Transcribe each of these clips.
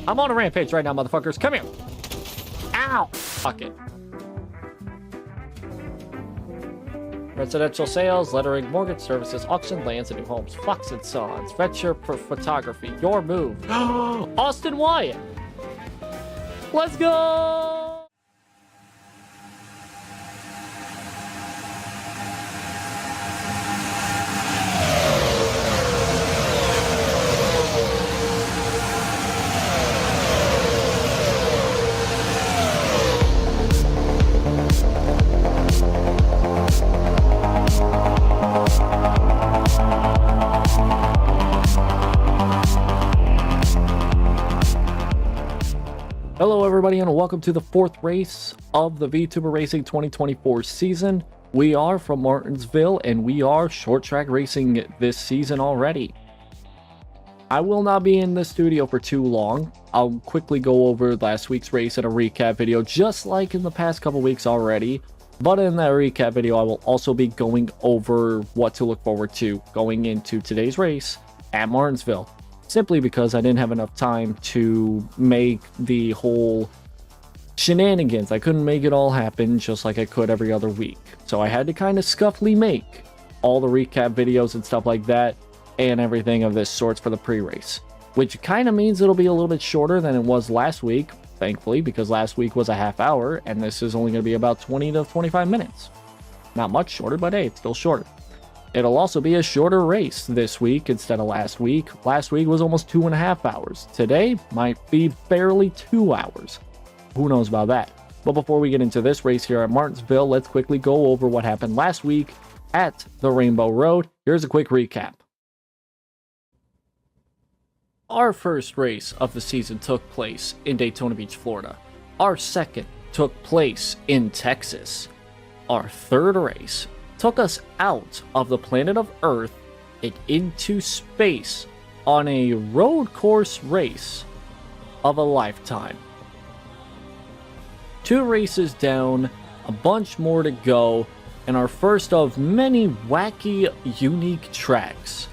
I'm on a rampage right now, motherfuckers. Come here. Ow. Fuck it. Residential sales, lettering, mortgage services, auction, lands, and new homes. Fox and Sons. Venture for photography. Your move. Austin Wyatt. Let's go. Hello everybody and welcome to the fourth race of the VTuber Racing 2024 season. We are from Martinsville and we are short track racing this season already. I will not be in the studio for too long. I'll quickly go over last week's race in a recap video just like in the past couple weeks already. But in that recap video I will also be going over what to look forward to going into today's race at Martinsville. Simply because I didn't have enough time to make the whole shenanigans. I couldn't make it all happen just like I could every other week. So I had to kind of scuffly make all the recap videos and stuff like that and everything of this sorts for the pre-race. Which kind of means it'll be a little bit shorter than it was last week, thankfully, because last week was a half hour and this is only going to be about 20 to 25 minutes. Not much shorter, but hey, it's still shorter. It'll also be a shorter race this week instead of last week. Last week was almost 2.5 hours. Today might be barely 2 hours. Who knows about that? But before we get into this race here at Martinsville, let's quickly go over what happened last week at the Rainbow Road. Here's a quick recap. Our first race of the season took place in Daytona Beach, Florida. Our second took place in Texas. Our third race took us out of the planet of Earth and into space on a road course race of a lifetime. 2 races down, a bunch more to go, and our first of many wacky, unique tracks.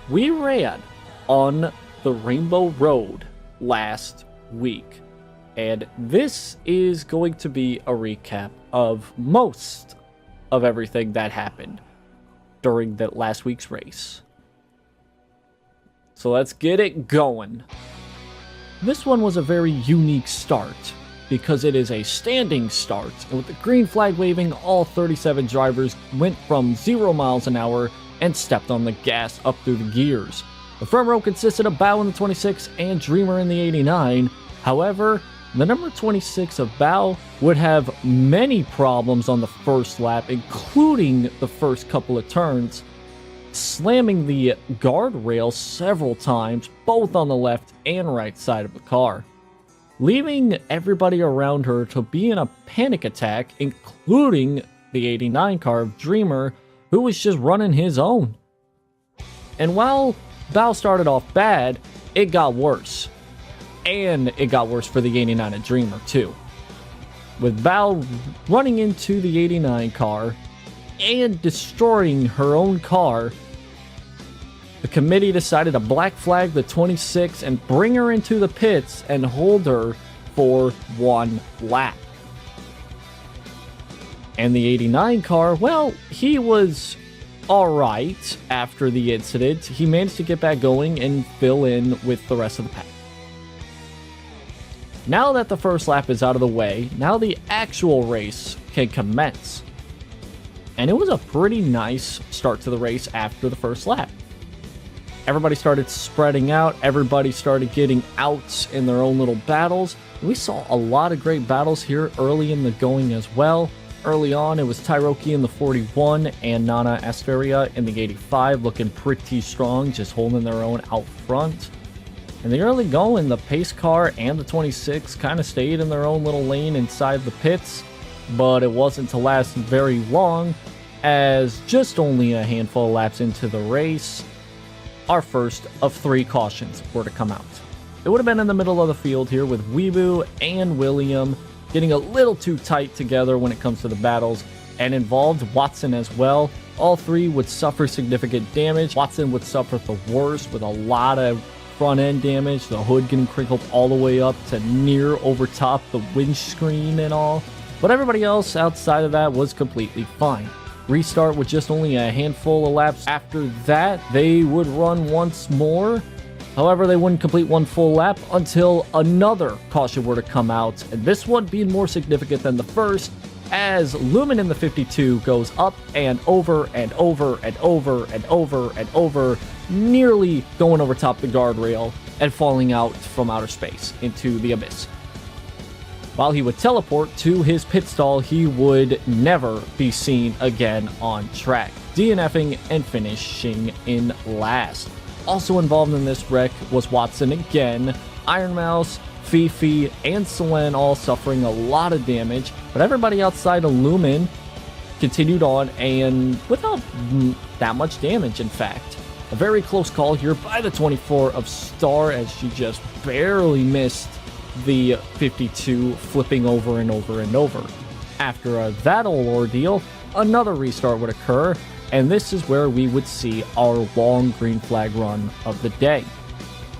We ran on the Rainbow Road last week, and this is going to be a recap of most of everything that happened during that last week's race. So let's get it going. This one was a very unique start because it is a standing start, and with the green flag waving, all 37 drivers went from 0 miles an hour and stepped on the gas up through the gears. The front row consisted of Bow in the 26 and Dreamer in the 89. However, the number 26 of Bow would have many problems on the first lap, including the first couple of turns, slamming the guardrail several times, both on the left and right side of the car, leaving everybody around her to be in a panic attack, including the 89 car of Dreamer, who was just running his own. And while Bow started off bad, it got worse. And it got worse for the 89 and Dreamer too. With Bow running into the 89 car and destroying her own car, the committee decided to black flag the 26 and bring her into the pits and hold her for 1 lap. And the 89 car, well, he was alright after the incident. He managed to get back going and fill in with the rest of the pack. Now that the first lap is out of the way, now the actual race can commence. And it was a pretty nice start to the race after the first lap. Everybody started spreading out, everybody started getting out in their own little battles. We saw a lot of great battles here early in the going as well. Early on, it was Tyroki in the 41 and Nana Asteria in the 85 looking pretty strong, just holding their own out front. In the early going, the pace car and the 26 kind of stayed in their own little lane inside the pits, but it wasn't to last very long, as just only a handful of laps into the race, our first of 3 cautions were to come out. It would have been in the middle of the field here with Weeboo and William getting a little too tight together when it comes to the battles, and involved Watson as well. All 3 would suffer significant damage. Watson would suffer the worst with a lot of front end damage, the hood getting crinkled all the way up to near over top the windscreen and all. But everybody else outside of that was completely fine. Restart with just only a handful of laps. After that, they would run once more. However, they wouldn't complete one full lap until another caution were to come out, and this one being more significant than the first, as Lumen in the 52 goes up and over and over and over and over and over, nearly going over top the guardrail and falling out from outer space into the abyss. While he would teleport to his pit stall, he would never be seen again on track, DNFing and finishing in last. Also involved in this wreck was Watson again, Iron Mouse, Fifi, and Selene all suffering a lot of damage, but everybody outside of Lumen continued on and without that much damage, in fact. A very close call here by the 24 of Star as she just barely missed the 52, flipping over and over and over. After that old ordeal, another restart would occur, and this is where we would see our long green flag run of the day,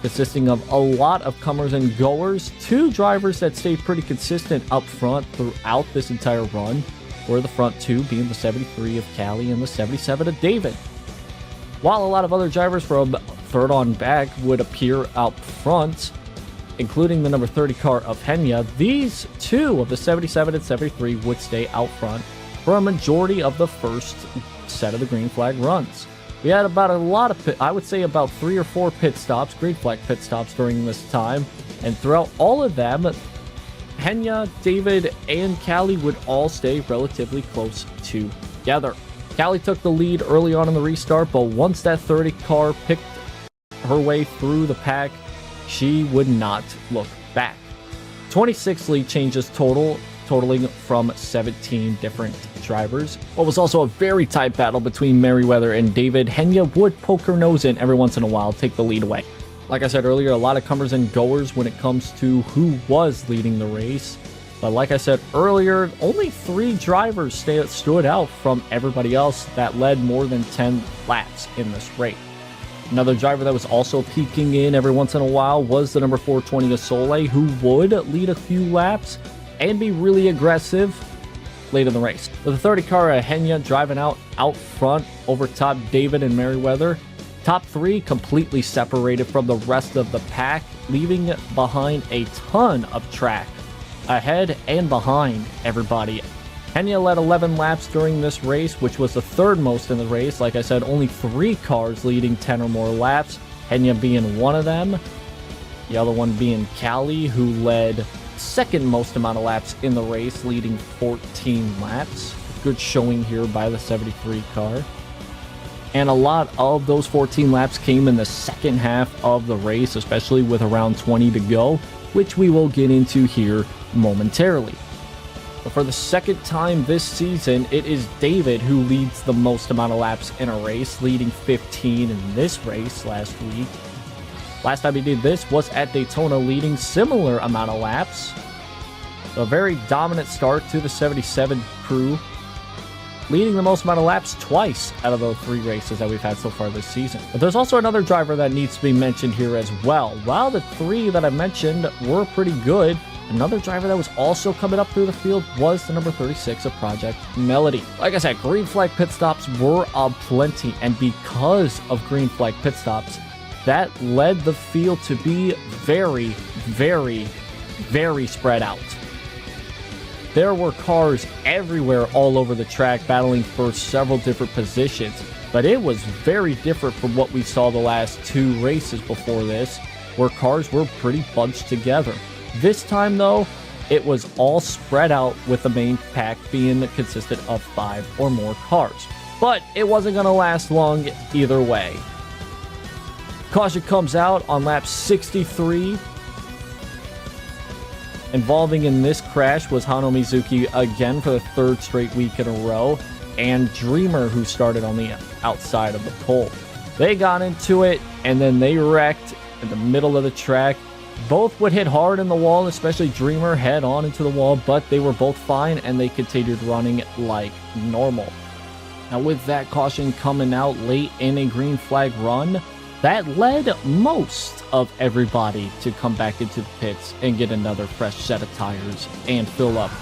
consisting of a lot of comers and goers. Two drivers that stayed pretty consistent up front throughout this entire run were the front two being the 73 of Callie and the 77 of David, while a lot of other drivers from third on back would appear out front, including the number 30 car of Henya. These two of the 77 and 73 would stay out front for a majority of the first set of the green flag runs. We had about I would say about 3 or 4 pit stops, green flag pit stops during this time, and throughout all of them, Henya, David, and Callie would all stay relatively close together. Callie took the lead early on in the restart, but once that 30 car picked her way through the pack, she would not look back. 26 lead changes totaling from 17 different drivers. What was also a very tight battle between Merriweather and David. Henya would poke her nose in every once in a while, take the lead away. Like I said earlier, a lot of comers and goers when it comes to who was leading the race. But like I said earlier, only 3 drivers stood out from everybody else that led more than 10 laps in this race. Another driver that was also peeking in every once in a while was the number 420 of Soleil, who would lead a few laps and be really aggressive late in the race. With the 30 car of Henya driving out front over top David and Merriweather, top 3 completely separated from the rest of the pack, leaving behind a ton of track ahead and behind everybody. Henya led 11 laps during this race, which was the 3rd most in the race. Like I said, only 3 cars leading 10 or more laps, Henya being one of them. The other one being Callie, who led 2nd most amount of laps in the race, leading 14 laps. Good showing here by the 73 car. And a lot of those 14 laps came in the second half of the race, especially with around 20 to go, which we will get into here momentarily. But for the 2nd time this season, it is David who leads the most amount of laps in a race, leading 15 in this race last week. Last time he did this was at Daytona, leading similar amount of laps. So a very dominant start to the 77 crew, leading the most amount of laps twice out of those 3 races that we've had so far this season. But there's also another driver that needs to be mentioned here as well. While the 3 that I mentioned were pretty good, another driver that was also coming up through the field was the number 36 of Project Melody. Like I said, green flag pit stops were aplenty, and because of green flag pit stops, that led the field to be very, very, very spread out. There were cars everywhere all over the track battling for several different positions, but it was very different from what we saw the last 2 races before this, where cars were pretty bunched together. This time though, it was all spread out, with the main pack being consistent of 5 or more cars. But it wasn't going to last long either way. Caution comes out on lap 63. Involving in this crash was Hano Mizuki again for the 3rd straight week in a row, and Dreamer, who started on the outside of the pole. They got into it, and then they wrecked in the middle of the track. Both would hit hard in the wall, especially Dreamer head on into the wall, but they were both fine, and they continued running like normal. Now with that caution coming out late in a green flag run, that led most of everybody to come back into the pits and get another fresh set of tires and fill up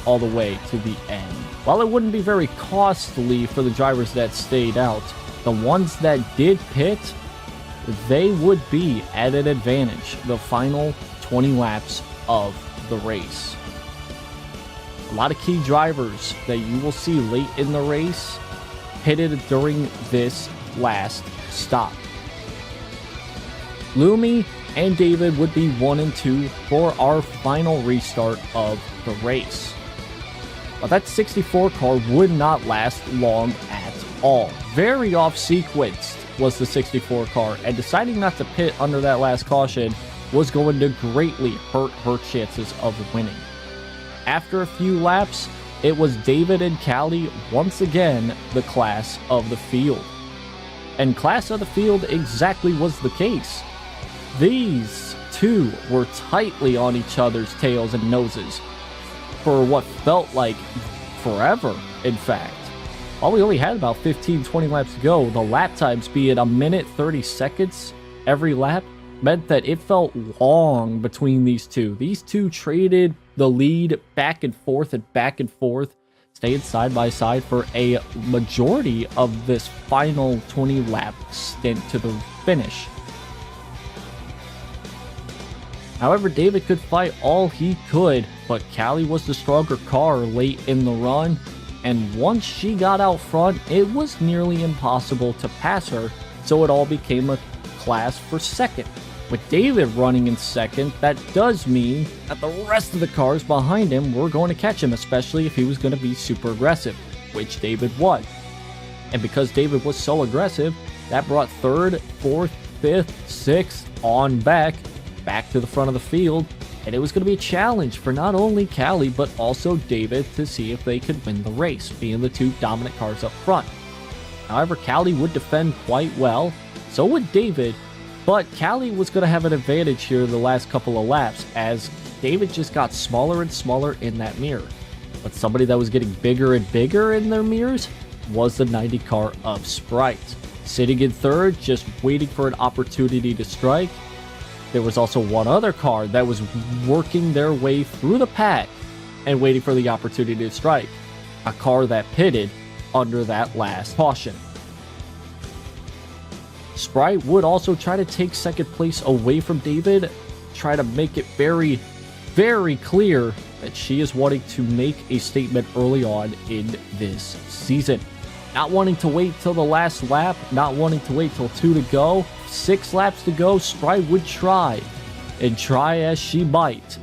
all the way to the end. While it wouldn't be very costly for the drivers that stayed out, the ones that did pit, they would be at an advantage the final 20 laps of the race. A lot of key drivers that you will see late in the race pitted during this last stop. Lumi and David would be 1 and 2 for our final restart of the race. But that 64 car would not last long at all. Very off-sequenced was the 64 car, and deciding not to pit under that last caution was going to greatly hurt her chances of winning. After a few laps, it was David and Callie once again the class of the field. And class of the field exactly was the case. These two were tightly on each other's tails and noses for what felt like forever, in fact. While we only had about 15-20 laps to go, the lap times being a minute 30 seconds every lap meant that it felt long between these two. These two traded the lead back and forth, staying side by side for a majority of this final 20 lap stint to the finish. However, David could fight all he could, but Callie was the stronger car late in the run, and once she got out front, it was nearly impossible to pass her, so it all became a class for second. With David running in second, that does mean that the rest of the cars behind him were going to catch him, especially if he was going to be super aggressive, which David was. And because David was so aggressive, that brought third, fourth, fifth, sixth on back to the front of the field, and it was going to be a challenge for not only Callie but also David to see if they could win the race, being the two dominant cars up front. However, Callie would defend quite well, so would David, but Callie was going to have an advantage here the last couple of laps as David just got smaller and smaller in that mirror. But somebody that was getting bigger and bigger in their mirrors was the 90 car of Sprite. Sitting in third, just waiting for an opportunity to strike. There was also one other car that was working their way through the pack and waiting for the opportunity to strike. A car that pitted under that last caution. Sprite would also try to take second place away from David, try to make it very, very clear that she is wanting to make a statement early on in this season. Not wanting to wait till the last lap, not wanting to wait till 2 to go, 6 laps to go, Sprite would try, and try as she might,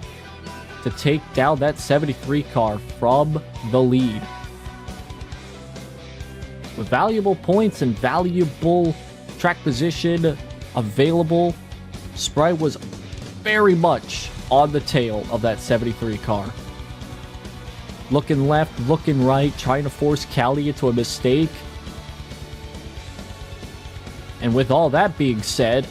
to take down that 73 car from the lead. With valuable points and valuable track position available, Sprite was very much on the tail of that 73 car. Looking left, looking right, trying to force Callie into a mistake. And with all that being said,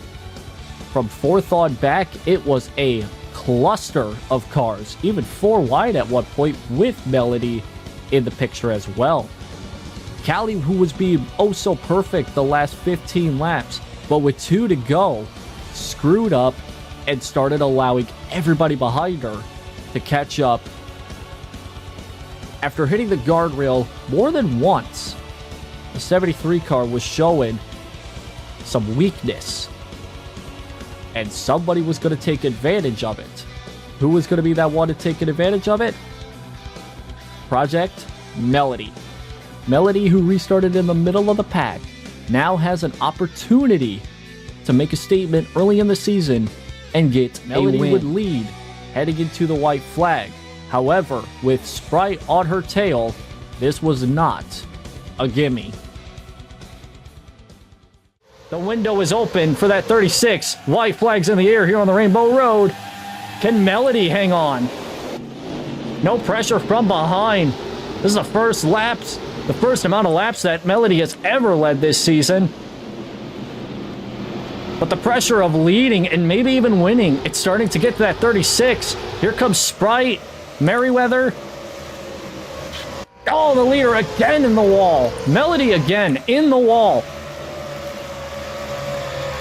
from fourth on back, it was a cluster of cars, even 4 wide at one point, with Melody in the picture as well. Callie, who was being oh so perfect the last 15 laps, but with 2 to go, screwed up and started allowing everybody behind her to catch up. After hitting the guardrail more than once, the 73 car was showing some weakness, and somebody was going to take advantage of it. Who was going to be that one to take advantage of it? Project Melody. Melody, who restarted in the middle of the pack, now has an opportunity to make a statement early in the season and get Melody a win. Would lead heading into the white flag. However, with Sprite on her tail, this was not a gimme. The window is open for that 36. White flags in the air here on the Rainbow Road. Can Melody hang on? No pressure from behind. This is the first laps, the first amount of laps that Melody has ever led this season. But the pressure of leading and maybe even winning, it's starting to get to that 36. Here comes Sprite. Merriweather. Oh, the leader again in the wall. Melody again in the wall.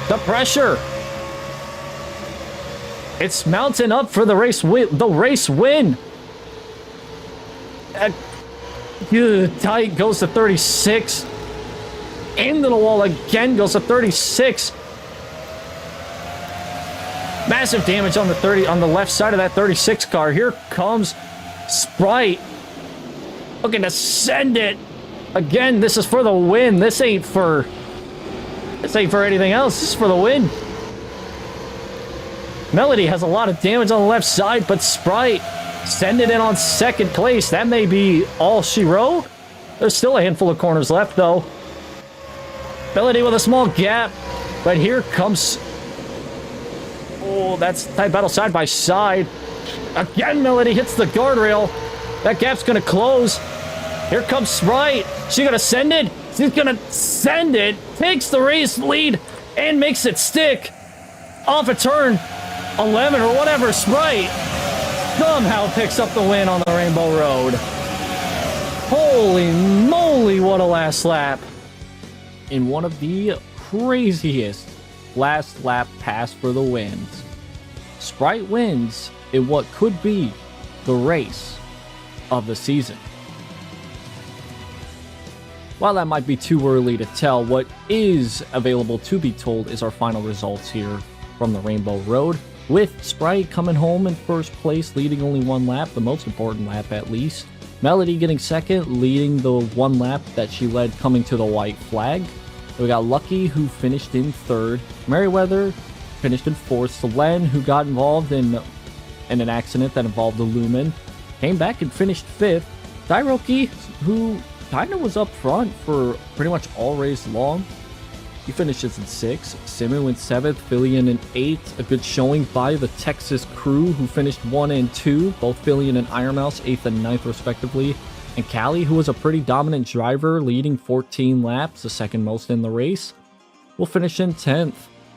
The pressure. It's mounting up for the race win. Tight goes to 36. Into the wall again, goes to 36. Massive damage on the left side of that 36 car. Here comes Sprite. Looking to send it. Again, this is for the win. This ain't for anything else. This is for the win. Melody has a lot of damage on the left side, but Sprite send it in on second place. That may be all she wrote. There's still a handful of corners left, though. Melody with a small gap, but here comes... Oh, that's tight battle side by side. Again, Melody hits the guardrail. That gap's gonna close. Here comes Sprite. She gonna send it? She's gonna send it. Takes the race lead and makes it stick. Off a turn 11 or whatever, Sprite somehow picks up the win on the Rainbow Road. Holy moly, what a last lap. In one of the craziest last lap pass for the wins. Sprite wins in what could be the race of the season. While that might be too early to tell, what is available to be told is our final results here from the Rainbow Road, with Sprite coming home in first place, leading only one lap, the most important lap at least. Melody getting second, leading the one lap that she led coming to the white flag. We got Lucky, who finished in third. Merriweather finished in fourth. Selene, who got involved in an accident that involved the Lumen, came back and finished fifth. Tairoki, who kind of was up front for pretty much all race long, he finishes in sixth. Simu in seventh. Fillion in eighth. A good showing by the Texas crew, who finished 1 and 2. Both Fillion and Iron Mouse, 8th and 9th respectively. And Callie, who was a pretty dominant driver, leading 14 laps, the second most in the race, will finish in 10th.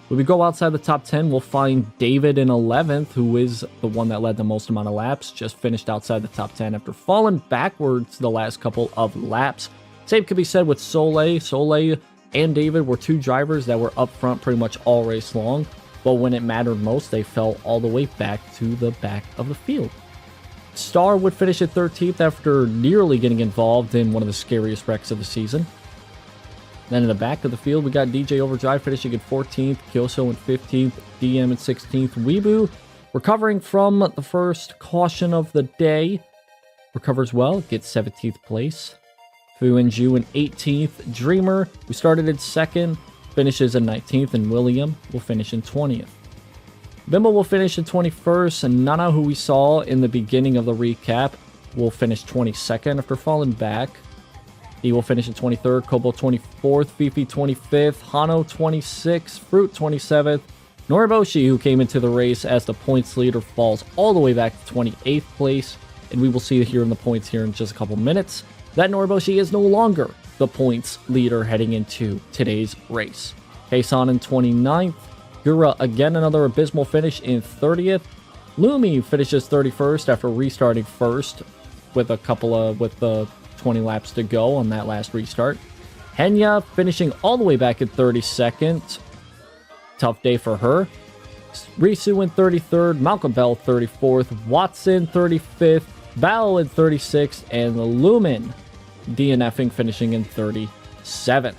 When we go outside the top 10, we'll find David in 11th, who is the one that led the most amount of laps, just finished outside the top 10 after falling backwards the last couple of laps. Same could be said with Soleil. Soleil and David were two drivers that were up front pretty much all race long, but when it mattered most, they fell all the way back to the back of the field. Star would finish at 13th after nearly getting involved in one of the scariest wrecks of the season. Then in the back of the field, we got DJ Overdrive finishing at 14th, Kyoso in 15th, DM in 16th, Weebu recovering from the first caution of the day, recovers well, gets 17th place. Fu and Ju in 18th, Dreamer, who started in second, finishes in 19th, and William will finish in 20th. Bimbo will finish in 21st, and Nana, who we saw in the beginning of the recap, will finish 22nd after falling back. He will finish in 23rd, Kobo 24th, Fifi 25th, Hano 26th, Fruit 27th. Noriboshi, who came into the race as the points leader, falls all the way back to 28th place, and we will see here in the points here in just a couple minutes that Noriboshi is no longer the points leader heading into today's race. Keisan in 29th, Gura again another abysmal finish in 30th. Lumi finishes 31st after restarting first with the 20 laps to go on that last restart. Henya finishing all the way back at 32nd. Tough day for her. Risu in 33rd, Malcolm Bell 34th, Watson 35th, Bao in 36th, and Lumen DNFing finishing in 37th.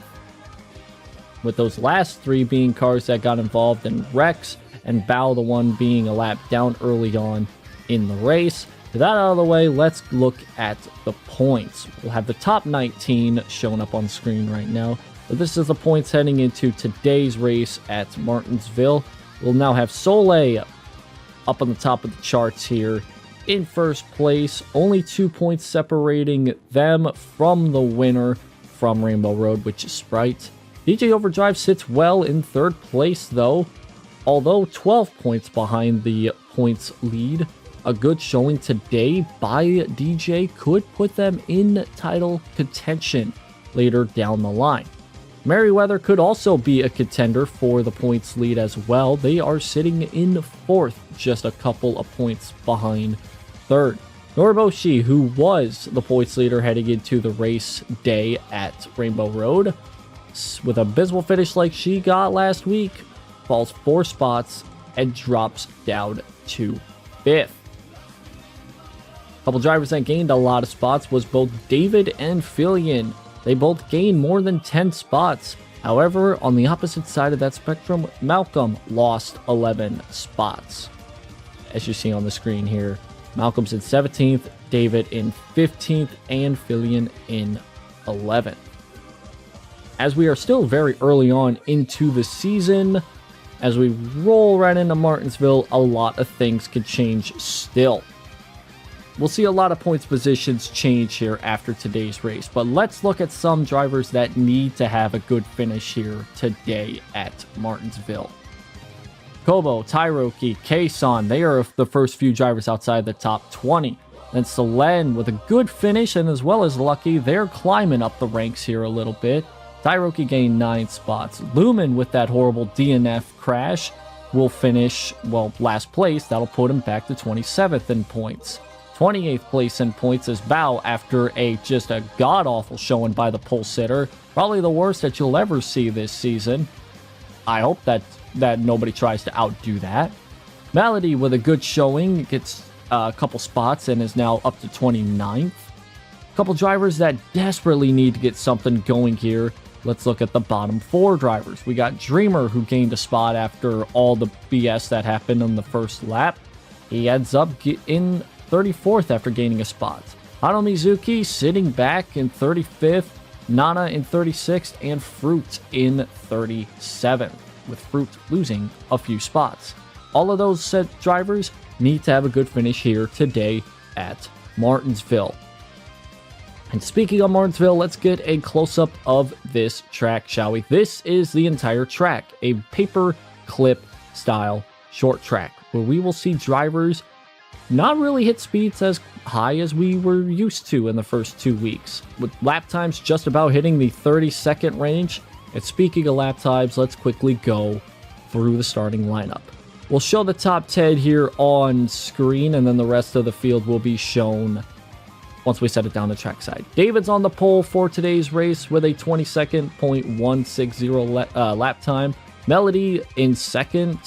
With those last three being cars that got involved in wrecks, and Bao the one being a lap down early on in the race. With that out of the way, let's look at the points. We'll have the top 19 shown up on the screen right now. But this is the points heading into today's race at Martinsville. We'll now have Soleil up on the top of the charts here in first place. Only 2 points separating them from the winner from Rainbow Road, which is Sprite. DJ Overdrive sits well in third place though, although 12 points behind the points lead. A good showing today by DJ could put them in title contention later down the line. Merriweather could also be a contender for the points lead as well. They are sitting in fourth, just a couple of points behind third. Noriboshi, who was the points leader heading into the race day at Rainbow Road, with a abysmal finish like she got last week, falls 4 spots and drops down to 5th. Couple drivers that gained a lot of spots was both David and Fillion. They both gained more than 10 spots. However, on the opposite side of that spectrum, Malcolm lost 11 spots. As you see on the screen here, Malcolm's in 17th, David in 15th, and Fillion in 11th. As we are still very early on into the season, as we roll right into Martinsville, a lot of things could change still. We'll see a lot of points positions change here after today's race, but let's look at some drivers that need to have a good finish here today at Martinsville. Kobo, Tyroki, Kason, they are the first few drivers outside the top 20. Then Selen with a good finish, and as well as Lucky, they're climbing up the ranks here a little bit. Tyroki gained 9 spots. Lumen with that horrible DNF crash will finish, well, last place. That'll put him back to 27th in points. 28th place in points is Bao after just a god-awful showing by the pole sitter. Probably the worst that you'll ever see this season. I hope that nobody tries to outdo that. Melody with a good showing gets a couple spots and is now up to 29th. Couple drivers that desperately need to get something going here. Let's look at the bottom 4 drivers. We got Dreamer, who gained a spot after all the BS that happened on the first lap. He ends up in 34th after gaining a spot. Hano Mizuki sitting back in 35th, Nana in 36th, and Fruit in 37th, with Fruit losing a few spots. All of those set drivers need to have a good finish here today at Martinsville. And speaking of Martinsville, let's get a close-up of this track, shall we? This is the entire track, a paper clip style short track, where we will see drivers not really hit speeds as high as we were used to in the first 2 weeks, with lap times just about hitting the 30-second range. And speaking of lap times, let's quickly go through the starting lineup. We'll show the top 10 here on screen, and then the rest of the field will be shown once we set it down the trackside. David's on the pole for today's race with a 22nd .160 lap time. Melody in second,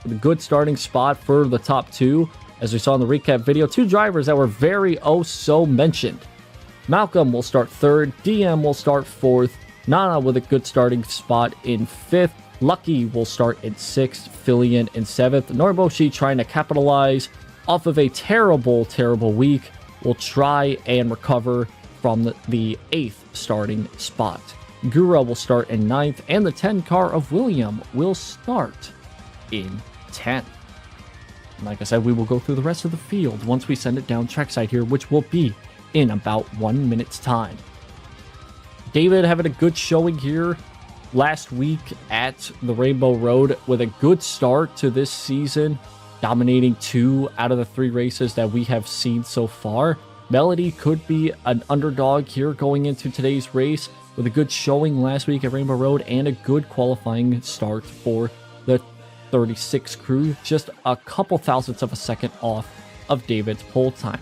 with a good starting spot for the top 2. As we saw in the recap video, 2 drivers that were very so mentioned. Malcolm will start 3rd, DM will start 4th, Nana with a good starting spot in 5th, Lucky will start in 6th, Fillion in 7th, Noriboshi trying to capitalize off of a terrible week will try and recover from the 8th starting spot. Gura will start in 9th, and the 10 car of William will start in 10th. Like I said, we will go through the rest of the field once we send it down trackside here, which will be in about 1 minute's time. David having a good showing here last week at the Rainbow Road with a good start to this season, dominating 2 out of the 3 races that we have seen so far. Melody could be an underdog here going into today's race with a good showing last week at Rainbow Road and a good qualifying start for the 36 crew, just a couple thousandths of a second off of David's pole time.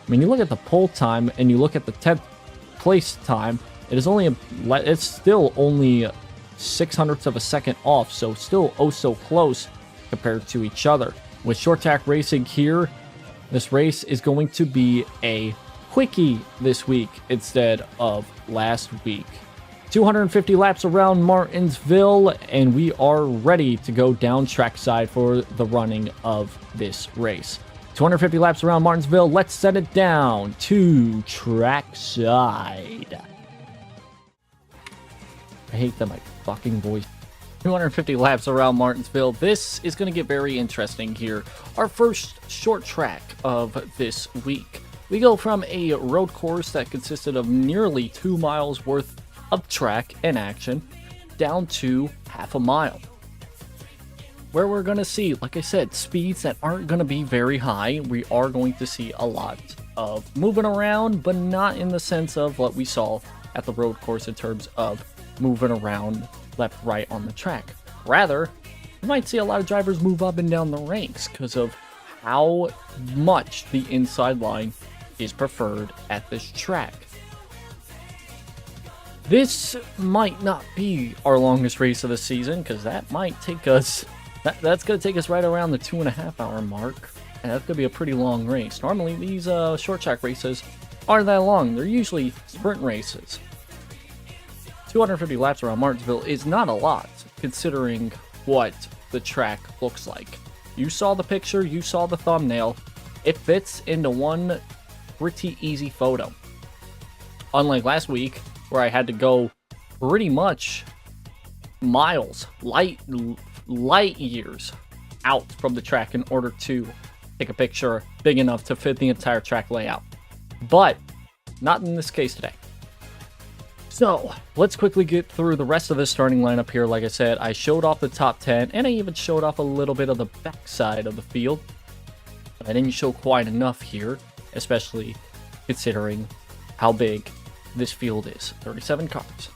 I mean, you look at the pole time and you look at the 10th place time, it's still only 600ths of a second off, so still so close compared to each other. With short track racing here, this race is going to be a quickie this week instead of last week. 250 laps around Martinsville, and we are ready to go down trackside for the running of this race. 250 laps around Martinsville, let's set it down to trackside. I hate that my fucking voice. 250 laps around Martinsville. This is going to get very interesting here. Our first short track of this week. We go from a road course that consisted of nearly 2 miles worth of track and action down to half a mile, where we're going to see, like I said, speeds that aren't going to be very high. We are going to see a lot of moving around, but not in the sense of what we saw at the road course in terms of moving around left, right on the track. Rather, you might see a lot of drivers move up and down the ranks because of how much the inside line is preferred at this track. This might not be our longest race of the season, because that might take us, that's going to take us right around the 2.5 hour mark. And that's going to be a pretty long race. Normally, these short track races aren't that long. They're usually sprint races. 250 laps around Martinsville is not a lot, considering what the track looks like. You saw the picture, you saw the thumbnail. It fits into one pretty easy photo. Unlike last week, where I had to go pretty much miles, light years out from the track in order to take a picture big enough to fit the entire track layout. But not in this case today. So let's quickly get through the rest of the starting lineup here. Like I said, I showed off the top 10, and I even showed off a little bit of the backside of the field. But I didn't show quite enough here, especially considering how big this field is. 37 cars.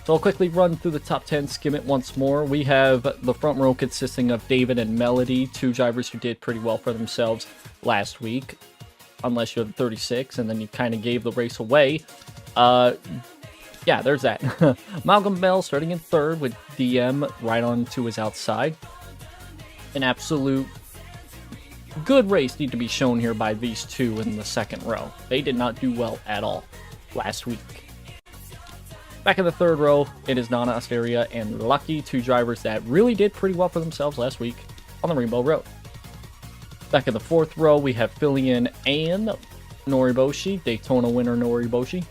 So I'll quickly run through the top 10, skim it once more. We have the front row consisting of David and Melody, two drivers who did pretty well for themselves last week. Unless you're the 36, and then you kind of gave the race away. Yeah, there's that. Malcolm Bell starting in third with DM right on to his outside. An absolute good race need to be shown here by these two in the second row. They did not do well at all last week. Back in the third row, it is Nana Asteria and Lucky, two drivers that really did pretty well for themselves last week on the Rainbow Road. Back in the fourth row, we have Fillion and Noriboshi, Daytona winner Noriboshi.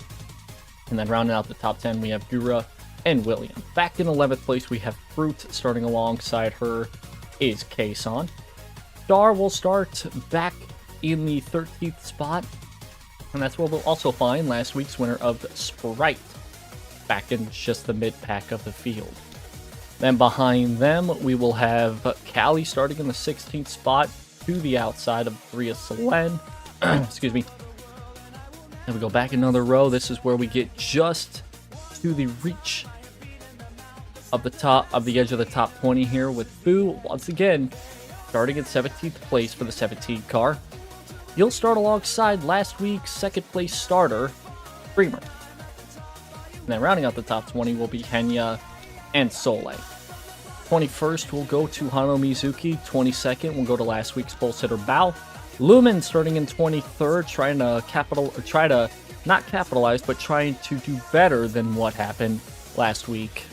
And then rounding out the top 10, we have Gura and William. Back in 11th place, we have Fruit. Starting alongside her is Kason. Star will start back in the 13th spot. And that's where we'll also find last week's winner of Sprite, back in just the mid-pack of the field. Then behind them, we will have Callie starting in the 16th spot to the outside of Bria Selen. Excuse me. And we go back another row. This is where we get just to the reach of the top of the edge of the top 20 here with Boo once again starting in 17th place for the 17 car. You'll start alongside last week's second place starter, Bremer. And then rounding out the top 20 will be Henya and Soleil. 21st will go to Hano Mizuki. 22nd will go to last week's pole sitter Bao. Lumen starting in 23rd, trying to do better than what happened last week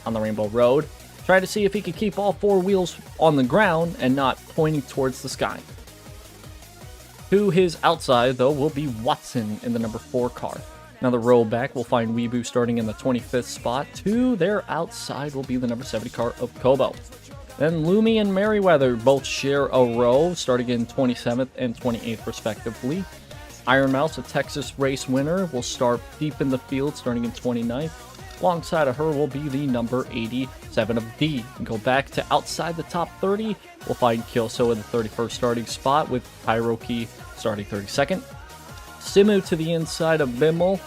on the Rainbow Road. Trying to see if he could keep all four wheels on the ground and not pointing towards the sky. To his outside, though, will be Watson in the number 4 car. Another row back, we'll find Weebu starting in the 25th spot. To their outside will be the number 70 car of Kobo. Then Lumi and Merriweather both share a row, starting in 27th and 28th respectively. Iron Mouse, a Texas race winner, will start deep in the field, starting in 29th. Alongside of her will be the number 87 of D. And go back to outside the top 30, we'll find Kyoso in the 31st starting spot, with Pyroki starting 32nd. Simu to the inside of Bimmel,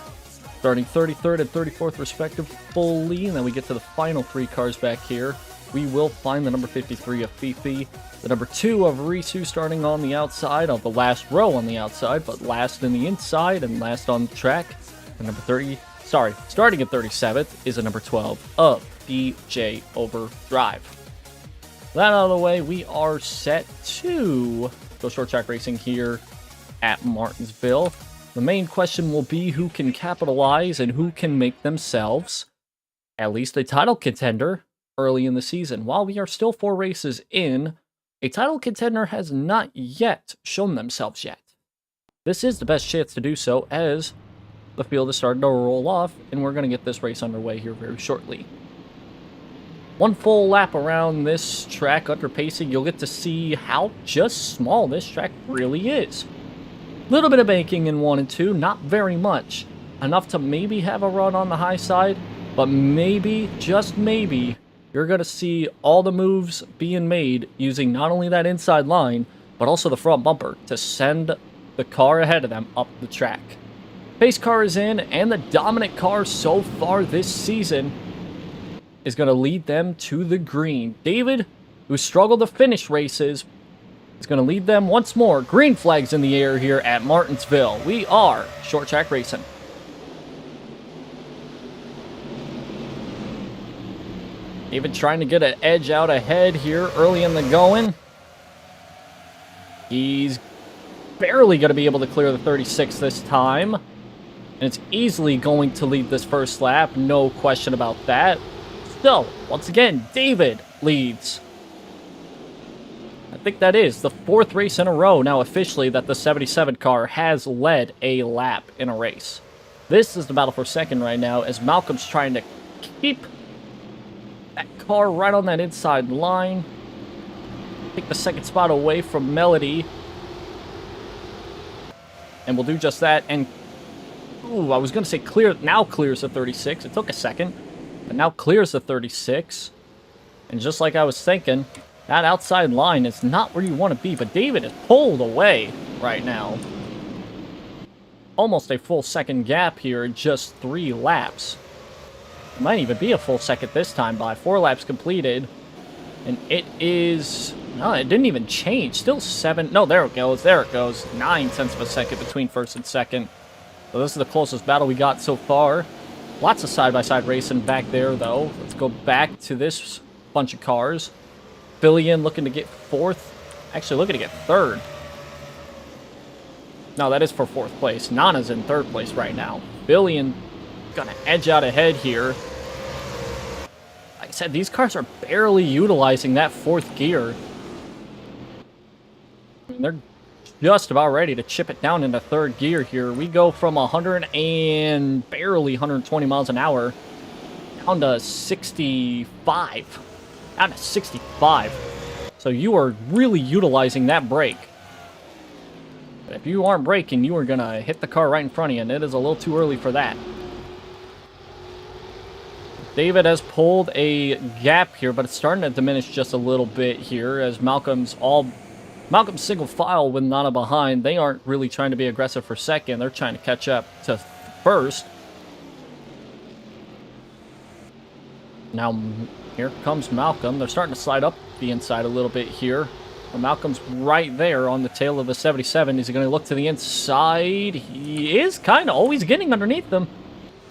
starting 33rd and 34th respectively. And then we get to the final 3 cars back here. We will find the number 53 of Fifi, the number 2 of Risu starting on the outside of the last row on the outside, but last in the inside and last on the track. The number starting at 37th is the number 12 of DJ Overdrive. That out of the way, we are set to go short track racing here at Martinsville. The main question will be who can capitalize and who can make themselves at least a title contender early in the season. While we are still 4 races in, a title contender has not yet shown themselves yet. This is the best chance to do so, as the field is starting to roll off, and we're going to get this race underway here very shortly. One full lap around this track under pacing, you'll get to see how just small this track really is. Little bit of banking in 1 and 2, not very much. Enough to maybe have a run on the high side, but maybe, just maybe, you're going to see all the moves being made using not only that inside line, but also the front bumper to send the car ahead of them up the track. Pace car is in, and the dominant car so far this season is going to lead them to the green. David, who struggled to finish races, is going to lead them once more. Green flags in the air here at Martinsville. We are short track racing. David trying to get an edge out ahead here early in the going. He's barely going to be able to clear the 36 this time. And it's easily going to lead this first lap, no question about that. So, once again, David leads. I think that is the 4th race in a row now officially that the 77 car has led a lap in a race. This is the battle for second right now as Malcolm's trying to keep that car right on that inside line. Take the second spot away from Melody. And we'll do just that. And, ooh, I was going to say now clears the 36. It took a second. But now clears the 36. And just like I was thinking, that outside line is not where you want to be. But David is pulled away right now. Almost a full second gap here in just 3 laps. It might even be a full second this time by 4 laps completed. And it is... No, it didn't even change. Still 7... No, there it goes. There it goes. 9 tenths of a second between first and second. So this is the closest battle we got so far. Lots of side-by-side racing back there, though. Let's go back to this bunch of cars. Billion looking to get 4th. Actually, looking to get 3rd. No, that is for 4th place. Nana's in 3rd place right now. Billion gonna edge out ahead here. Like I said, these cars are barely utilizing that 4th gear. They're just about ready to chip it down into 3rd gear here. We go from 100 and barely 120 miles an hour down to 65. Down to 65. So you are really utilizing that brake. But if you aren't braking, you are going to hit the car right in front of you, and it is a little too early for that. David has pulled a gap here, but it's starting to diminish just a little bit here as Malcolm's single file with Nana behind. They aren't really trying to be aggressive for second. They're trying to catch up to first. Now, here comes Malcolm. They're starting to slide up the inside a little bit here. But Malcolm's right there on the tail of the 77. Is he going to look to the inside? He is kind of always getting underneath them.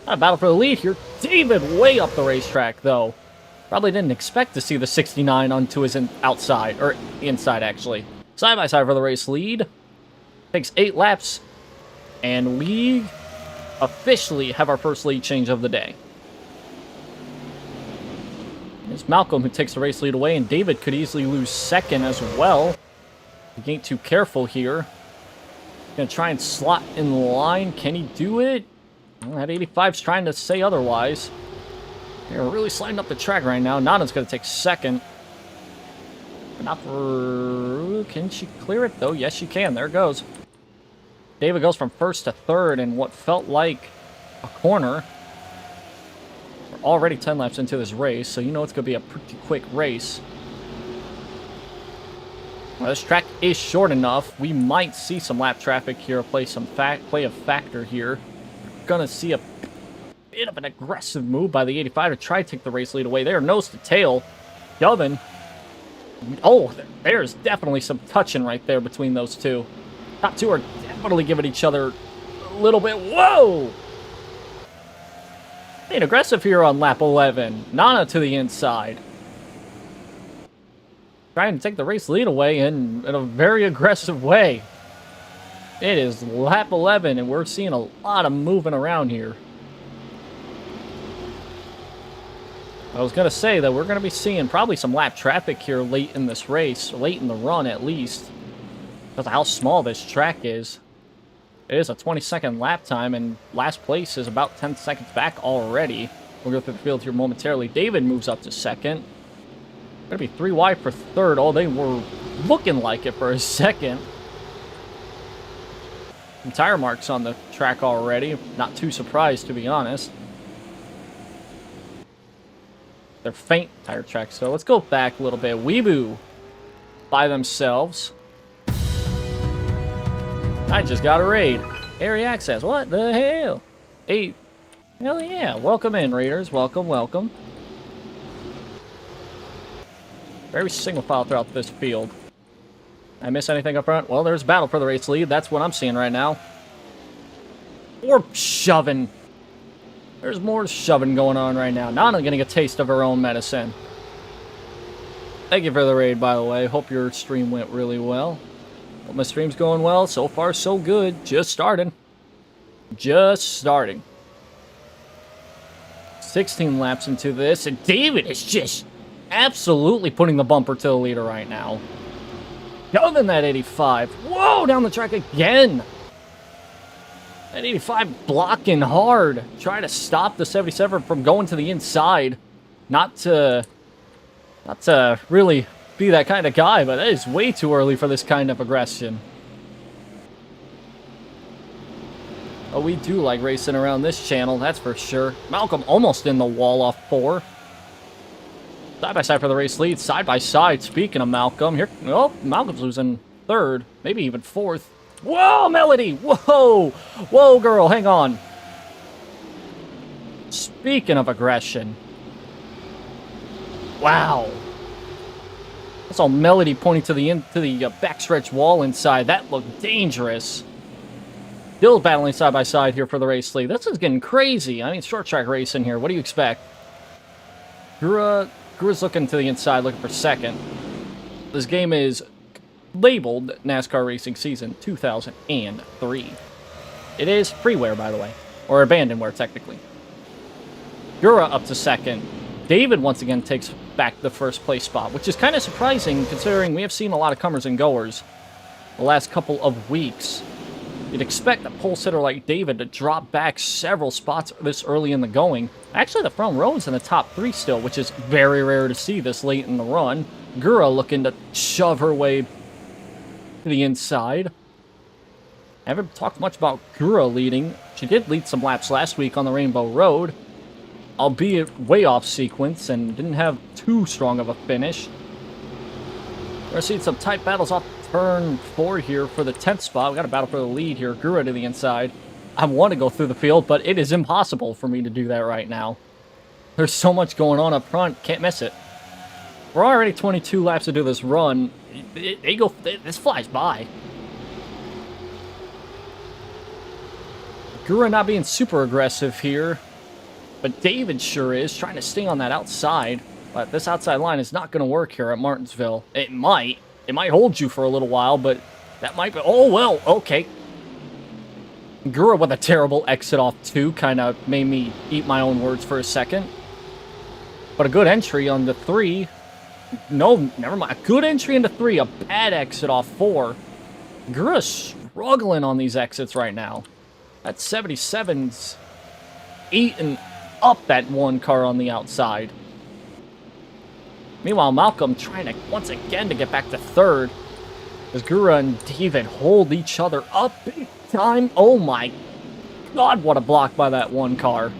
Not a battle for the lead here. David way up the racetrack, though. Probably didn't expect to see the 69 onto his outside, or inside, actually. Side-by-side for the race lead. Takes 8 laps. And we officially have our first lead change of the day. It's Malcolm who takes the race lead away, and David could easily lose second as well. He ain't too careful here. Gonna try and slot in line. Can he do it? Well, that 85's trying to say otherwise. They're really sliding up the track right now. Nana's gonna take second. But not for... Can she clear it, though? Yes, she can. There it goes. David goes from first to third in what felt like a corner. We're already 10 laps into this race, so you know it's going to be a pretty quick race. Well, this track is short enough. We might see some lap traffic here, play a factor here. We're going to see a bit of an aggressive move by the 85 to try to take the race lead away there. Nose to tail. Shoving. Oh, there's definitely some touching right there between those two. Top two are definitely giving each other a little bit. Whoa! Being aggressive here on lap 11. Nana to the inside. Trying to take the race lead away in a very aggressive way. It is lap 11, and we're seeing a lot of moving around here. I was going to say that we're going to be seeing probably some lap traffic here late in this race, late in the run at least, because of how small this track is. It is a 20-second lap time, and last place is about 10 seconds back already. We'll go through the field here momentarily. David moves up to second. Going to be 3 wide for third. Oh, they were looking like it for a second. Some tire marks on the track already. Not too surprised, to be honest. They're faint tire tracks, so let's go back a little bit. Weeboo by themselves. I just got a raid. Area access. What the hell? Hey, hell yeah. Welcome in, raiders. Welcome, welcome. Very single file throughout this field. I miss anything up front? Well, there's a battle for the race lead. That's what I'm seeing right now. Or shoving. There's more shoving going on right now. Nana getting a taste of her own medicine. Thank you for the raid, by the way. Hope your stream went really well. Hope my stream's going well. So far, so good. Just starting. Just starting. 16 laps into this, and David is just absolutely putting the bumper to the leader right now. Other than that 85. Whoa, down the track again. That 85 blocking hard. Trying to stop the 77 from going to the inside. Not to really be that kind of guy, but that is way too early for this kind of aggression. Oh, we do like racing around this channel, that's for sure. Malcolm almost in the wall off 4. Side by side for the race lead, side by side. Speaking of Malcolm, here, oh, Malcolm's losing 3rd, maybe even 4th. Whoa, Melody! Whoa! Whoa, girl, hang on. Speaking of aggression. Wow. I saw Melody pointing to the backstretch wall inside. That looked dangerous. Still battling side by side here for the race lead. This is getting crazy. I mean, short track racing here. What do you expect? Gura's looking to the inside, looking for 2nd. This game is labeled NASCAR Racing Season 2003. It is freeware, by the way. Or abandonware, technically. Gura up to 2nd. David once again takes back the 1st place spot, which is kind of surprising considering we have seen a lot of comers and goers the last couple of weeks. You'd expect a pole sitter like David to drop back several spots this early in the going. Actually, the front row is in the top 3 still, which is very rare to see this late in the run. Gura looking to shove her way to the inside. I haven't talked much about Gura leading. She did lead some laps last week on the Rainbow Road, albeit way off sequence and didn't have too strong of a finish. We're seeing some tight battles off turn 4 here for the 10th spot. We got a battle for the lead here. Gura to the inside. I want to go through the field, but it is impossible for me to do that right now. There's so much going on up front. Can't miss it. We're already 22 laps into this run. This flies by. Gura not being super aggressive here, but David sure is, trying to stay on that outside. But this outside line is not going to work here at Martinsville. It might. It might hold you for a little while, but that might be... Oh, well, okay. Gura with a terrible exit off 2 kind of made me eat my own words for a second. But a good entry on the 3. No, never mind. A good entry into 3. A bad exit off 4. Gura's struggling on these exits right now. That 77's eating up that 1 car on the outside. Meanwhile, Malcolm trying to, once again, to get back to 3rd. As Gura and David hold each other up big time. Oh my god, what a block by that 1 car.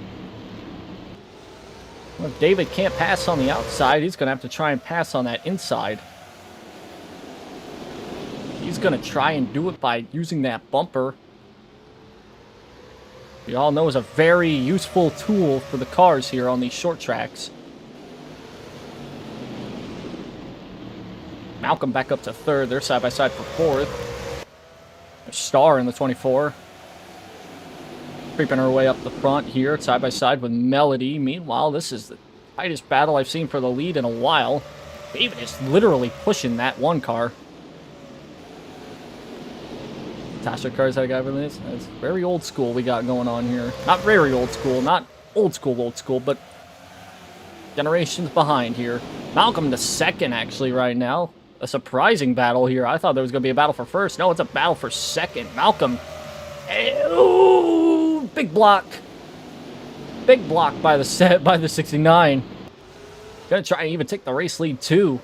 Well, if David can't pass on the outside, he's going to have to try and pass on that inside. He's going to try and do it by using that bumper. We all know is a very useful tool for the cars here on these short tracks. Malcolm back up to 3rd. They're side by side for 4th. There's Star in the 24. Creeping her way up the front here, side by side with Melody. Meanwhile, this is the tightest battle I've seen for the lead in a while. David is literally pushing that 1 car. Tasha cars that guy with this. That's very old school we got going on here. Not very old school, not old school, but generations behind here. Malcolm to 2nd actually right now. A surprising battle here. I thought there was going to be a battle for 1st. No, it's a battle for 2nd. Malcolm. Ooh, big block. Big block by the 69. Gonna try and even take the race lead too.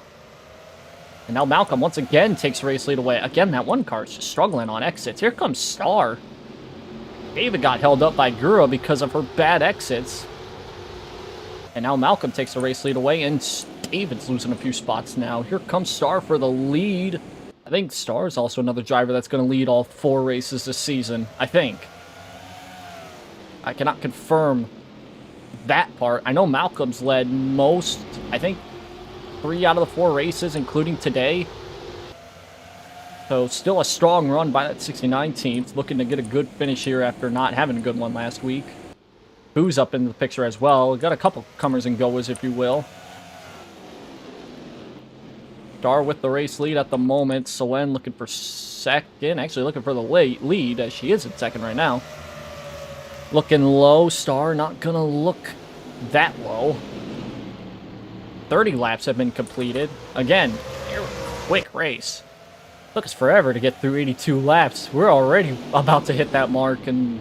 And now Malcolm once again takes race lead away. Again, that 1 car is just struggling on exits. Here comes Star. David got held up by Gura because of her bad exits. And now Malcolm takes the race lead away, and David's losing a few spots now. Here comes Star for the lead. I think Star is also another driver that's going to lead all 4 races this season. I think. I cannot confirm that part. I know Malcolm's led most, I think, 3 out of the 4 races, including today. So still a strong run by that 69 team. It's looking to get a good finish here after not having a good one last week. Boo's up in the picture as well. Got a couple comers and goers, if you will. Star with the race lead at the moment. Solen looking for second. Actually looking for the lead, as she is in second right now. Looking low. Star not gonna look that low. 30 laps have been completed. Again, quick race. Took us forever to get through 82 laps. We're already about to hit that mark, and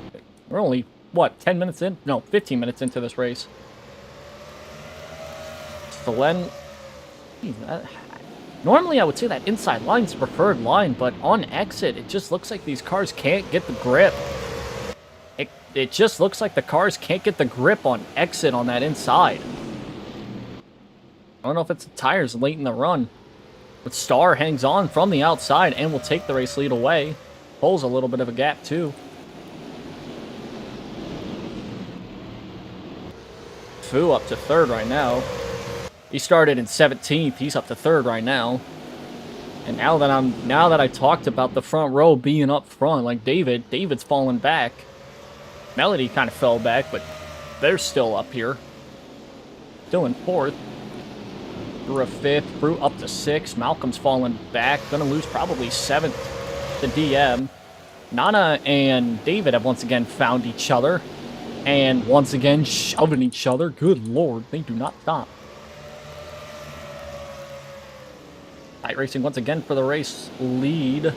we're only, what, 10 minutes in? No, 15 minutes into this race. Solen... Normally, I would say that inside line's the preferred line, but on exit, it just looks like these cars can't get the grip. It just looks like the cars can't get the grip on exit on that inside. I don't know if it's the tires late in the run. But Star hangs on from the outside and will take the race lead away. Pulls a little bit of a gap, too. Fu up to third right now. He started in 17th. He's up to third right now. And now that I talked about the front row being up front, like David's fallen back. Melody kind of fell back, but they're still up here. Still in fourth. Through a fifth. Fruit up to sixth. Malcolm's fallen back. Gonna lose probably seventh to DM. Nana and David have once again found each other. And once again shoving each other. Good lord, they do not stop. Tight racing once again for the race lead.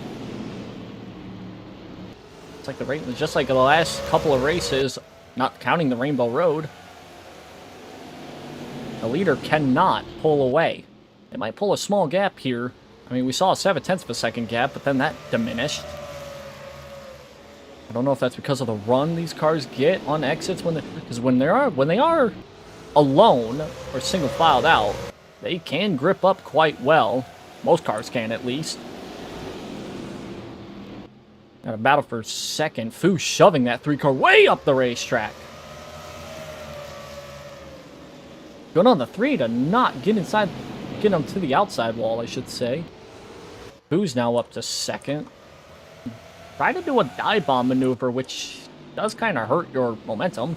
It's like the race, just like the last couple of races, not counting the Rainbow Road. The leader cannot pull away. It might pull a small gap here. I mean, we saw a 7/10 of a second gap, but then that diminished. I don't know if that's because of the run these cars get on exits because when they are alone or single filed out, they can grip up quite well. Most cars can, at least. Got a battle for second. Fu shoving that 3-car way up the racetrack. Going on the 3 to not get inside, get him to the outside wall, I should say. Fu's now up to second. Try to do a dive bomb maneuver, which does kind of hurt your momentum.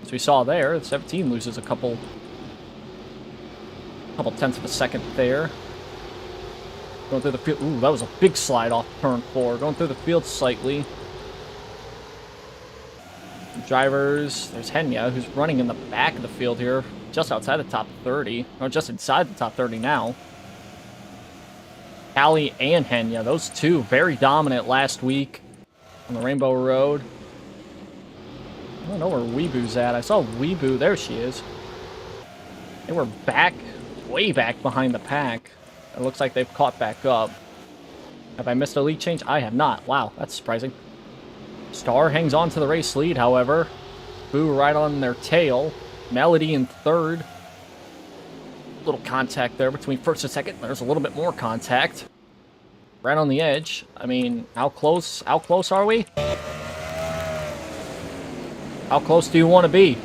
As we saw there, 17 loses a couple tenths of a second there. Going through the field. Ooh, that was a big slide off turn 4. Going through the field slightly. Drivers. There's Henya, who's running in the back of the field here. Just outside the top 30. Or just inside the top 30 now. Callie and Henya. Those two very dominant last week on the Rainbow Road. I don't know where Weebu's at. I saw Weebu. There she is. They were back, way back behind the pack. It looks like they've caught back up. Have I missed a lead change? I have not. Wow, that's surprising. Star hangs on to the race lead, however. Boo right on their tail. Melody in third. Little contact there between first and second. There's a little bit more contact. Right on the edge. I mean, how close are we? How close do you want to be?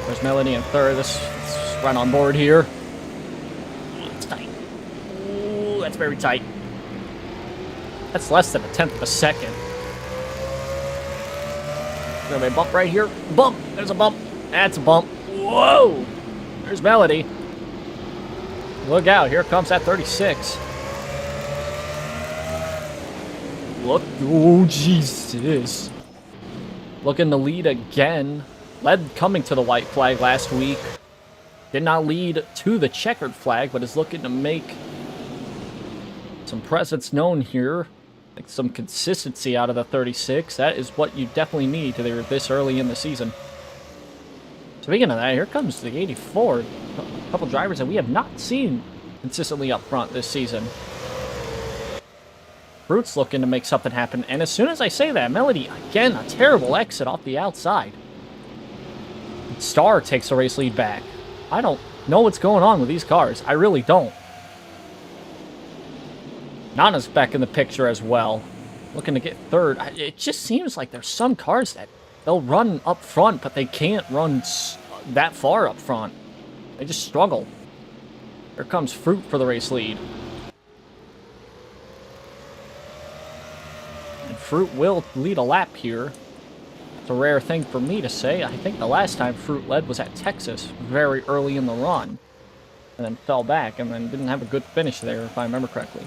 There's Melody in third. Let's run on board here. It's tight. Ooh, that's very tight. That's less than a tenth of a second. There's gonna be a bump right here. Bump! There's a bump. That's a bump. Whoa! There's Melody. Look out. Here comes that 36. Look. Oh, Jesus. Looking to lead again. Led coming to the white flag last week. Did not lead to the checkered flag, but is looking to make some presence known here. Like some consistency out of the 36. That is what you definitely need to this early in the season. Speaking of that, here comes the 84. A couple drivers that we have not seen consistently up front this season. Fruit's looking to make something happen. And as soon as I say that, Melody, again, a terrible exit off the outside. Star takes the race lead back. I don't know what's going on with these cars. I really don't. Nana's back in the picture as well. Looking to get third. It just seems like there's some cars that they'll run up front, but they can't run that far up front. They just struggle. Here comes Fruit for the race lead. And Fruit will lead a lap here. It's a rare thing for me to say. I think the last time Fruit led was at Texas, very early in the run. And then fell back, and then didn't have a good finish there, if I remember correctly.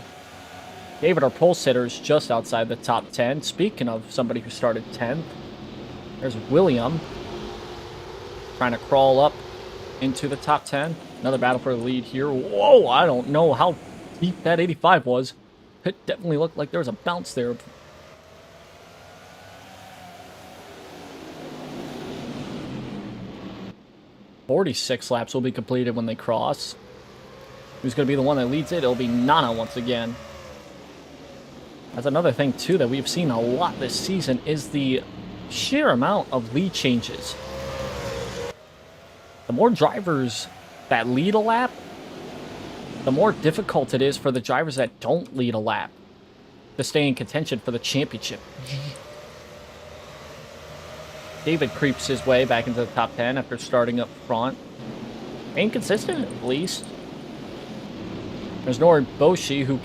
David, our pole sitter, is just outside the top 10. Speaking of somebody who started 10th, there's William trying to crawl up into the top 10. Another battle for the lead here. Whoa, I don't know how deep that 85 was. It definitely looked like there was a bounce there. "46 laps will be completed when they cross." Who's going to be the one that leads it? It'll be Nana once again. That's another thing, too, that we've seen a lot this season is the sheer amount of lead changes. The more drivers that lead a lap, the more difficult it is for the drivers that don't lead a lap to stay in contention for the championship. David creeps his way back into the top 10 after starting up front. Inconsistent, at least. There's Nord Boshi, who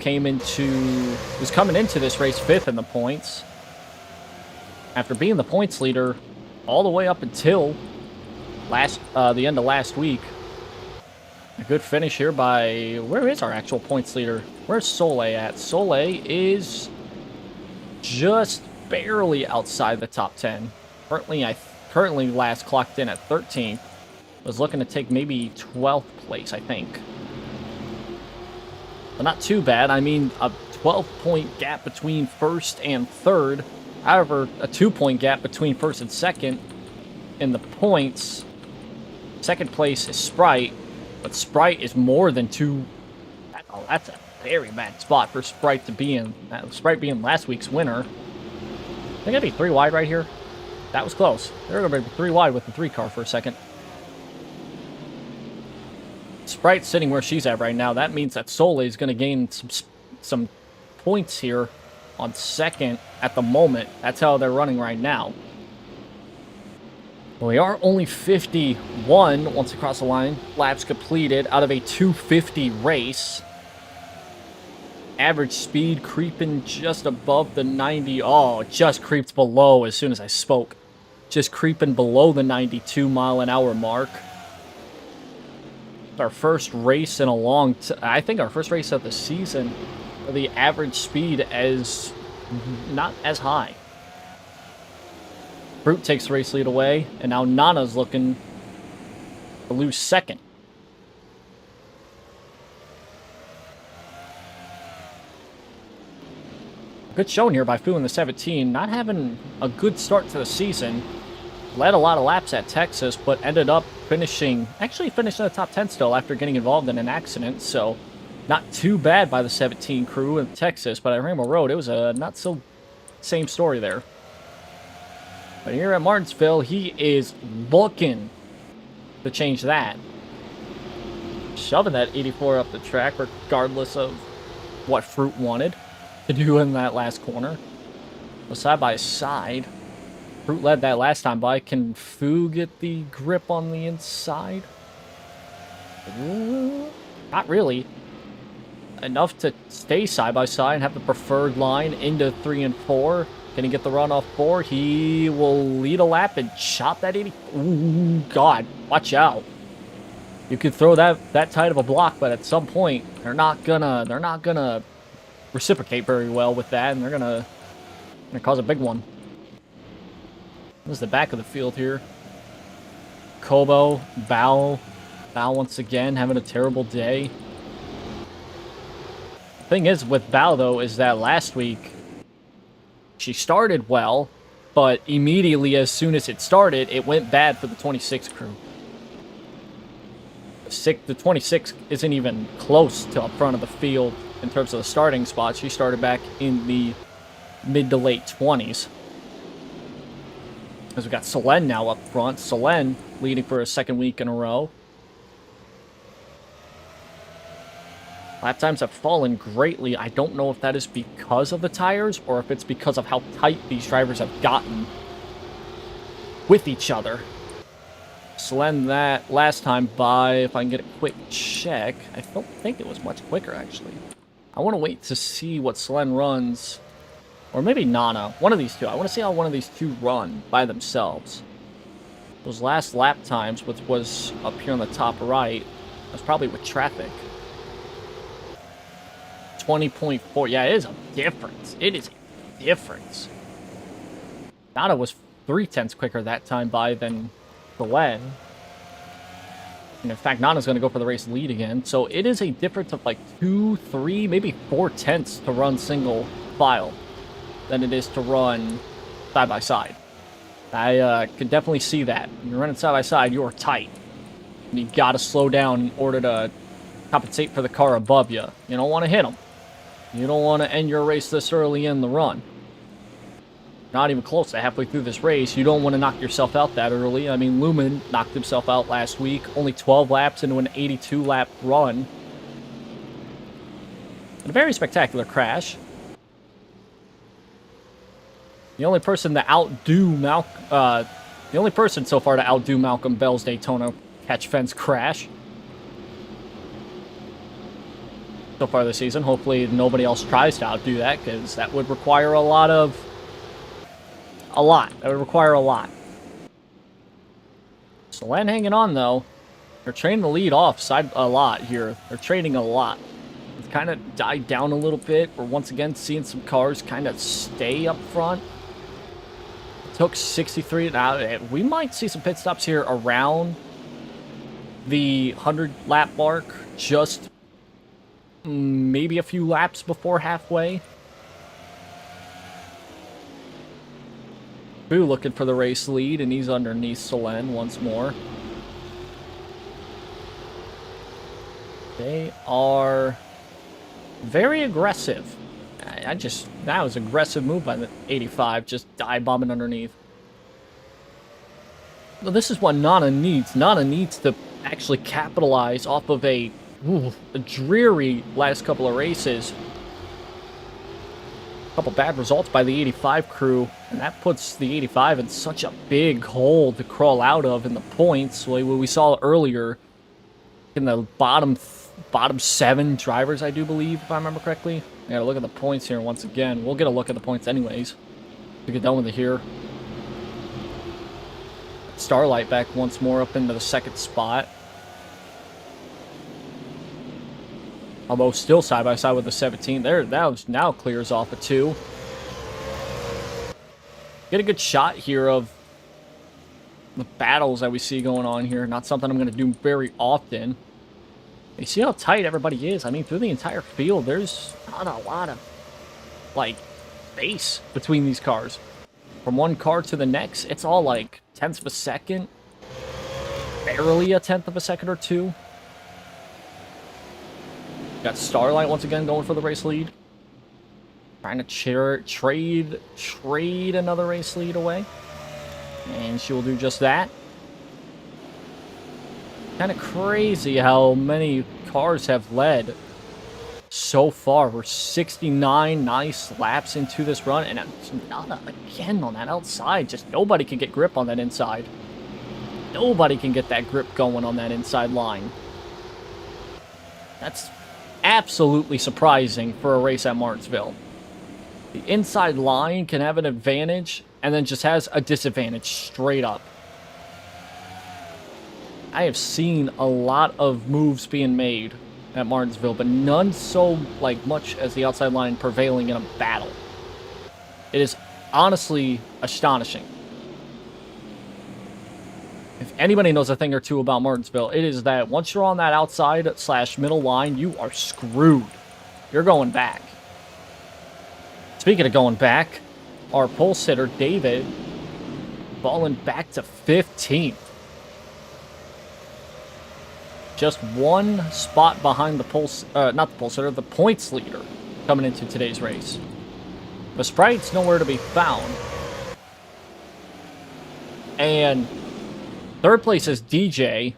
was coming into this race 5th in the points. After being the points leader all the way up until the end of last week. A good finish here by... Where is our actual points leader? Where's Soleil at? Soleil is just barely outside the top 10. Currently last clocked in at 13th. Was looking to take maybe 12th place, I think. But not too bad. I mean, a 12-point gap between first and third. However, a 2-point gap between first and second in the points. Second place is Sprite, but Sprite is more than 2. Oh, that's a very bad spot for Sprite to be in. Sprite being last week's winner. I think it'd be 3 wide right here. That was close. They're going to be 3 wide with the 3 car for a second. Sprite sitting where she's at right now. That means that Soleil is going to gain some points here on second at the moment. That's how they're running right now. We are only 51 once across the line. Laps completed out of a 250 race. Average speed creeping just above the 90. Oh, it just creeped below as soon as I spoke. Just creeping below the 92 mile an hour mark. Our first race in a long I think our first race of the season, the average speed is not as high. Brute takes the race lead away, and now Nana's looking to lose second. Good showing here by Fu in the 17, not having a good start to the season. Led a lot of laps at Texas, but ended up actually finished in the top 10 still after getting involved in an accident, so not too bad by the 17 crew in Texas, but at Rainbow Road, it was a not so same story there. But here at Martinsville, he is looking to change that. Shoving that 84 up the track, regardless of what Fruit wanted to do in that last corner. So side by side. Fruit led that last time by. Can Fu get the grip on the inside? Not really. Enough to stay side by side and have the preferred line into 3 and 4. Can he get the run off 4? He will lead a lap and chop that 80. Ooh, God, watch out. You could throw that tight of a block, but at some point they're not gonna reciprocate very well with that, and they're gonna cause a big one. This is the back of the field here. Kobo, Bao once again having a terrible day. The thing is with Bao though is that last week she started well, but immediately as soon as it started, it went bad for the 26 crew. The 26 isn't even close to up front of the field in terms of the starting spot. She started back in the mid to late 20s. As we got Solen now up front. Solen leading for a second week in a row. Lap times have fallen greatly. I don't know if that is because of the tires or if it's because of how tight these drivers have gotten with each other. Solen that last time by, if I can get a quick check, I don't think it was much quicker actually. I want to wait to see what Solen runs Or maybe Nana. One of these two. I want to see how one of these two run by themselves. Those last lap times, which was up here on the top right, that's probably with traffic. 20.4. Yeah, it is a difference. It is a difference. Nana was 0.3 quicker that time by than Glenn. And in fact, Nana's going to go for the race lead again. So it is a difference of like 2, 3, maybe 0.4 to run single file than it is to run side by side. I could definitely see that. When you're running side by side, you are tight. And you got to slow down in order to compensate for the car above you. You don't want to hit them. You don't want to end your race this early in the run. Not even close to halfway through this race. You don't want to knock yourself out that early. I mean, Lumen knocked himself out last week. Only 12 laps into an 82-lap run. And a very spectacular crash. The only person to outdo the only person so far to outdo Malcolm Bell's Daytona catch fence crash so far this season. Hopefully nobody else tries to outdo that, because that would require a lot. That would require a lot. Solan hanging on though. They're trading the lead off side a lot here. They're trading a lot. It's kind of died down a little bit. We're once again seeing some cars kind of stay up front. Took 63. Now, we might see some pit stops here around the 100-lap mark. Just maybe a few laps before halfway. Boo looking for the race lead, and he's underneath Solen once more. They are very aggressive. That was an aggressive move by the 85, just dive bombing underneath. Well, this is what Nana needs. Nana needs to actually capitalize off of a dreary last couple of races. A couple bad results by the 85 crew, and that puts the 85 in such a big hole to crawl out of in the points. Like what we saw earlier in the bottom 7 drivers, I do believe, if I remember correctly. I gotta look at the points here once again. We'll get a look at the points anyways to get done with it here. Starlight back once more up into the 2nd spot. Although still side by side with the 17. There, that now clears off a 2. Get a good shot here of the battles that we see going on here. Not something I'm going to do very often. You see how tight everybody is? I mean, through the entire field, there's not a lot of, like, space between these cars. From one car to the next, it's all, like, tenths of a second. Barely a tenth of a second or two. Got Starlight once again going for the race lead. Trying to trade another race lead away. And she will do just that. Kind of crazy how many cars have led so far. We're 69 nice laps into this run, and Nana again on that outside. Just nobody can get grip on that inside. Nobody can get that grip going on that inside line. That's absolutely surprising for a race at Martinsville. The inside line can have an advantage and then just has a disadvantage straight up. I have seen a lot of moves being made at Martinsville, but none so much as the outside line prevailing in a battle. It is honestly astonishing. If anybody knows a thing or two about Martinsville, it is that once you're on that outside/middle line, you are screwed. You're going back. Speaking of going back, our pole sitter, David, falling back to 15th. Just one spot behind the the points leader coming into today's race. The Sprite's nowhere to be found. And 3rd place is DJ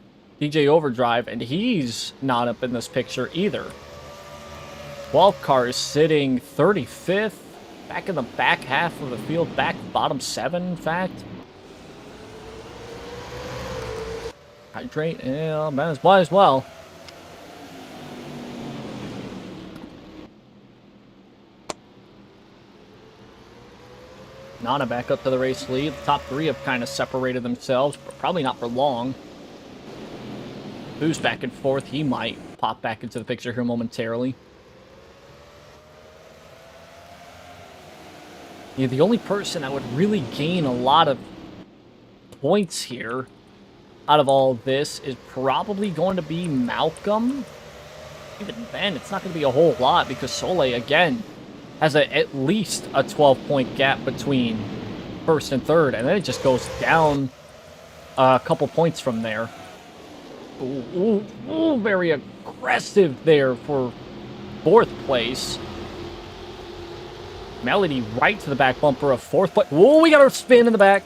Overdrive, and he's not up in this picture either. 12th car is sitting 35th, back in the back half of the field, bottom 7, in fact. Hydrate, yeah, might as well. Nana back up to the race lead. The top three have kind of separated themselves, but probably not for long. Who's back and forth? He might pop back into the picture here momentarily. Yeah, the only person that would really gain a lot of points here out of all of this is probably going to be Malcolm. Even then, it's not going to be a whole lot because Soleil, again, has at least a 12-point gap between first and third, and then it just goes down a couple points from there. Ooh, very aggressive there for fourth place. Melody right to the back bumper of fourth place. Whoa, we got our spin in the back.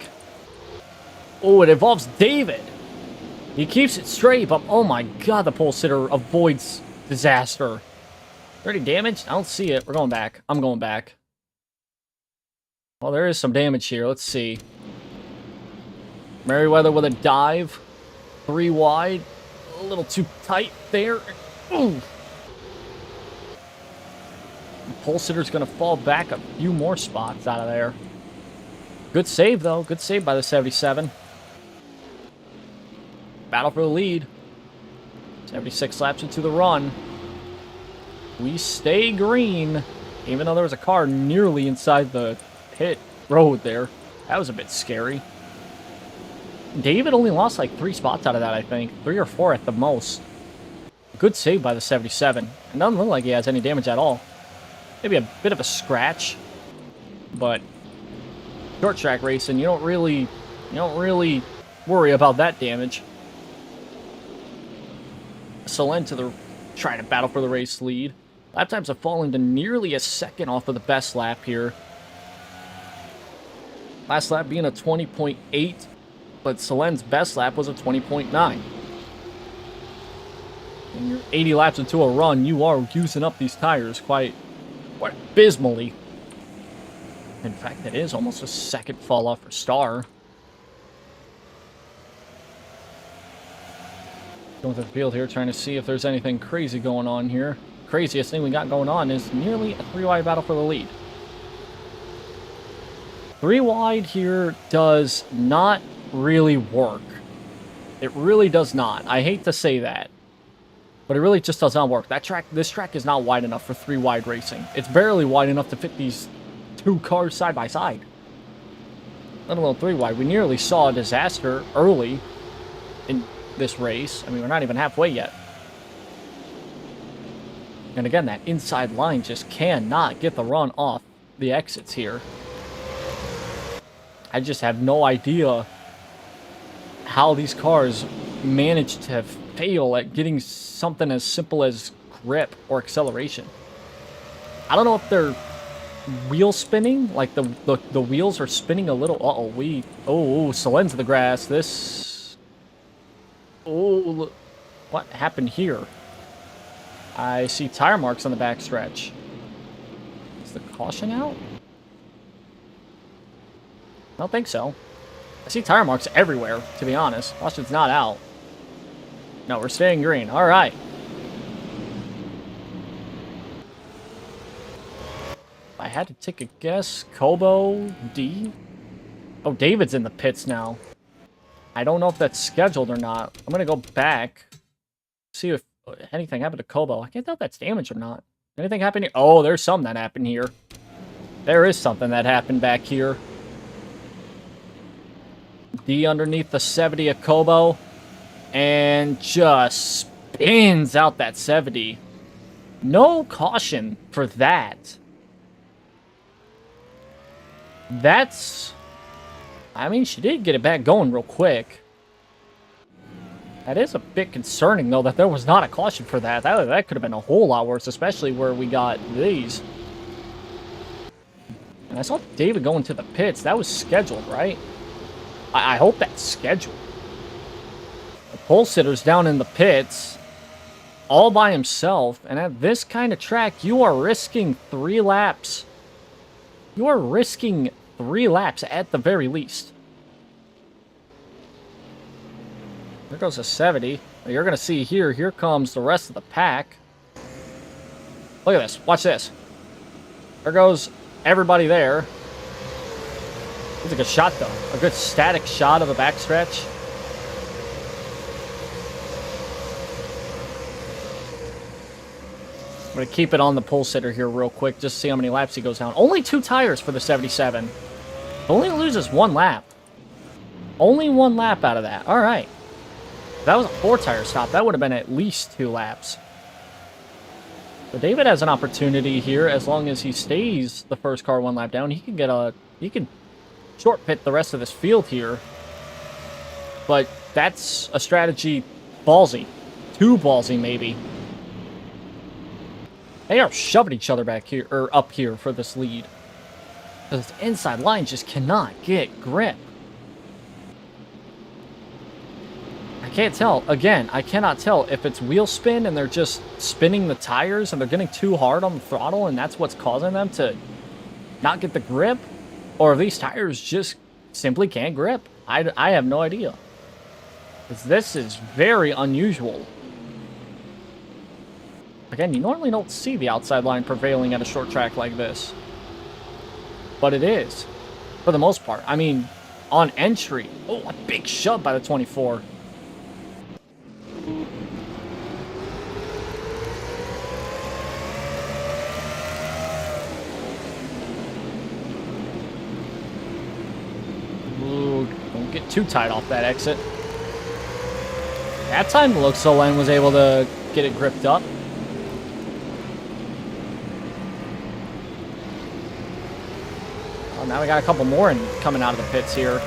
Oh, it involves David. He keeps it straight, but oh my god, the pole sitter avoids disaster. 30 damage? I don't see it. We're going back. I'm going back. Well, there is some damage here. Let's see. Merriweather with a dive. 3 wide. A little too tight there. Ooh. The pole sitter's going to fall back a few more spots out of there. Good save, though. Good save by the 77. Battle for the lead. 76 laps into the run. We stay green, even though there was a car nearly inside the pit road there. That was a bit scary. David only lost like 3 spots out of that, I think. 3 or 4 at the most. Good save by the 77. It doesn't look like he has any damage at all. Maybe a bit of a scratch, but short track racing, you don't really worry about that damage. Solen to the trying to battle for the race lead. Lap times have fallen to nearly a second off of the best lap here. Last lap being a 20.8, but Solen's best lap was a 20.9. When you're 80 laps into a run, you are using up these tires quite abysmally. In fact, it is almost a second fall off for Star. Going through the field here, trying to see if there's anything crazy going on here. Craziest thing we got going on is nearly a 3-wide battle for the lead. 3 wide here does not really work. It really does not. I hate to say that, but it really just does not work. This track is not wide enough for 3 wide racing. It's barely wide enough to fit these 2 cars side by side, let alone 3 wide. We nearly saw a disaster early in this race. I mean, we're not even halfway yet. And again, that inside line just cannot get the run off the exits here. I just have no idea how these cars manage to fail at getting something as simple as grip or acceleration. I don't know if they're wheel spinning, like the wheels are spinning a little. Oh, Solen's to the grass. Oh, what happened here? I see tire marks on the backstretch. Is the caution out? I don't think so. I see tire marks everywhere, to be honest. Caution's not out. No, we're staying green. All right. If I had to take a guess, Kobo, D? Oh, David's in the pits now. I don't know if that's scheduled or not. I'm going to go back, see if anything happened to Kobo. I can't tell if that's damage or not. Anything happened here? Oh, there's something that happened here. There is something that happened back here. D underneath the 70 of Kobo. And just spins out that 70. No caution for that. That's... I mean, she did get it back going real quick. That is a bit concerning, though, that there was not a caution for that. That could have been a whole lot worse, especially where we got these. And I saw David going to the pits. That was scheduled, right? I hope that's scheduled. The pole sitter's down in the pits all by himself. And at this kind of track, you are risking 3 laps. You are risking 3 laps at the very least. There goes a 70. You're going to see here. Here comes the rest of the pack. Look at this. Watch this. There goes everybody there. That's a good shot, though. A good static shot of the backstretch. I'm going to keep it on the pole sitter here real quick, just to see how many laps he goes down. Only 2 tires for the 77. Only loses 1 lap. Only 1 lap out of that. All right. If that was a 4-tire stop, that would have been at least 2 laps. So David has an opportunity here. As long as he stays the first car 1 lap down, he can get a... He can short pit the rest of this field here. But that's a strategy ballsy. Too ballsy, maybe. They are shoving each other back here, or up here for this lead. This inside line just cannot get grip. I can't tell. Again, I cannot tell if it's wheel spin and they're just spinning the tires and they're getting too hard on the throttle and that's what's causing them to not get the grip, or if these tires just simply can't grip. I have no idea. This is very unusual. Again, you normally don't see the outside line prevailing at a short track like this. But it is, for the most part. I mean, on entry. Oh, a big shove by the 24. Ooh, don't get too tight off that exit. That time, Loxolen was able to get it gripped up. Now we got a couple more coming out of the pits here.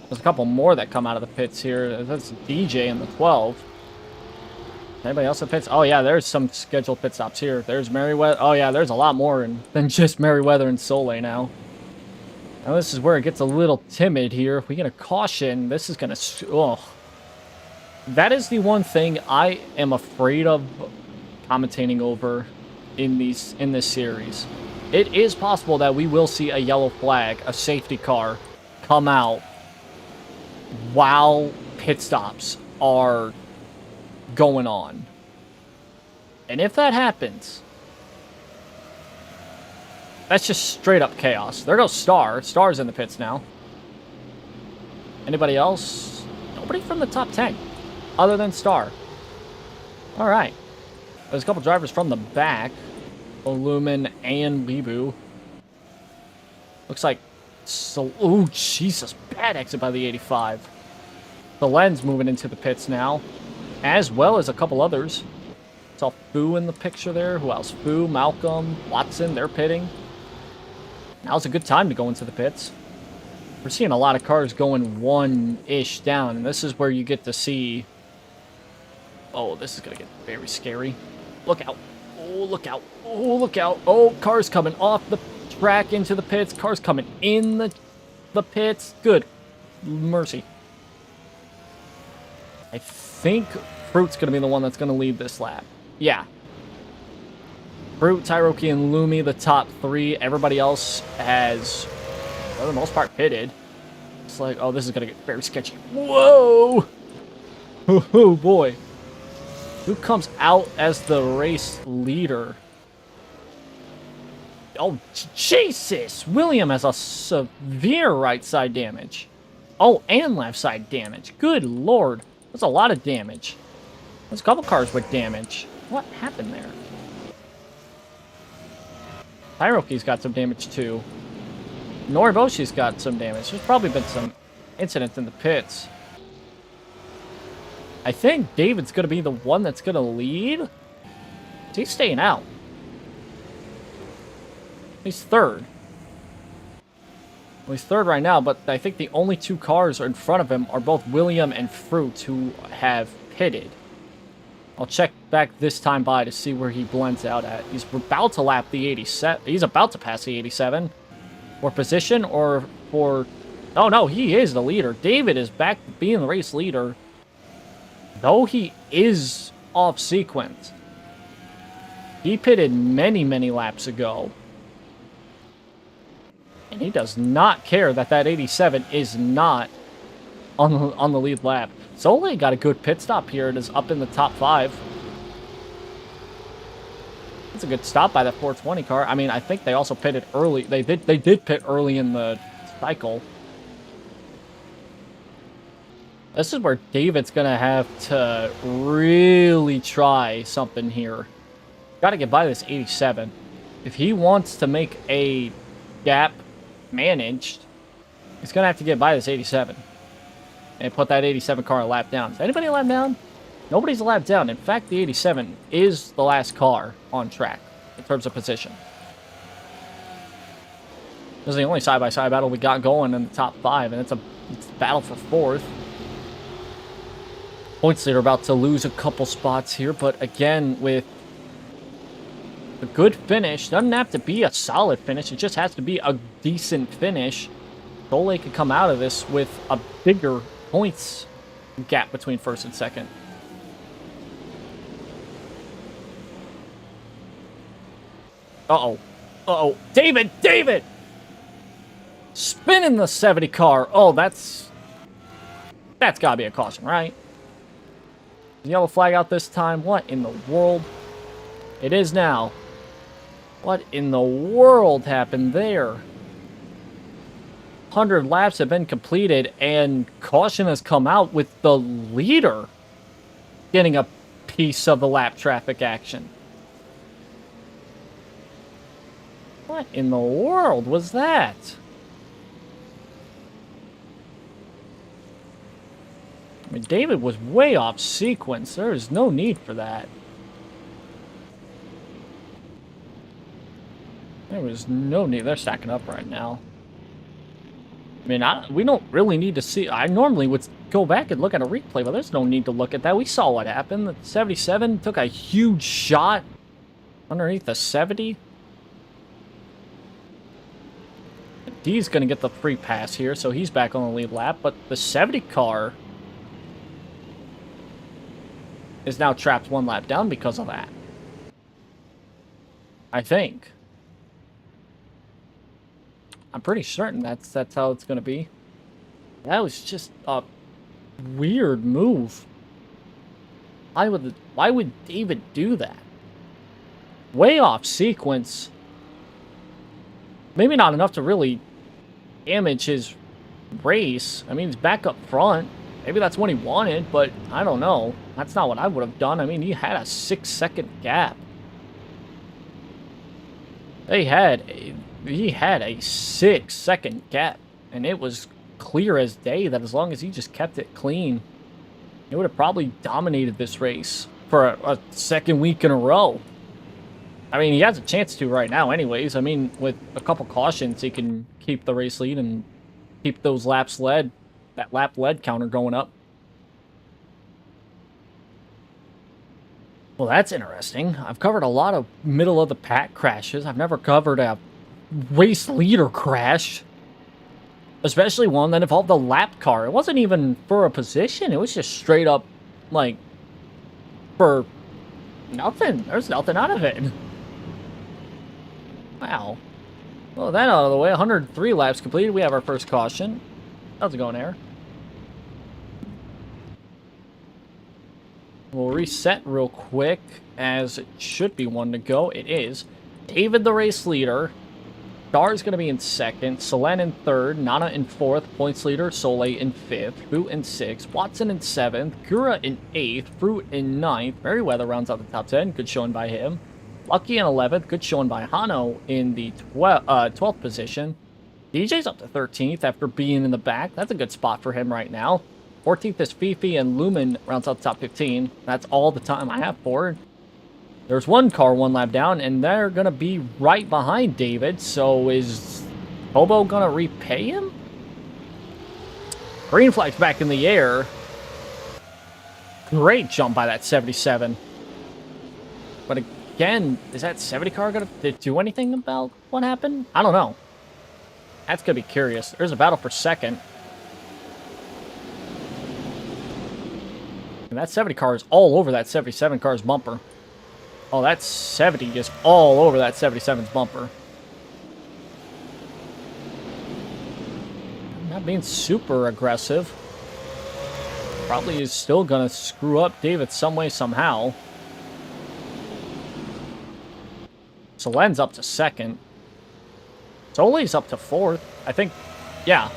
There's a couple more that come out of the pits here. That's DJ in the 12. Anybody else in pits? Oh, yeah, there's some scheduled pit stops here. There's Merriweather. Oh, yeah, there's a lot more than just Merriweather and Soleil now. Now, this is where it gets a little timid here. If we get a caution, this is going to... Oh. That is the one thing I am afraid of commentating over in this series. It is possible that we will see a yellow flag, a safety car, come out while pit stops are going on. And if that happens, that's just straight up chaos. There goes Star. Star's in the pits now. Anybody else? Nobody from the top 10 other than Star. All right. There's a couple drivers from the back. Lumen and Weebu. Looks like... So, oh, Jesus. Bad exit by the 85. The Lens moving into the pits now. As well as a couple others. Saw Fu in the picture there. Who else? Fu, Malcolm, Watson. They're pitting. Now's a good time to go into the pits. We're seeing a lot of cars going 1-ish down. And this is where you get to see... Oh, this is going to get very scary. Look out. Oh, look out. Oh, look out. Oh, cars coming off the track into the pits. Cars coming in the pits. Good mercy. I think Fruit's going to be the one that's going to lead this lap. Yeah. Fruit, Tyroki, and Lumi, the top 3. Everybody else has, for the most part, pitted. It's like, oh, this is going to get very sketchy. Whoa! Oh, boy. Who comes out as the race leader? Oh, Jesus! William has a severe right side damage. Oh, and left side damage. Good lord. That's a lot of damage. There's a couple cars with damage. What happened there? Tyroki's got some damage too. Noriboshi's got some damage. There's probably been some incidents in the pits. I think David's going to be the one that's going to lead. He's staying out. He's third. Well, he's third right now, but I think the only 2 cars in front of him are both William and Fruit, who have pitted. I'll check back this time by to see where he blends out at. He's about to lap the 87. He's about to pass the 87. For position or for... Oh, no, he is the leader. David is back to being the race leader. Though he is off sequence. He pitted many, many laps ago. And he does not care that that 87 is not on the lead lap. Soleil got a good pit stop here and is up in the top 5. That's a good stop by that 420 car. I mean, I think they also pitted early. They did pit early in the cycle. This is where David's going to have to really try something here. Got to get by this 87. If he wants to make a gap managed, he's going to have to get by this 87. And put that 87 car a lap down. Is anybody a lap down? Nobody's a lap down. In fact, the 87 is the last car on track in terms of position. This is the only side-by-side battle we got going in the top 5, and it's a battle for 4th. Points leader about to lose a couple spots here, but again, with a good finish, doesn't have to be a solid finish, it just has to be a decent finish. Soleil could come out of this with a bigger points gap between first and second. Uh-oh. Uh-oh. David! Spinning the 70 car. Oh, that's gotta be a caution, right? Yellow flag out this time. What in the world? It is now. What in the world happened there? 100 laps have been completed, and caution has come out with the leader getting a piece of the lap traffic action. What in the world was that? I mean, David was way off sequence. There is no need for that. There was no need. They're stacking up right now. I mean, we don't really need to see. I normally would go back and look at a replay, but there's no need to look at that. We saw what happened. The 77 took a huge shot underneath the 70. D's going to get the free pass here, so he's back on the lead lap. But the 70 car is now trapped 1 lap down because of that. I think. I'm pretty certain that's how it's going to be. That was just a weird move. Why would David do that? Way off sequence. Maybe not enough to really damage his race. I mean, he's back up front. Maybe that's what he wanted, but I don't know. That's not what I would have done. I mean, he had a 6-second gap. He had a 6-second gap, and it was clear as day that as long as he just kept it clean, he would have probably dominated this race for a second week in a row. I mean, he has a chance to right now anyways. I mean, with a couple cautions, he can keep the race lead and keep those laps led, that lap lead counter going up. Well, that's interesting. I've covered a lot of middle of the pack crashes. I've never covered a race leader crash, especially one that involved a lap car. It wasn't even for a position. It was just straight up, like, for nothing. There's nothing out of it. Wow. Well, that out of the way. 103 laps completed. We have our first caution. How's it going, Air? We'll reset real quick, as it should be one to go. It is. David, the race leader. Dar is going to be in second. Solen in third. Nana in fourth. Points leader. Soleil in fifth. Boot in sixth. Watson in seventh. Gura in eighth. Fruit in ninth. Merriweather rounds out the top 10. Good showing by him. Lucky in 11th. Good showing by Hano in the 12th position. DJ's up to 13th after being in the back. That's a good spot for him right now. 14th is Fifi, and Lumen rounds out the top 15. That's all the time I have for. There's one car 1 lap down, and they're going to be right behind David. So is Bobo going to repay him? Green flag's back in the air. Great jump by that 77. But again, is that 70 car going to do anything about what happened? I don't know. That's going to be curious. There's a battle for second. And that 70 car is all over that 77 car's bumper. Oh, that 70 is all over that 77's bumper. Not being super aggressive. Probably is still going to screw up David some way, somehow. Solen's up to second. Soli's up to fourth. I think, yeah,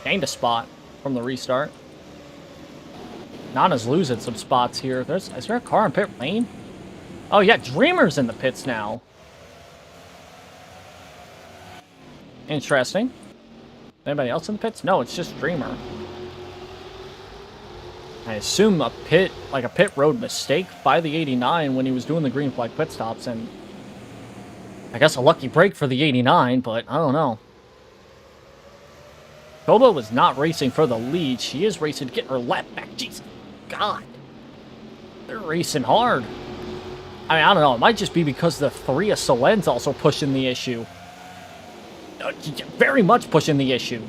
gained a spot from the restart. Nana's losing some spots here. Is there a car in pit lane? Oh, yeah, Dreamer's in the pits now. Interesting. Anybody else in the pits? No, it's just Dreamer. I assume a pit road mistake by the 89 when he was doing the green flag pit stops, and I guess a lucky break for the 89, but I don't know. Kobo was not racing for the lead. She is racing to get her lap back. Jesus God. They're racing hard. I mean, I don't know. It might just be because the 3 of Solen's also pushing the issue. Very much pushing the issue.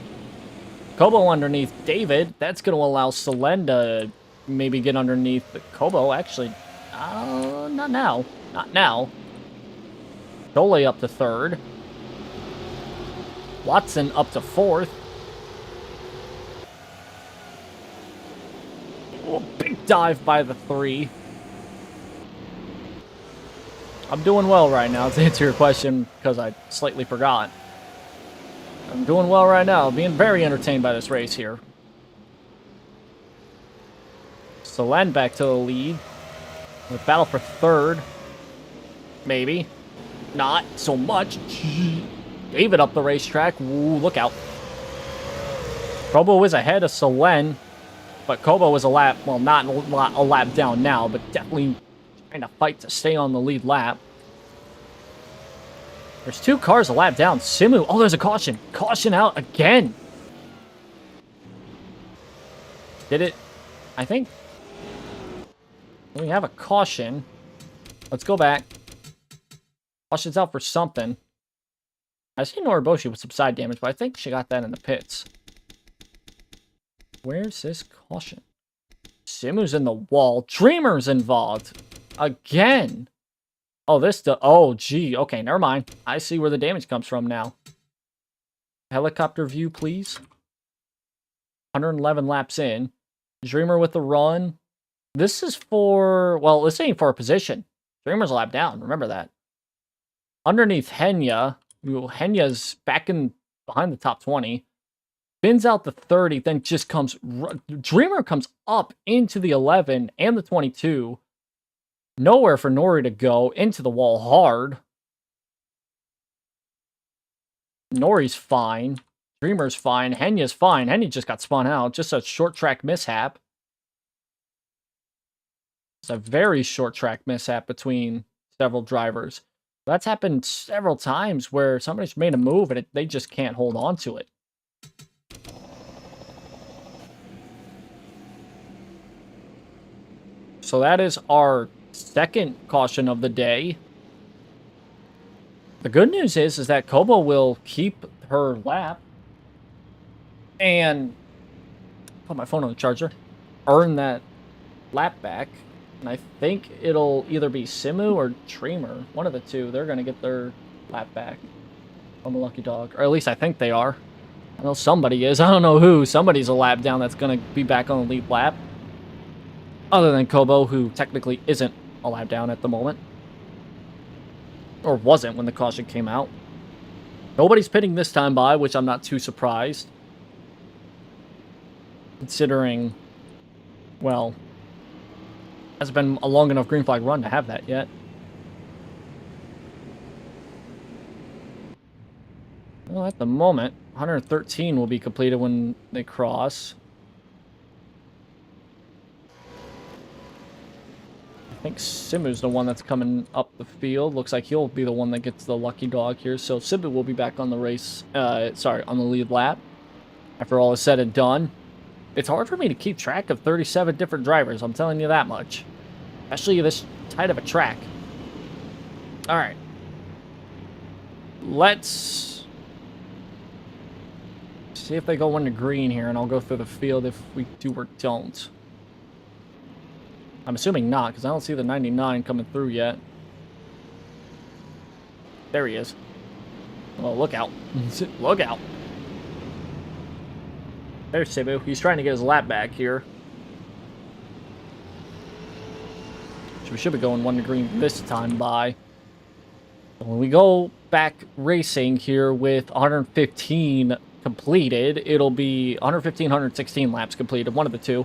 Kobo underneath David. That's going to allow Solen to maybe get underneath Kobo. Actually, not now. Not now. Dole up to third. Watson up to fourth. Oh, big dive by the 3. I'm doing well right now, to answer your question, because I slightly forgot. I'm doing well right now, being very entertained by this race here. Solen back to the lead. With battle for third. Maybe. Not so much. David up the racetrack. Ooh, look out. Kobo is ahead of Solen. But Kobo is a lap, well, not a lap down now, but definitely trying to fight to stay on the lead lap. There's 2 cars a lap down. Simu, oh, there's a caution. Caution out again. Did it? I think. We have a caution. Let's go back. Caution's out for something. I see Noriboshi with some side damage, but I think she got that in the pits. Where's this caution? Simu's in the wall. Dreamer's involved. Again. Oh, oh, gee. Okay, never mind. I see where the damage comes from now. Helicopter view, please. 111 laps in. Dreamer with the run. This is for, well, this ain't for a position. Dreamer's a lap down. Remember that. Underneath Henya. Henya's back in behind the top 20. Spins out the 30, then just comes... Dreamer comes up into the 11 and the 22. Nowhere for Nori to go. Into the wall hard. Nori's fine. Dreamer's fine. Henya's fine. Henya just got spun out. Just a short track mishap. It's a very short track mishap between several drivers. That's happened several times where somebody's made a move and they just can't hold on to it. So that is our second caution of the day. The good news is that Kobo will keep her lap and put my phone on the charger, earn that lap back, and I think it'll either be Simu or Dreamer. One of the two. They're going to get their lap back on the lucky dog, or at least I think they are. I know somebody is. I don't know who. Somebody's a lap down that's going to be back on the lead lap. Other than Kobo, who technically isn't a lap down at the moment. Or wasn't when the caution came out. Nobody's pitting this time by, which I'm not too surprised. Considering, well, hasn't been a long enough green flag run to have that yet. Well, at the moment, 113 will be completed when they cross. I think Simu's the one that's coming up the field. Looks like he'll be the one that gets the lucky dog here. So Simu will be back on the race, on the lead lap after all is said and done. It's hard for me to keep track of 37 different drivers, I'm telling you that much. Especially this tight of a track. Alright. Let's see if they go into green here, and I'll go through the field if we do or don't. I'm assuming not, because I don't see the 99 coming through yet. There he is. Oh, look out. Look out. There's Simu. He's trying to get his lap back here. So we should be going 1 to green this time by. When we go back racing here with 115 completed, it'll be 115, 116 laps completed, one of the two.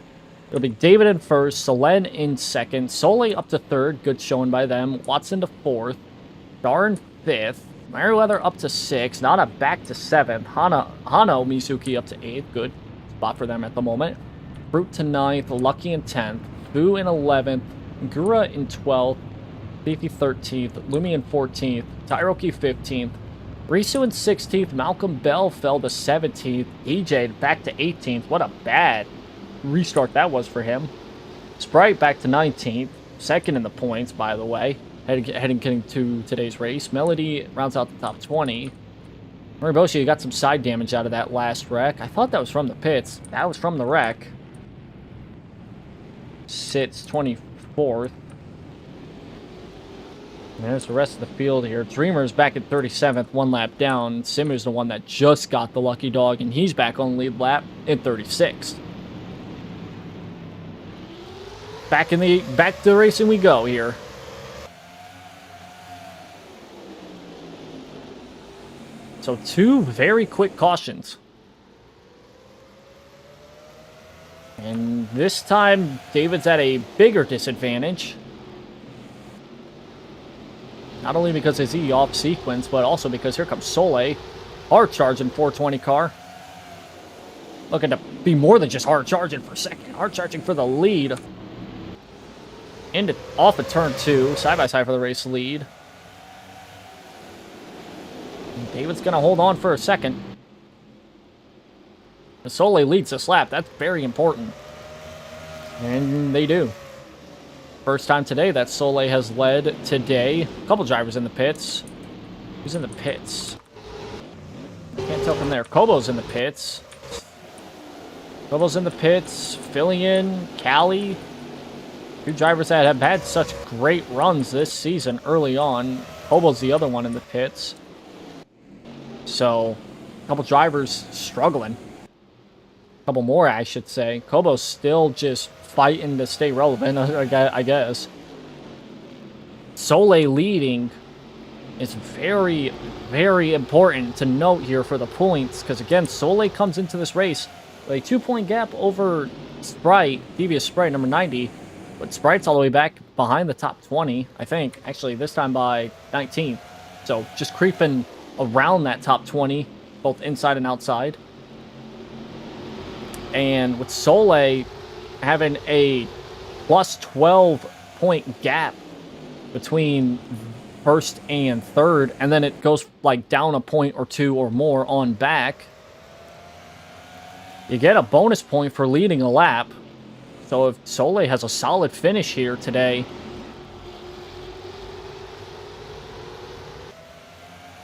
It'll be David in first, Solen in second, Soleil up to third, good showing by them, Watson to fourth, Dar in fifth, Merriweather up to sixth, Nana back to seventh, Hano Mizuki up to eighth, good spot for them at the moment, Fruit to ninth, Lucky in 10th, Boo in 11th, Gura in 12th, Beefy 13th, Lumi in 14th, Tyroki 15th, Risu in 16th, Malcolm Bell fell to 17th, EJ back to 18th, what a bad restart that was for him. Sprite back to 19th, second in the points, by the way, heading to today's race. Melody rounds out the top 20. Moriboshi, you got some side damage out of that last wreck. I thought that was from the pits. That was from the wreck. Sits 24th. And there's the rest of the field here. Dreamer's back at 37th, one lap down. Simu's the one that just got the lucky dog, and he's back on the lead lap in 36th. Back to racing we go here. So two very quick cautions. And this time, David's at a bigger disadvantage. Not only because is he off sequence, but also because here comes Soleil. Hard charging 420 car. Looking to be more than just hard charging for second. Hard charging for the lead. Off of turn 2. Side by side for the race lead. And David's going to hold on for a second. The Soleil leads this lap. That's very important. And they do. First time today that Soleil has led today. A couple drivers in the pits. Who's in the pits? Can't tell from there. Kobo's in the pits. Kobo's in the pits. Filling in. Callie. Two drivers that have had such great runs this season early on. Kobo's the other one in the pits. So, a couple drivers struggling. A couple more, I should say. Kobo's still just fighting to stay relevant, I guess. Soleil leading is very, very important to note here for the points. Because, again, Soleil comes into this race with a 2-point gap over Sprite, devious Sprite, number 90. But Sprite's all the way back behind the top 20, I think. Actually, this time by 19. So, just creeping around that top 20, both inside and outside. And with Soleil having a plus 12-point gap between first and third, and then it goes like down a point or two or more on back, you get a bonus point for leading a lap. So if Soleil has a solid finish here today,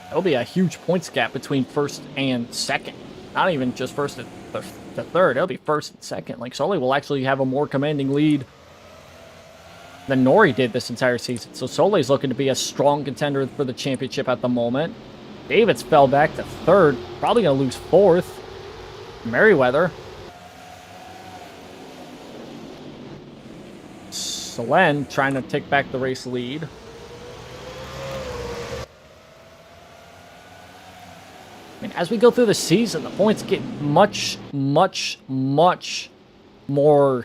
there'll be a huge points gap between first and second. Not even just first and third. It'll be first and second. Like, Soleil will actually have a more commanding lead than Nori did this entire season. So Soleil's looking to be a strong contender for the championship at the moment. David's fell back to third. Probably going to lose fourth. Merriweather. Solen trying to take back the race lead. I mean, as we go through the season, the points get much, much, much more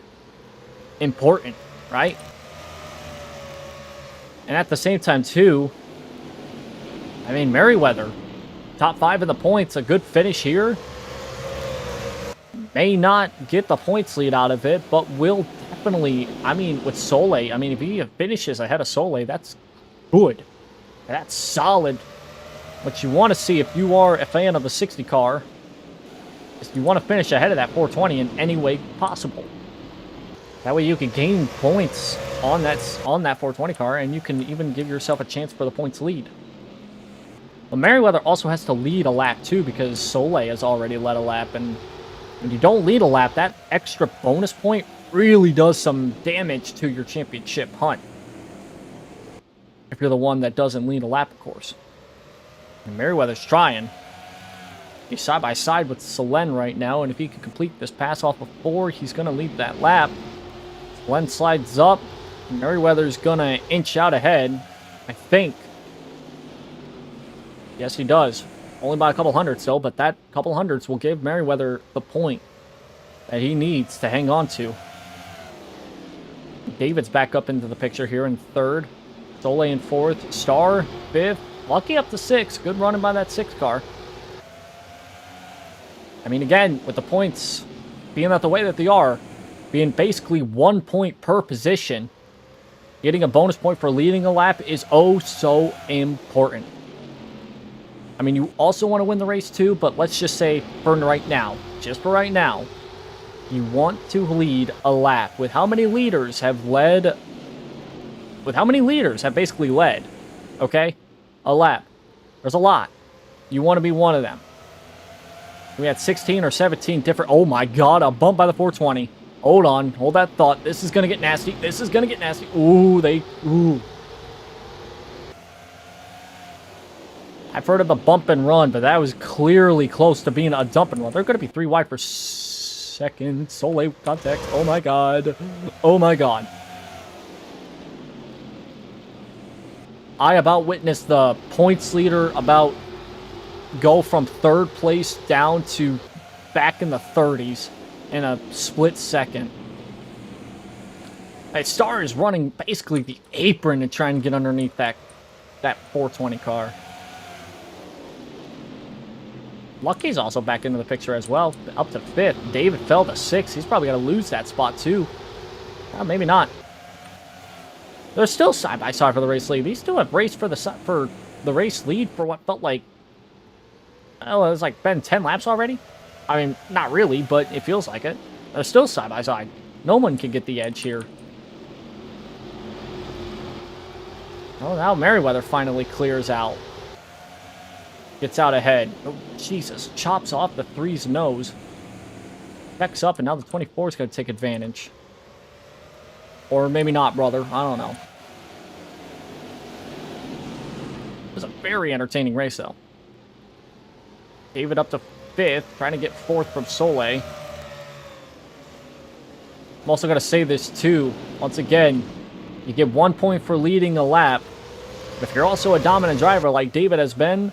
important, right? And at the same time, too, I mean, Merriweather, top 5 in the points, a good finish here. May not get the points lead out of it, but will definitely, I mean, with Soleil, I mean, if he finishes ahead of Soleil, that's good. That's solid. What you want to see if you are a fan of a 60 car is you want to finish ahead of that 420 in any way possible. That way you can gain points on that 420 car, and you can even give yourself a chance for the points lead. But Merriweather also has to lead a lap too, because Soleil has already led a lap, and when you don't lead a lap, that extra bonus point really does some damage to your championship hunt. If you're the one that doesn't lead a lap, of course. And Merriweather's trying. He's side by side with Solen right now, and if he can complete this pass off of 4, he's going to lead that lap. Solen slides up. Merriweather's going to inch out ahead, I think. Yes, he does. Only by a couple hundreds, though, but that couple hundreds will give Merriweather the point that he needs to hang on to. David's back up into the picture here in third. Soleil in fourth. Star, fifth. Lucky up to sixth. Good running by that sixth car. I mean, again, with the points being out the way that they are, being basically 1 point per position, getting a bonus point for leading a lap is oh so important. I mean, you also want to win the race too, but let's just say for right now, just for right now, you want to lead a lap. With how many leaders have led, with how many leaders have basically led, okay, a lap. There's a lot. You want to be one of them. We had 16 or 17 different, oh my god, a bump by the 420. Hold on, hold that thought. This is going to get nasty. This is going to get nasty. Ooh. I've heard of the bump and run, but that was clearly close to being a dump and run. They're going to be 3 wide for second. Soleil contact. Oh my god. Oh my god. I about witnessed the points leader about go from third place down to back in the 30s in a split second. That Star is running basically the apron to try and get underneath that 420 car. Lucky's also back into the picture as well, up to 5th. David fell to 6th. He's probably going to lose that spot too. Maybe not. They're still side by side for the race lead. These two have raced for the race lead for what felt like, oh, it's like been 10 laps already. I mean, not really, but it feels like it. They're still side by side. No one can get the edge here. Oh, now Merriweather finally clears out. Gets out ahead. Oh, Jesus. Chops off the 3's nose. Backs up, and now the 24 is going to take advantage. Or maybe not, brother. I don't know. It was a very entertaining race, though. David up to 5th, trying to get 4th from Soleil. I'm also going to say this, too. Once again, you get 1 point for leading a lap. But if you're also a dominant driver like David has been,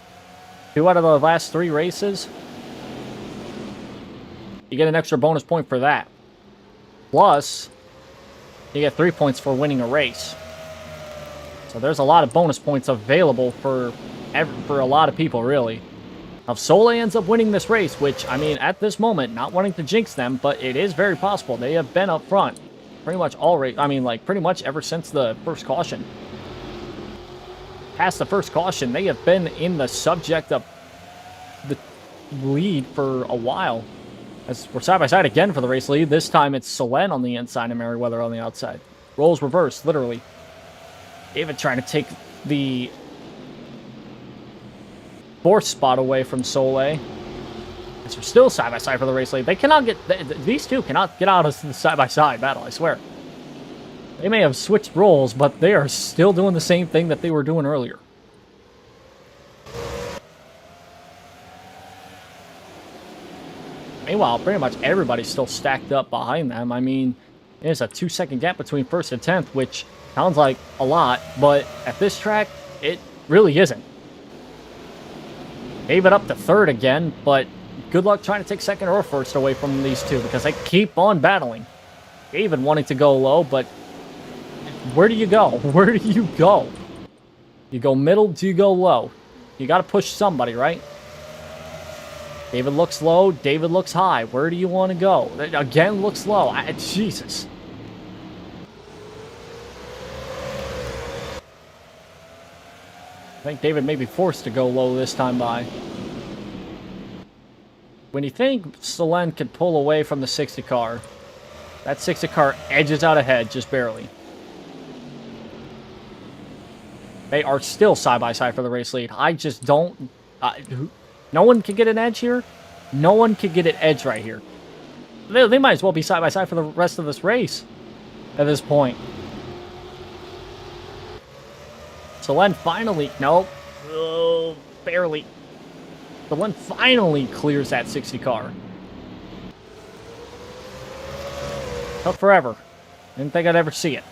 2 out of the last 3 races, you get an extra bonus point for that. Plus, you get 3 points for winning a race. So there's a lot of bonus points available for a lot of people, really. If Soleil ends up winning this race, which, I mean, at this moment, not wanting to jinx them, but it is very possible. They have been up front pretty much all race. I mean, like, pretty much ever since the first caution. Past the first caution, they have been in the subject of the lead for a while. As we're side by side again for the race lead. This time it's Solen on the inside and Merriweather on the outside. Roles reversed, literally. David trying to take the 4th spot away from Soleil. As we're still side by side for the race lead. They cannot get, these two cannot get out of the side by side battle, I swear. They may have switched roles, but they are still doing the same thing that they were doing earlier. Meanwhile, pretty much everybody's still stacked up behind them. I mean, there's a 2-second gap between 1st and 10th, which sounds like a lot, but at this track, it really isn't. David up to 3rd again, but good luck trying to take 2nd or 1st away from these two because they keep on battling. David wanting to go low, but where do you go? Where do you go? You go middle, do you go low? You got to push somebody, right? David looks low, David looks high. Where do you want to go? Again, looks low. Jesus. I think David may be forced to go low this time by. When you think Solen could pull away from the 60 car, that 60 car edges out ahead just barely. They are still side by side for the race lead. I just don't... no one can get an edge here. No one can get an edge right here. They might as well be side by side for the rest of this race at this point. Solen finally... Nope. Oh, barely. Solen finally clears that 60 car. Took forever. Didn't think I'd ever see it.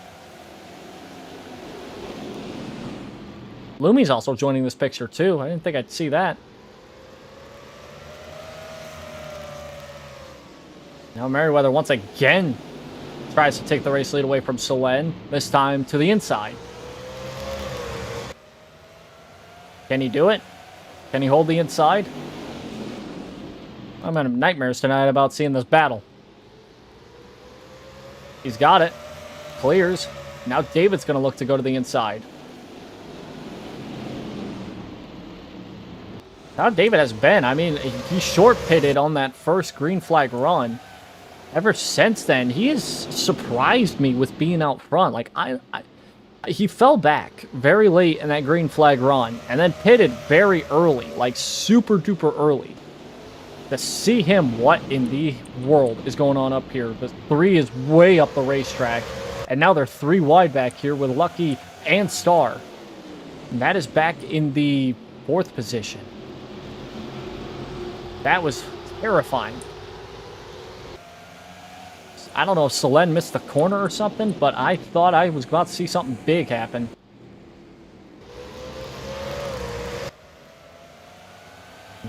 Lumi's also joining this picture, too. I didn't think I'd see that. Now Merriweather once again tries to take the race lead away from Solen, this time to the inside. Can he do it? Can he hold the inside? I'm having nightmares tonight about seeing this battle. He's got it. Clears. Now David's going to look to go to the inside. How David has been. I mean, he short pitted on that first green flag run. Ever since then, he has surprised me with being out front. Like, he fell back very late in that green flag run and then pitted very early, like super duper early. To see him, what in the world is going on up here? The 3 is way up the racetrack, and now they're 3 wide back here with Lucky and Star. And that is back in the 4th position. That was terrifying. I don't know if Solen missed the corner or something, but I thought I was about to see something big happen.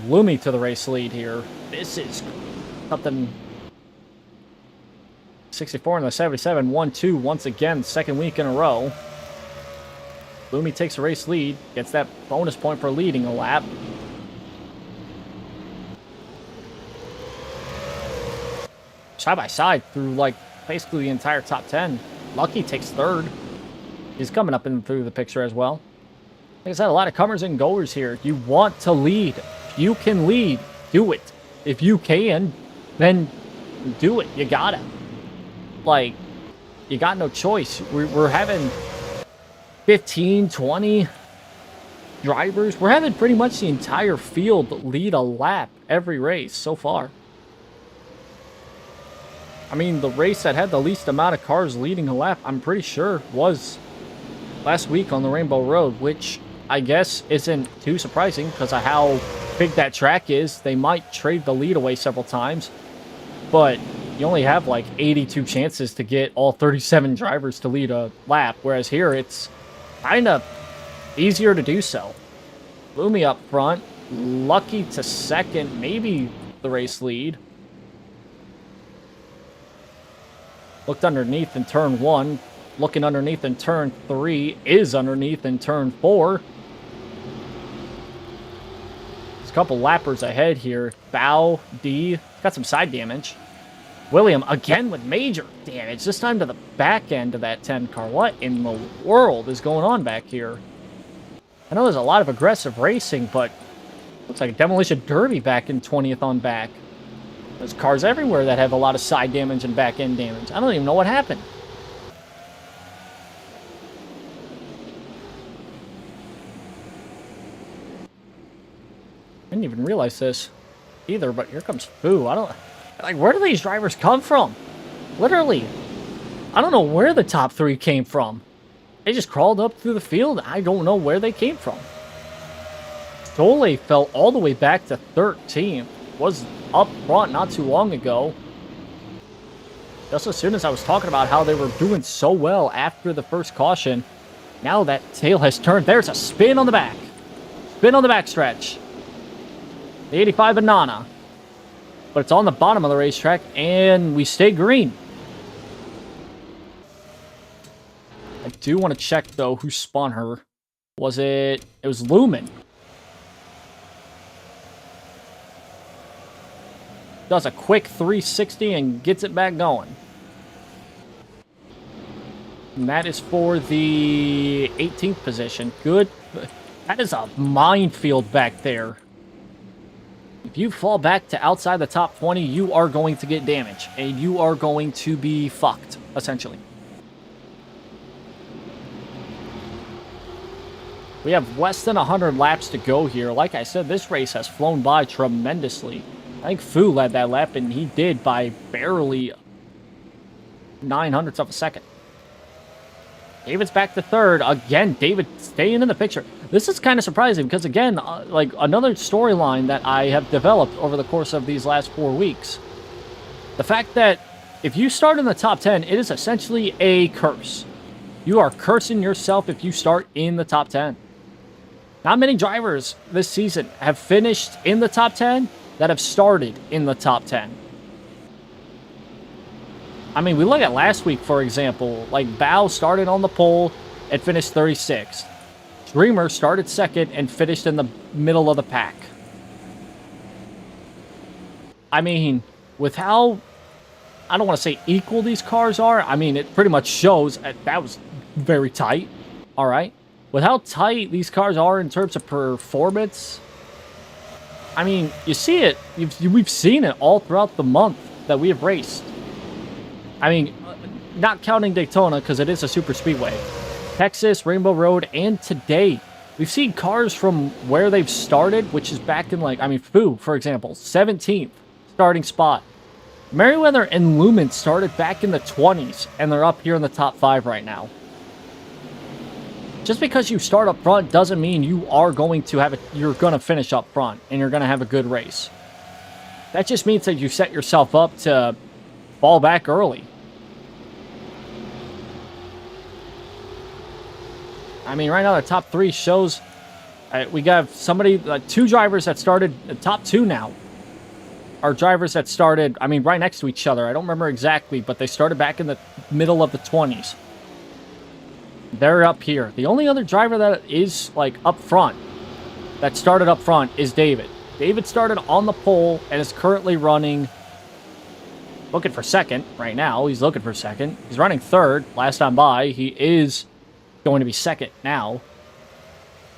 Lumi to the race lead here. This is something. 64 and the 77, 1-2 once again, second week in a row. Lumi takes a race lead, gets that bonus point for leading a lap. Side by side through, like, basically the entire top 10. Lucky takes 3rd. He's coming up in through the picture as well. Like I said, a lot of comers and goers here. You want to lead. If you can lead, do it. If you can, then do it. You gotta. Like, you got no choice. We're having 15, 20 drivers. We're having pretty much the entire field lead a lap every race so far. I mean, the race that had the least amount of cars leading a lap, I'm pretty sure, was last week on the Rainbow Road, which I guess isn't too surprising because of how big that track is. They might trade the lead away several times, but you only have like 82 chances to get all 37 drivers to lead a lap, whereas here it's kind of easier to do so. Lumi up front, Lucky to second, maybe the race lead. Looked underneath in turn 1. Looking underneath in turn 3. Is underneath in turn 4. There's a couple lappers ahead here. Bow, D. Got some side damage. William again with major damage. This time to the back end of that 10 car. What in the world is going on back here? I know there's a lot of aggressive racing, but looks like a demolition derby back in 20th on back. There's cars everywhere that have a lot of side damage and back end damage. I don't even know what happened. I didn't even realize this either, but here comes Foo. I don't... Like, where do these drivers come from? Literally. I don't know where the top 3 came from. They just crawled up through the field. I don't know where they came from. Sole fell all the way back to 13th. Was up front not too long ago. Just as soon as I was talking about how they were doing so well after the first caution, now that tail has turned. There's a spin on the back. Spin on the back stretch. The 85 Banana. But it's on the bottom of the racetrack, and we stay green. I do want to check, though, who spun her. Was it... It was Lumen. Does a quick 360 and gets it back going. And that is for the 18th position. Good. That is a minefield back there. If you fall back to outside the top 20, you are going to get damage. And you are going to be fucked, essentially. We have less than 100 laps to go here. Like I said, this race has flown by tremendously. I think Fu led that lap, and he did by barely 900ths of a second. David's back to 3rd. Again, David staying in the picture. This is kind of surprising because, again, like another storyline that I have developed over the course of these last 4 weeks. The fact that if you start in the top 10, it is essentially a curse. You are cursing yourself if you start in the top 10. Not many drivers this season have finished in the top 10 that have started in the top 10. I mean, we look at last week, for example. Like, Bao started on the pole and finished 36th. Dreamer started second and finished in the middle of the pack. I mean, with how, I don't want to say equal these cars are. I mean, it pretty much shows that was very tight. All right. With how tight these cars are in terms of performance, I mean, you see it. We've seen it all throughout the month that we have raced. I mean, not counting Daytona because it is a super speedway. Texas, Rainbow Road, and today, we've seen cars from where they've started, which is back in, like, I mean, Fu, for example, 17th starting spot. Merriweather and Lumen started back in the 20s, and they're up here in the top 5 right now. Just because you start up front doesn't mean you are going to have you're going to finish up front, and you're going to have a good race. That just means that you set yourself up to fall back early. I mean, right now, the top 3 shows we got somebody, 2 drivers that started, the top 2 now are drivers that started, I mean, right next to each other. I don't remember exactly, but they started back in the middle of the 20s. They're up here. The only other driver that is, like, up front, that started up front, is David. David started on the pole and is currently running, looking for second right now. He's looking for second. He's running third last time by. He is going to be second now.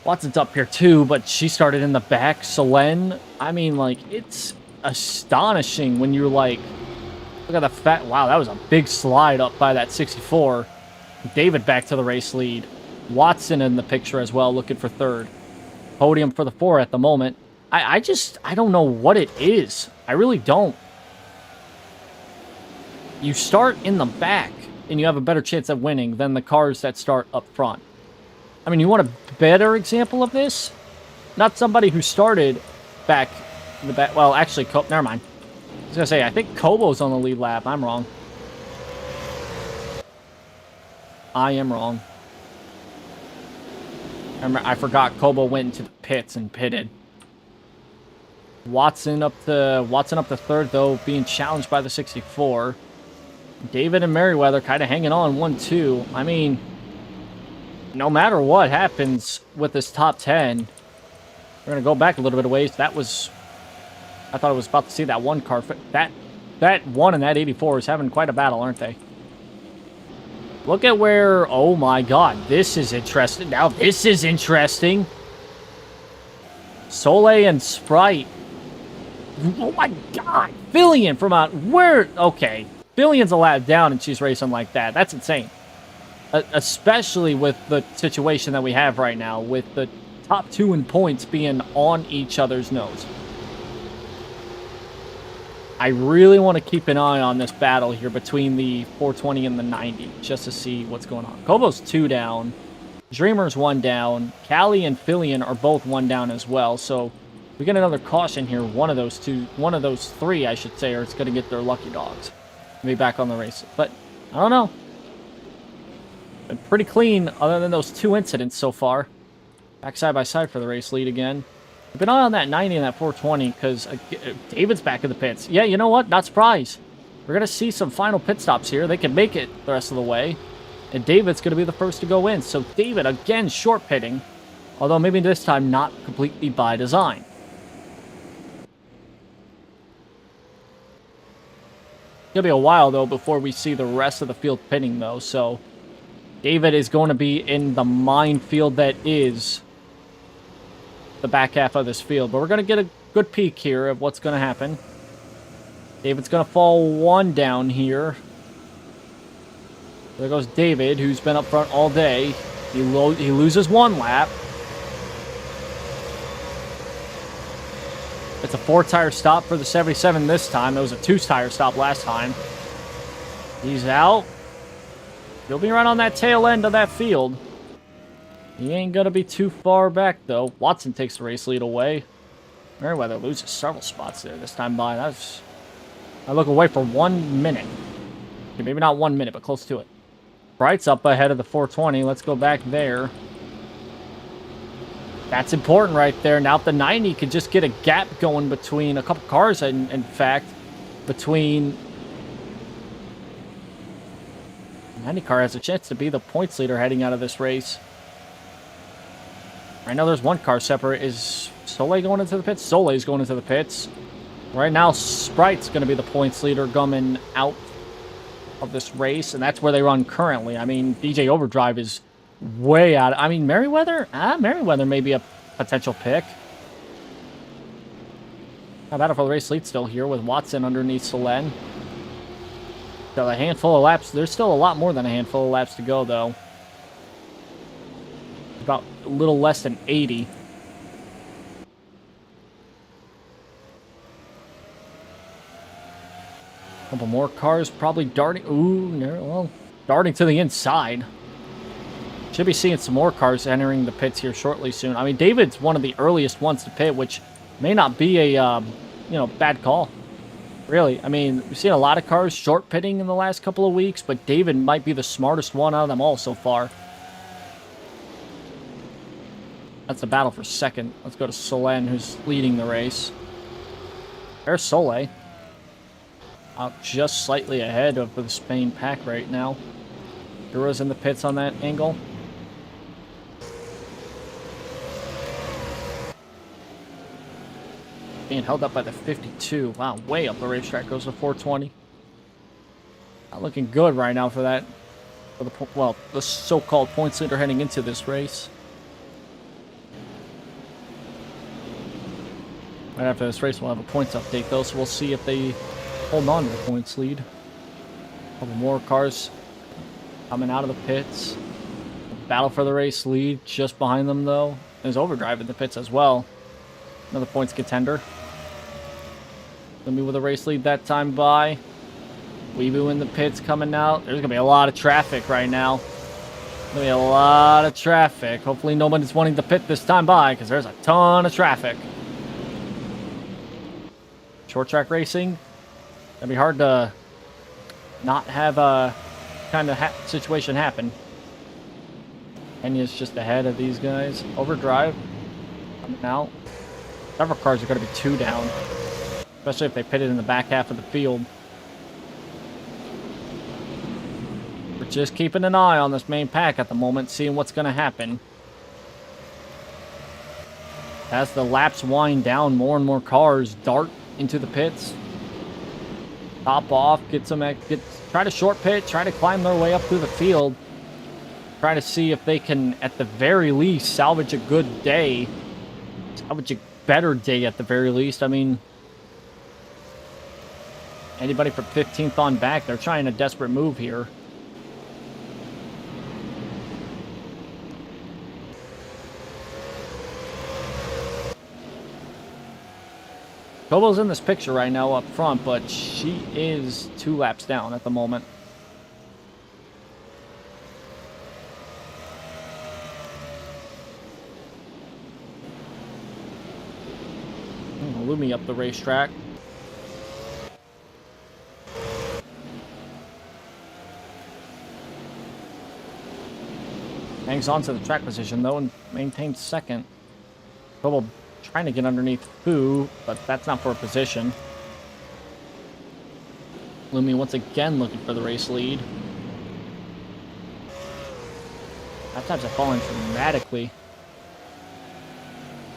Watson's up here too, but she started in the back. Selene, I mean, like, it's astonishing when you're like, look at the fat, wow, that was a big slide up by that 64. David back to the race lead. Watson in the picture as well, looking for third. Podium for the 4 at the moment. I don't know what it is. I really don't. You start in the back, and you have a better chance of winning than the cars that start up front. I mean, you want a better example of this? Not somebody who started back in the back. Well, actually, never mind. I was going to say, I think Kobo's on the lead lap. I'm wrong. I am wrong. I forgot Kobo went into the pits and pitted. Watson up to third, though, being challenged by the 64. David and Merriweather kind of hanging on 1-2. I mean, no matter what happens with this top 10, we're going to go back a little bit of ways. That was, I thought I was about to see that one car. That one and that 84 is having quite a battle, aren't they? Look at where, oh my God, this is interesting. Now this is interesting. Soleil and Sprite. Oh my God. Fillion from out, where, okay. Fillion's a lap down and she's racing like that. That's insane. Especially with the situation that we have right now, with the top 2 in points being on each other's nose. I really want to keep an eye on this battle here between the 420 and the 90, just to see what's going on. Kobo's 2 down. Dreamer's 1 down. Callie and Fillion are both 1 down as well, so we get another caution here. One of those 3, I should say, are going to get their lucky dogs. Be back on the race. But, I don't know. Been pretty clean, other than those 2 incidents so far. Back side by side for the race lead again. Keep an eye on that 90 and that 420, because David's back in the pits. Yeah, you know what? Not surprised. We're going to see some final pit stops here. They can make it the rest of the way. And David's going to be the first to go in. So David, again, short pitting. Although maybe this time not completely by design. It'll be a while, though, before we see the rest of the field pitting, though. So David is going to be in the minefield that is the back half of this field. But we're going to get a good peek here of what's going to happen. David's going to fall 1 down here. There goes David, who's been up front all day. He loses 1 lap. It's a 4-tire stop for the 77 this time. It was a 2-tire stop last time. He's out. He'll be right on that tail end of that field. He ain't going to be too far back, though. Watson takes the race lead away. Merriweather loses several spots there this time by. I look away for 1 minute. Okay, maybe not 1 minute, but close to it. Bright's up ahead of the 420. Let's go back there. That's important right there. Now if the 90 could just get a gap going between a couple cars, in fact, between... 90 car has a chance to be the points leader heading out of this race. Right now there's one car separate. Is Soleil going into the pits? Soleil's going into the pits. Right now Sprite's going to be the points leader coming out of this race, and that's where they run currently. I mean, DJ Overdrive is way out. I mean, Merriweather? Merriweather may be a potential pick. Battle for the race lead still here with Watson underneath Solen. Got a handful of laps. There's still a lot more than a handful of laps to go, though. About a little less than 80. A couple more cars probably darting. Ooh, well, darting to the inside. Should be seeing some more cars entering the pits here shortly soon. I mean, David's one of the earliest ones to pit, which may not be a, bad call. Really, I mean, we've seen a lot of cars short pitting in the last couple of weeks, but David might be the smartest one out of them all so far. That's a battle for second. Let's go to Solen, who's leading the race. There's Soleil. Out just slightly ahead of the Spain pack right now. Dura's in the pits on that angle. Being held up by the 52. Wow, way up the racetrack goes to 420. Not looking good right now for that. For the so-called points leader heading into this race. Right after this race, we'll have a points update, though, so we'll see if they hold on to the points lead. A couple more cars coming out of the pits. Battle for the race lead just behind them, though. There's Overdrive in the pits as well. Another points contender. Let me with a race lead that time by. Weebu in the pits coming out. There's going to be a lot of traffic right now. Going to be a lot of traffic. Hopefully nobody's wanting to pit this time by, because there's a ton of traffic. Short track racing. It'd be hard to not have a kind of situation happen. Kenya's just ahead of these guys. Overdrive coming out. Several cars are going to be 2 down, especially if they pitted in the back half of the field. We're just keeping an eye on this main pack at the moment, seeing what's going to happen. As the laps wind down, more and more cars dart into the pits. Top off, try to short pit, try to climb their way up through the field. Try to see if they can, at the very least, salvage a good day. Salvage a better day at the very least. I mean, anybody from 15th on back, they're trying a desperate move here. Kobo's in this picture right now up front, but she is 2 laps down at the moment. Lumi up the racetrack. Hangs on to the track position, though, and maintains second. Kobo trying to get underneath Fu, but that's not for a position. Lumi once again looking for the race lead. Lap times have fallen dramatically.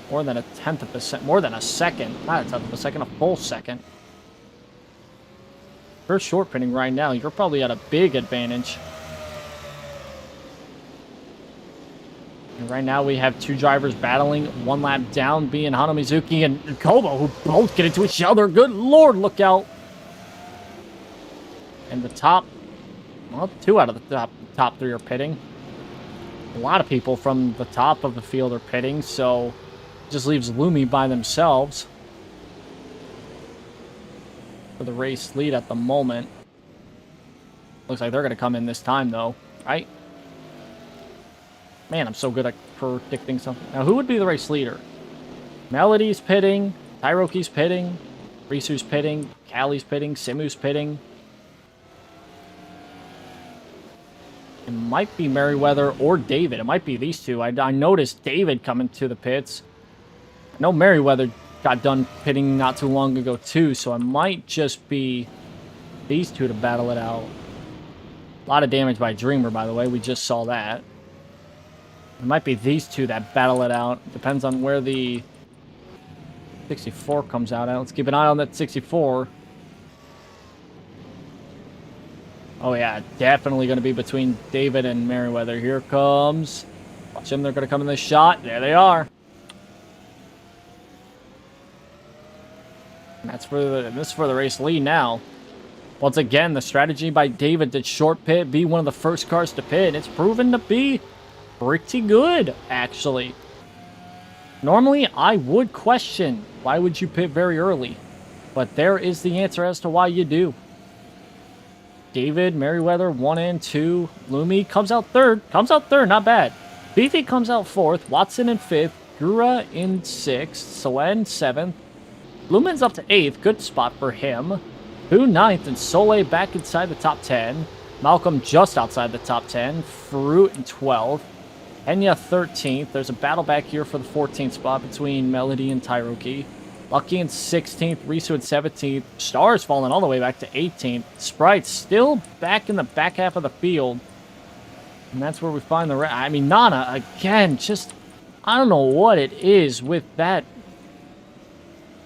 More than a tenth of a second. More than a second. Not a tenth of a second, a full second. If you're short pitting right now, you're probably at a big advantage. And right now we have 2 drivers battling. 1 lap down being Hano Mizuki and Kobo, who both get into each other. Good lord, look out. And the top, well, 2 out of the top 3 are pitting. A lot of people from the top of the field are pitting, so just leaves Lumi by themselves for the race lead at the moment. Looks like they're going to come in this time, though, right? Man, I'm so good at predicting something. Now, who would be the race leader? Melody's pitting, Tyroki's pitting, Risu's pitting, Callie's pitting, Simu's pitting. It might be Merriweather or David. It might be these two. I noticed David coming to the pits. I know Merriweather got done pitting not too long ago too, so it might just be these two to battle it out. A lot of damage by Dreamer, by the way. We just saw that. It might be these two that battle it out. Depends on where the 64 comes out at. Let's keep an eye on that 64. Oh, yeah. Definitely going to be between David and Merriweather. Here comes. Watch them. They're going to come in this shot. There they are. And this is for the race lead now. Once again, the strategy by David to short pit, be one of the first cars to pit. It's proven to be pretty good, actually. Normally, I would question, why would you pit very early? But there is the answer as to why you do. David, Merriweather, 1 and 2. Lumi comes out third. Comes out third, not bad. Beefy comes out 4th. Watson in 5th. Gura in 6th. Solen 7th. Lumen's up to 8th. Good spot for him. Boo 9th, and Soleil back inside the top 10. Malcolm just outside the top 10. Fruit in 12th. Enya 13th. There's a battle back here for the 14th spot between Melody and Tyroki. Lucky in 16th. Risu in 17th. Stars falling all the way back to 18th. Sprite still back in the back half of the field. And that's where we find the... I mean, Nana, again, just... I don't know what it is with that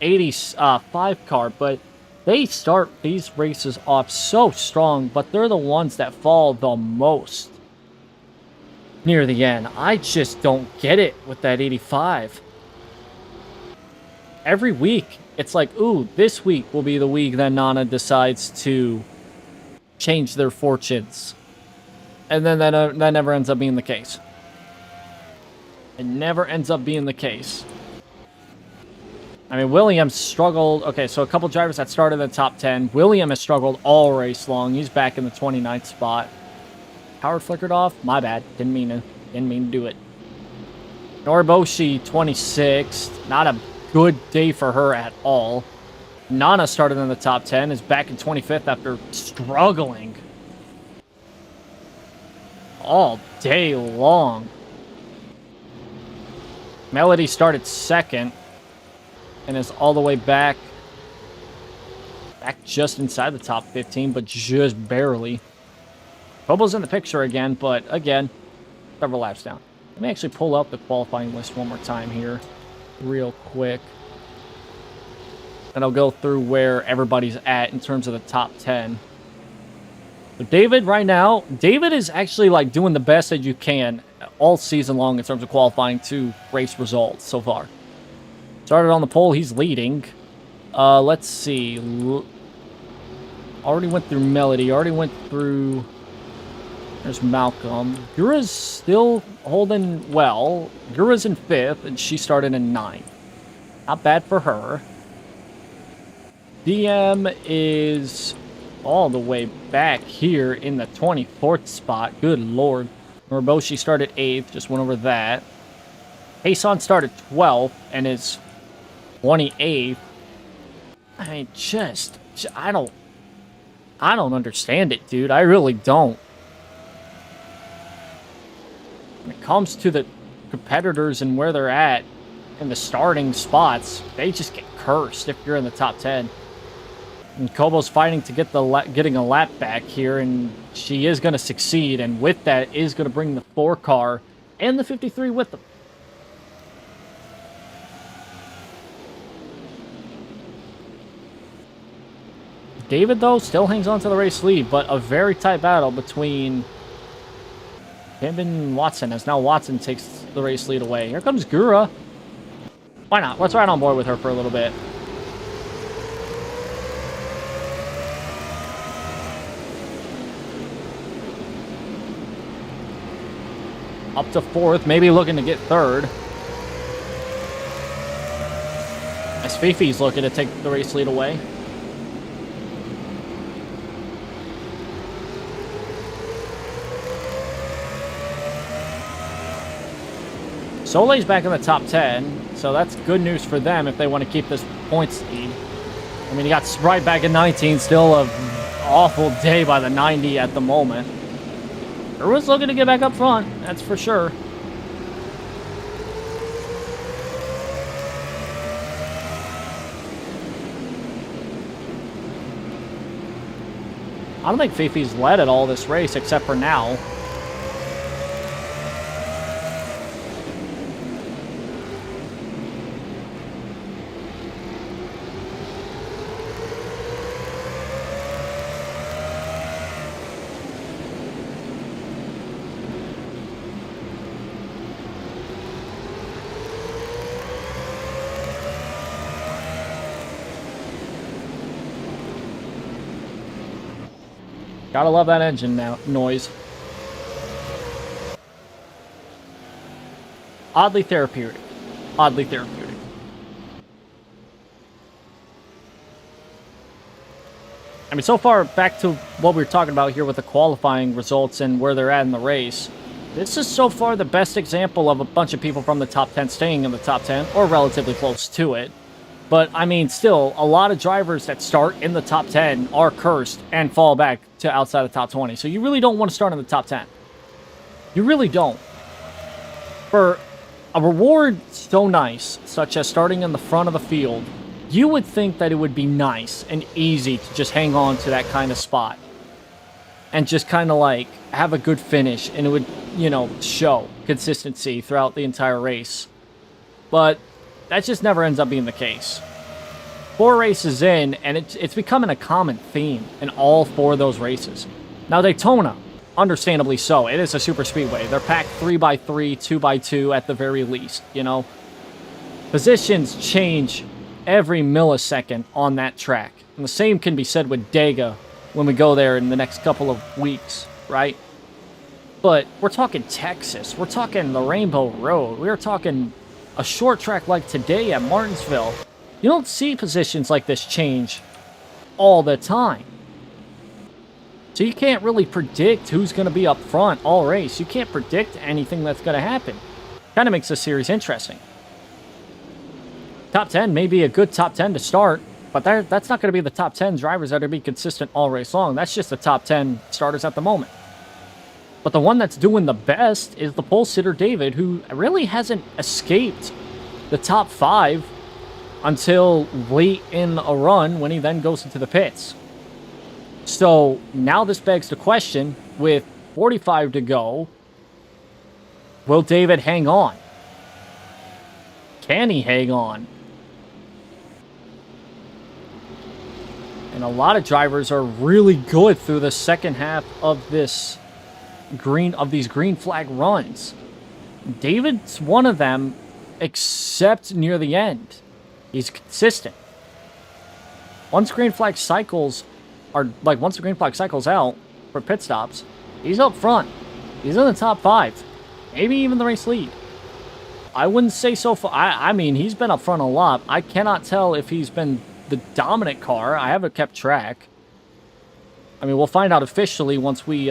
85 car, but... They start these races off so strong, but they're the ones that fall the most near the end. I just don't get it with that 85. Every week, it's like, ooh, this week will be the week that Nana decides to change their fortunes. And then that never ends up being the case. It never ends up being the case. I mean, Williams struggled. Okay, so a couple drivers that started in the top 10. William has struggled all race long. He's back in the 29th spot. Howard flickered off. My bad. Didn't mean to do it. Noriboshi, 26th. Not a good day for her at all. Nana started in the top 10. Is back in 25th after struggling all day long. Melody started 2nd. And is all the way back just inside the top 15, but just barely. Bobo's in the picture again, but again, several laps down. Let me actually pull up the qualifying list one more time here, real quick. And I'll go through where everybody's at in terms of the top 10. So David, right now, David is actually like doing the best that you can all season long in terms of qualifying to race results so far. Started on the pole, he's leading. Let's see. Already went through Melody, already went through... There's Malcolm. Gura's still holding well. Gura's in 5th, and she started in 9th. Not bad for her. DM is all the way back here in the 24th spot. Good lord. Noriboshi started 8th, just went over that. Hasan started 12th, and is... 28th. I mean, I don't understand it, dude. I really don't. When it comes to the competitors and where they're at in the starting spots, they just get cursed if you're in the top 10. And Kobo's fighting to get getting a lap back here, and she is going to succeed, and with that is going to bring the 4 car and the 53 with them. David, though, still hangs on to the race lead, but a very tight battle between him and Watson, as now Watson takes the race lead away. Here comes Gura. Why not? Let's ride on board with her for a little bit. Up to 4th, maybe looking to get 3rd. As Fifi's looking to take the race lead away. Soleil's back in the top 10, so that's good news for them if they want to keep this points lead. I mean, you got Sprite back in 19, still an awful day by the 90 at the moment. was looking to get back up front, that's for sure. I don't think Fifi's led at all this race, except for now. Gotta love that engine now noise. Oddly therapeutic. Oddly therapeutic. I mean, so far, back to what we were talking about here with the qualifying results and where they're at in the race. This is so far the best example of a bunch of people from the top 10 staying in the top 10, or relatively close to it. But, I mean, still, a lot of drivers that start in the top 10 are cursed and fall back to outside the top 20. So you really don't want to start in the top 10. You really don't. For a reward so nice, such as starting in the front of the field, you would think that it would be nice and easy to just hang on to that kind of spot. And just kind of like have a good finish, and it would, you know, show consistency throughout the entire race. But that just never ends up being the case. 4 races in, and it's becoming a common theme in all 4 of those races. Now, Daytona, understandably so. It is a super speedway. They're packed 3x3, 2x2 at the very least, you know. Positions change every millisecond on that track. And the same can be said with Dega when we go there in the next couple of weeks, right? But we're talking Texas. We're talking the Rainbow Road. We're talking a short track like today at Martinsville. You don't see positions like this change all the time. So you can't really predict who's going to be up front all race. You can't predict anything that's going to happen. Kind of makes this series interesting. Top 10 may be a good top 10 to start, but that's not going to be the top 10 drivers that are going to be consistent all race long. That's just the top 10 starters at the moment. But the one that's doing the best is the pole sitter David, who really hasn't escaped the top 5 until late in a run when he then goes into the pits. So now this begs the question, with 45 to go, will David hang on? Can he hang on? And a lot of drivers are really good through the second half of these green flag runs. David's one of them, except near the end. He's consistent. Once the green flag cycles out for pit stops, he's up front. He's in the top 5. Maybe even the race lead. I wouldn't say so far. I mean, he's been up front a lot. I cannot tell if he's been the dominant car. I haven't kept track. I mean, we'll find out officially once we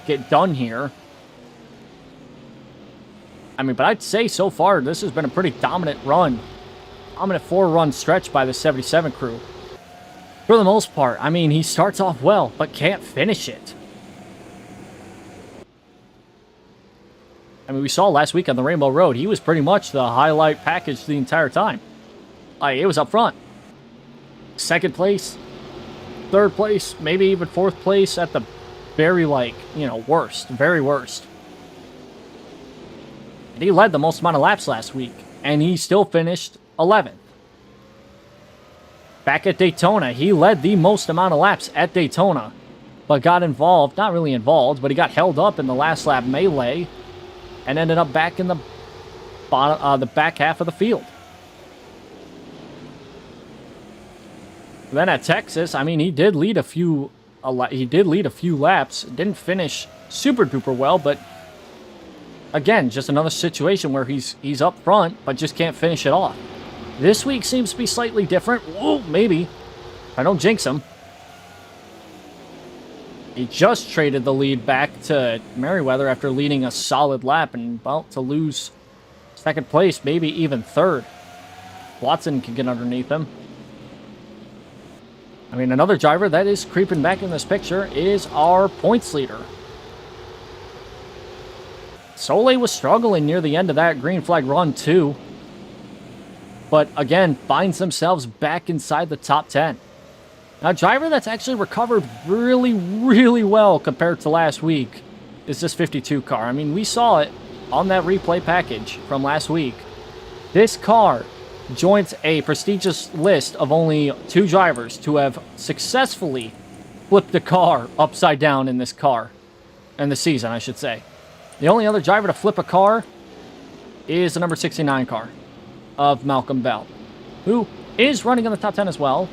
get done here. I mean, but I'd say so far this has been a pretty dominant run. Dominant 4-run stretch by the 77 crew. For the most part, I mean, he starts off well, but can't finish it. I mean, we saw last week on the Rainbow Road, he was pretty much the highlight package the entire time. Like, it was up front. Second place, third place, maybe even fourth place at the very, worst, very worst. And he led the most amount of laps last week, and he still finished 11th. Back at Daytona, he led the most amount of laps at Daytona, but got involved, not really involved, but he got held up in the last lap melee and ended up back in the back half of the field. Then at Texas, I mean, he did lead a few laps. Didn't finish super duper well, but again, just another situation where he's up front, but just can't finish it off. This week seems to be slightly different. Whoa, maybe. I don't jinx him. He just traded the lead back to Merriweather after leading a solid lap and about to lose second place, maybe even third. Watson can get underneath him. I mean, another driver that is creeping back in this picture is our points leader. Soleil was struggling near the end of that green flag run too. But again, finds themselves back inside the top 10. Now, a driver that's actually recovered really, really well compared to last week is this 52 car. I mean, we saw it on that replay package from last week. This car joins a prestigious list of only 2 drivers to have successfully flipped the car upside down in this car. In the season, I should say. The only other driver to flip a car is the number 69 car of Malcolm Bell, who is running in the top 10 as well,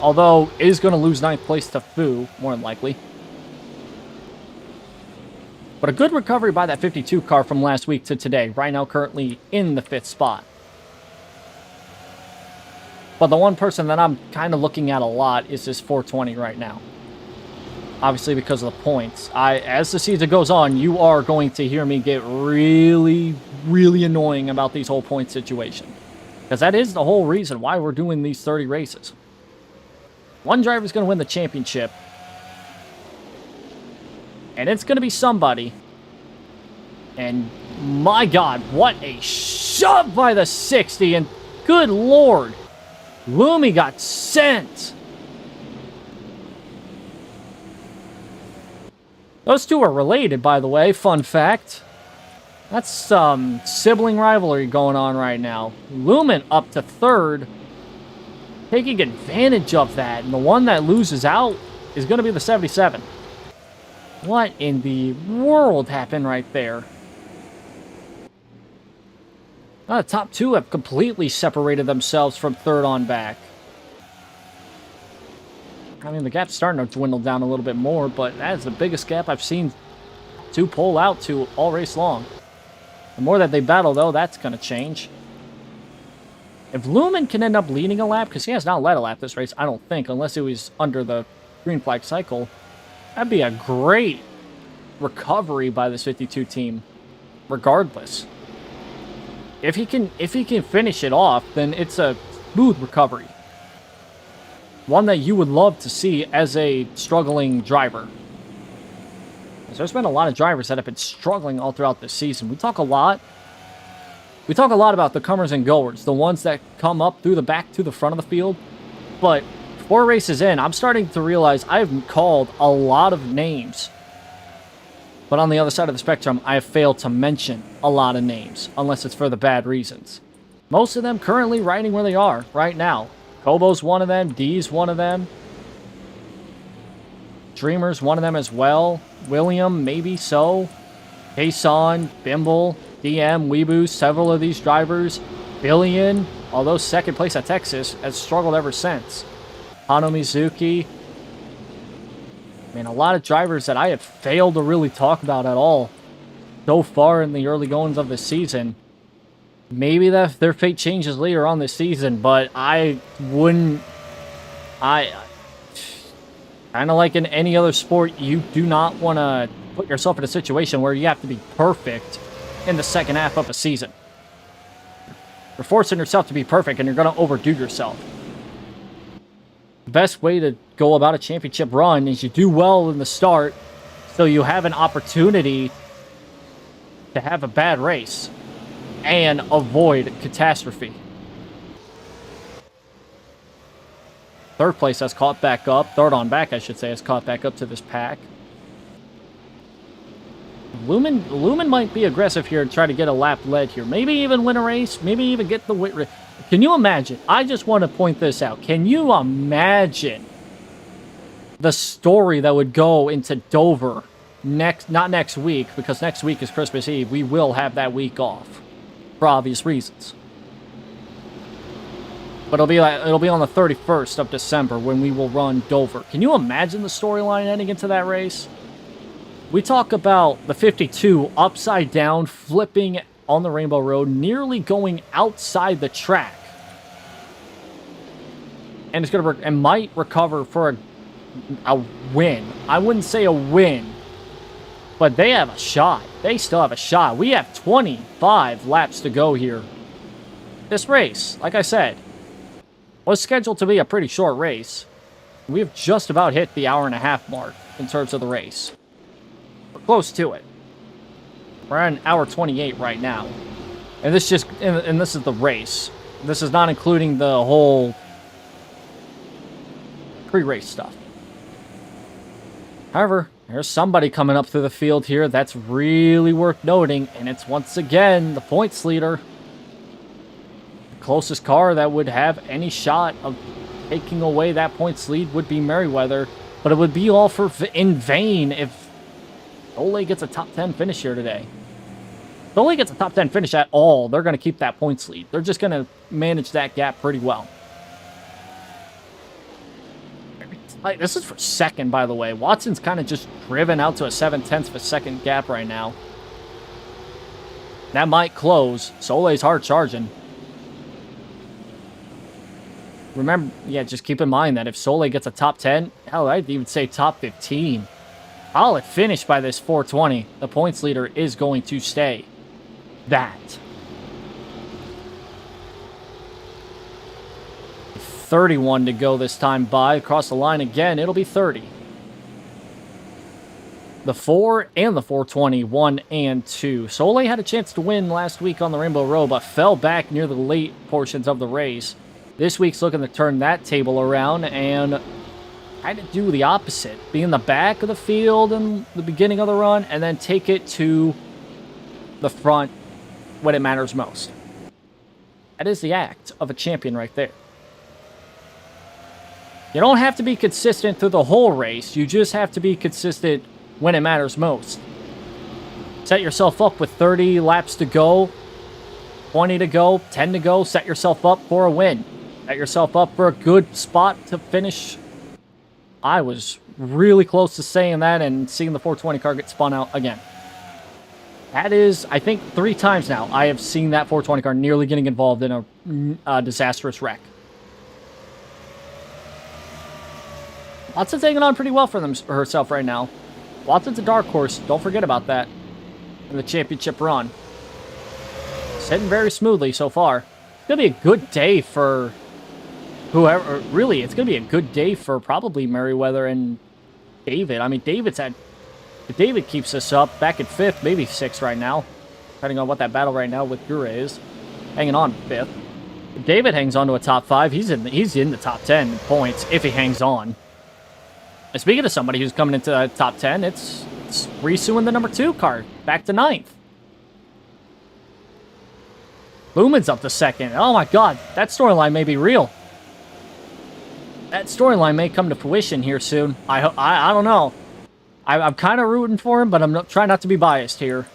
although is going to lose 9th place to Fu, more than likely. But a good recovery by that 52 car from last week to today, right now currently in the 5th spot. But the one person that I'm kind of looking at a lot is this 420 right now. Obviously, because of the points. As the season goes on, you are going to hear me get really, really annoying about these whole point situation. Because that is the whole reason why we're doing these 30 races. One driver is going to win the championship. And it's going to be somebody. And my God, what a shove by the 60. And good Lord, Lumi got sent. Those two are related, by the way. Fun fact. That's some sibling rivalry going on right now. Lumen up to 3rd, taking advantage of that. And the one that loses out is going to be the 77. What in the world happened right there? Now, the top 2 have completely separated themselves from 3rd on back. I mean, the gap's starting to dwindle down a little bit more, but that is the biggest gap I've seen 2 pull out to all race long. The more that they battle, though, that's going to change. If Lumen can end up leading a lap, because he has not led a lap this race, I don't think, unless it was under the green flag cycle, that'd be a great recovery by this 52 team, regardless. If he can finish it off, then it's a smooth recovery. One that you would love to see as a struggling driver. There's been a lot of drivers that have been struggling all throughout this season. We talk a lot about the comers and goers, the ones that come up through the back to the front of the field. But 4 races in, I'm starting to realize I've called a lot of names. But on the other side of the spectrum, I have failed to mention a lot of names, unless it's for the bad reasons. Most of them currently riding where they are right now. Kobo's one of them. D's one of them. Dreamer's one of them as well. William, maybe so. Kason, Bimble, DM, Weeboo, several of these drivers. Billion, although 2nd place at Texas, has struggled ever since. Hano Mizuki. I mean, a lot of drivers that I have failed to really talk about at all so far in the early goings of the season. Maybe their fate changes later on this season, but I wouldn't... Kind of like in any other sport, you do not want to put yourself in a situation where you have to be perfect in the second half of a season. You're forcing yourself to be perfect, and you're going to overdo yourself. The best way to go about a championship run is you do well in the start, so you have an opportunity to have a bad race and avoid catastrophe. 3rd place has caught back up. 3rd on back, I should say, has caught back up to this pack. Lumen might be aggressive here and try to get a lap led here. Maybe even win a race. Maybe even get the win. Can you imagine? I just want to point this out. Can you imagine the story that would go into Dover not next week, because next week is Christmas Eve. We will have that week off for obvious reasons. But it'll be on the 31st of December when we will run Dover. Can you imagine the storyline ending into that race? We talk about the 52 upside down, flipping on the Rainbow Road, nearly going outside the track. And it's and might recover for a win. I wouldn't say a win, but they have a shot. They still have a shot. We have 25 laps to go here. This race, like I said, was scheduled to be a pretty short race. We've just about hit the hour-and-a-half mark in terms of the race. We're close to it. We're at an hour 28 right now. And this just, and this is the race. This is not including the whole pre-race stuff. However, there's somebody coming up through the field here that's really worth noting, and it's once again the points leader. The closest car that would have any shot of taking away that points lead would be Merriweather, but it would be all in vain if Ole gets a top 10 finish here today. If Ole gets a top 10 finish at all, they're going to keep that points lead. They're just going to manage that gap pretty well. This is for second, by the way. Watson's kind of just driven out to a 7/10 of a second gap right now. That might close. Soleil's hard charging. Remember, yeah, just keep in mind that if Soleil gets a top 10, hell, I'd even say top 15. Solid finish by this 420. The points leader is going to stay that. 31 to go this time by. Across the line again, it'll be 30. The 4 and the 420, 1 and 2. Soleil had a chance to win last week on the Rainbow Road, but fell back near the late portions of the race. This week's looking to turn that table around and kind of do the opposite. Be in the back of the field in the beginning of the run, and then take it to the front when it matters most. That is the act of a champion right there. You don't have to be consistent through the whole race. You just have to be consistent when it matters most. Set yourself up with 30 laps to go, 20 to go, 10 to go. Set yourself up for a win. Set yourself up for a good spot to finish. I was really close to saying that and seeing the 420 car get spun out again. That is, I think, 3 times now I have seen that 420 car nearly getting involved in a disastrous wreck. Watson's hanging on pretty well for herself right now. Watson's a dark horse. Don't forget about that in the championship run. It's heading very smoothly so far. It's going to be a good day for whoever. Really, it's going to be a good day for probably Merriweather and David. I mean, if David keeps this up, back at 5th, maybe 6th right now. Depending on what that battle right now with Gura is. Hanging on 5th. If David hangs on to a top 5, he's in the top 10 in points if he hangs on. And speaking of somebody who's coming into the top 10, it's Risu in the number 2 car, back to 9th. Lumen's up to 2nd. Oh my god, that storyline may be real. That storyline may come to fruition here soon. I don't know. I'm kind of rooting for him, but I'm trying not to be biased here.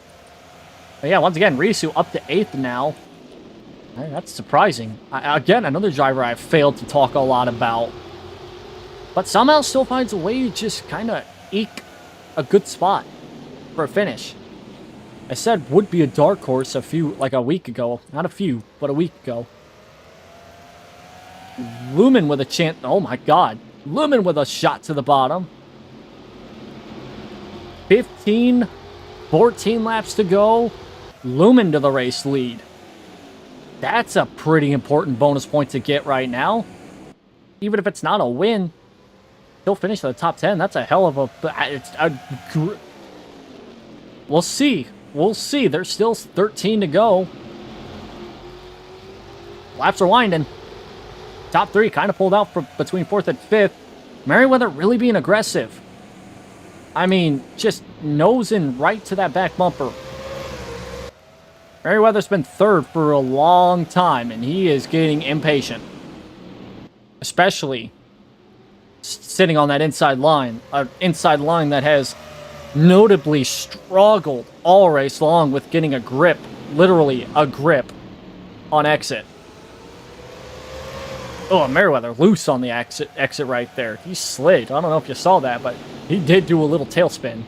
But yeah, once again, Risu up to 8th now. Hey, that's surprising. Again, another driver I've failed to talk a lot about. But somehow still finds a way to just kind of eke a good spot for a finish. I said would be a dark horse a week ago. Not a few, but a week ago. Lumen with a chance. Oh my god. Lumen with a shot to the bottom. 14 laps to go. Lumen to the race lead. That's a pretty important bonus point to get right now. Even if it's not a win. He'll finish in the top 10. That's a hell of a... We'll see. We'll see. There's still 13 to go. Laps are winding. Top 3 kind of pulled out between 4th and 5th. Merriweather really being aggressive. I mean, just nosing right to that back bumper. Merriweather's been 3rd for a long time, and he is getting impatient. Especially sitting on that inside line. An inside line that has notably struggled all race long with getting a grip. Literally a grip on exit. Oh, Merriweather loose on the exit right there. He slid. I don't know if you saw that, but he did do a little tailspin.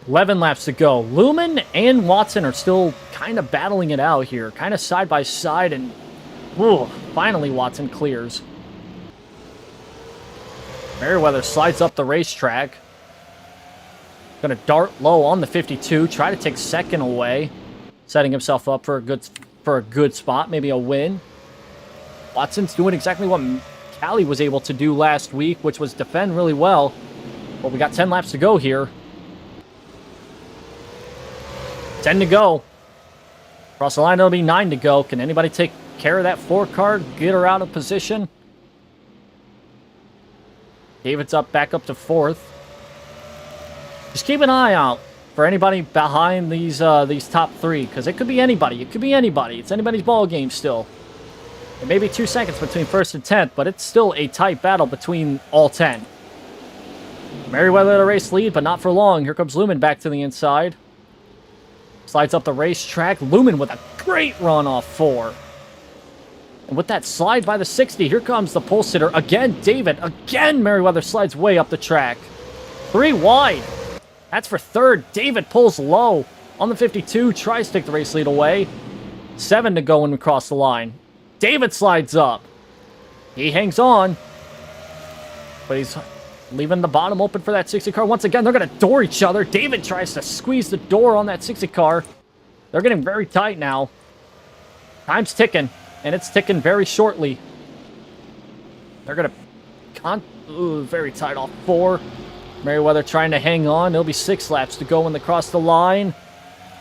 11 laps to go. Lumen and Watson are still kind of battling it out here. Kind of side by side, and finally Watson clears. Merriweather slides up the racetrack. Gonna dart low on the 52. Try to take 2nd away. Setting himself up for a good spot. Maybe a win. Watson's doing exactly what Callie was able to do last week, which was defend really well. But we got 10 laps to go here. 10 to go. Across the line, it'll be 9 to go. Can anybody take care of that 4 car? Get her out of position. David's back up to 4th. Just keep an eye out for anybody behind these top 3, because it could be anybody. It could be anybody. It's anybody's ball game still. It may be 2 seconds between 1st and 10th, but it's still a tight battle between all 10. Merriweather the race lead, but not for long. Here comes Lumen back to the inside. Slides up the racetrack. Lumen with a great run off 4. And with that slide by the 60, here comes the pole sitter. Again, David. Again, Merriweather slides way up the track. 3 wide. That's for 3rd. David pulls low on the 52. Tries to take the race lead away. 7 to go when we cross the line. David slides up. He hangs on. But he's leaving the bottom open for that 60 car. Once again, they're going to door each other. David tries to squeeze the door on that 60 car. They're getting very tight now. Time's ticking, and it's ticking very shortly. They're going to... very tight off 4. Merriweather trying to hang on. It'll be 6 laps to go when they cross the line.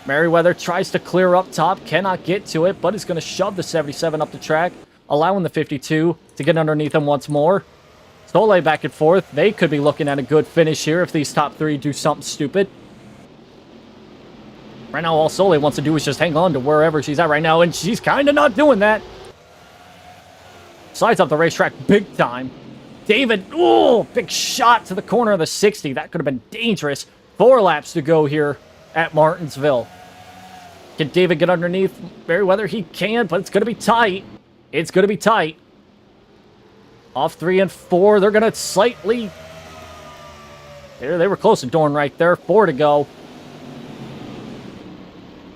Merriweather tries to clear up top. Cannot get to it, but is going to shove the 77 up the track, allowing the 52 to get underneath him once more. Soleil back and forth. They could be looking at a good finish here if these top 3 do something stupid. Right now, all Soleil wants to do is just hang on to wherever she's at right now, and she's kind of not doing that. Slides up the racetrack big time. David, big shot to the corner of the 60. That could have been dangerous. 4 laps to go here at Martinsville. Can David get underneath Merriweather? He can, but it's going to be tight. It's going to be tight. Off 3 and 4. They're going to slightly... They were close to Dorn right there. 4 to go.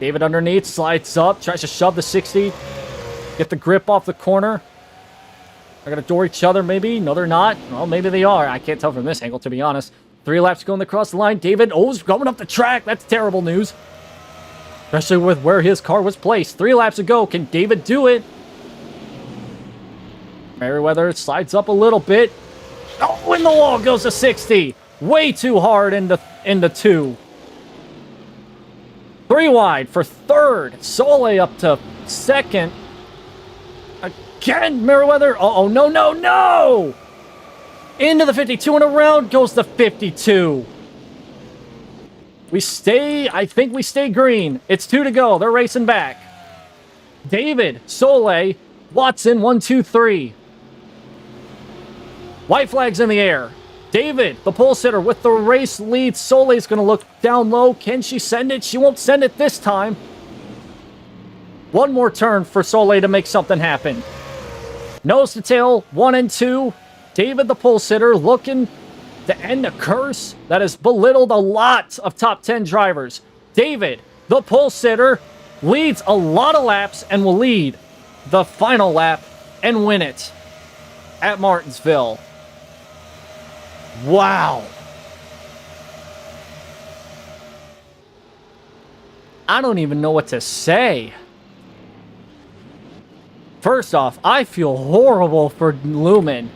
David underneath. Slides up. Tries to shove the 60. Get the grip off the corner. They're going to door each other maybe. No, they're not. Well, maybe they are. I can't tell from this angle, to be honest. 3 laps going across the line. David, is going up the track. That's terrible news. Especially with where his car was placed. 3 laps to go. Can David do it? Merriweather slides up a little bit. Oh, in the wall goes the 60. Way too hard into 2. 3 wide for 3rd. Soleil up to 2nd. Again, Merriweather. Oh, no, no, no! Into the 52 and around goes the 52. I think we stay green. It's 2 to go. They're racing back. David, Soleil, Watson, 1, 2, 3. White flags in the air. David, the pole sitter, with the race lead. Soleil's going to look down low. Can she send it? She won't send it this time. 1 more turn for Soleil to make something happen. Nose to tail, 1 and 2. David, the pole sitter, looking to end a curse that has belittled a lot of top 10 drivers. David, the pole sitter, leads a lot of laps and will lead the final lap and win it at Martinsville. Wow. I don't even know what to say. First off, I feel horrible for Lumen.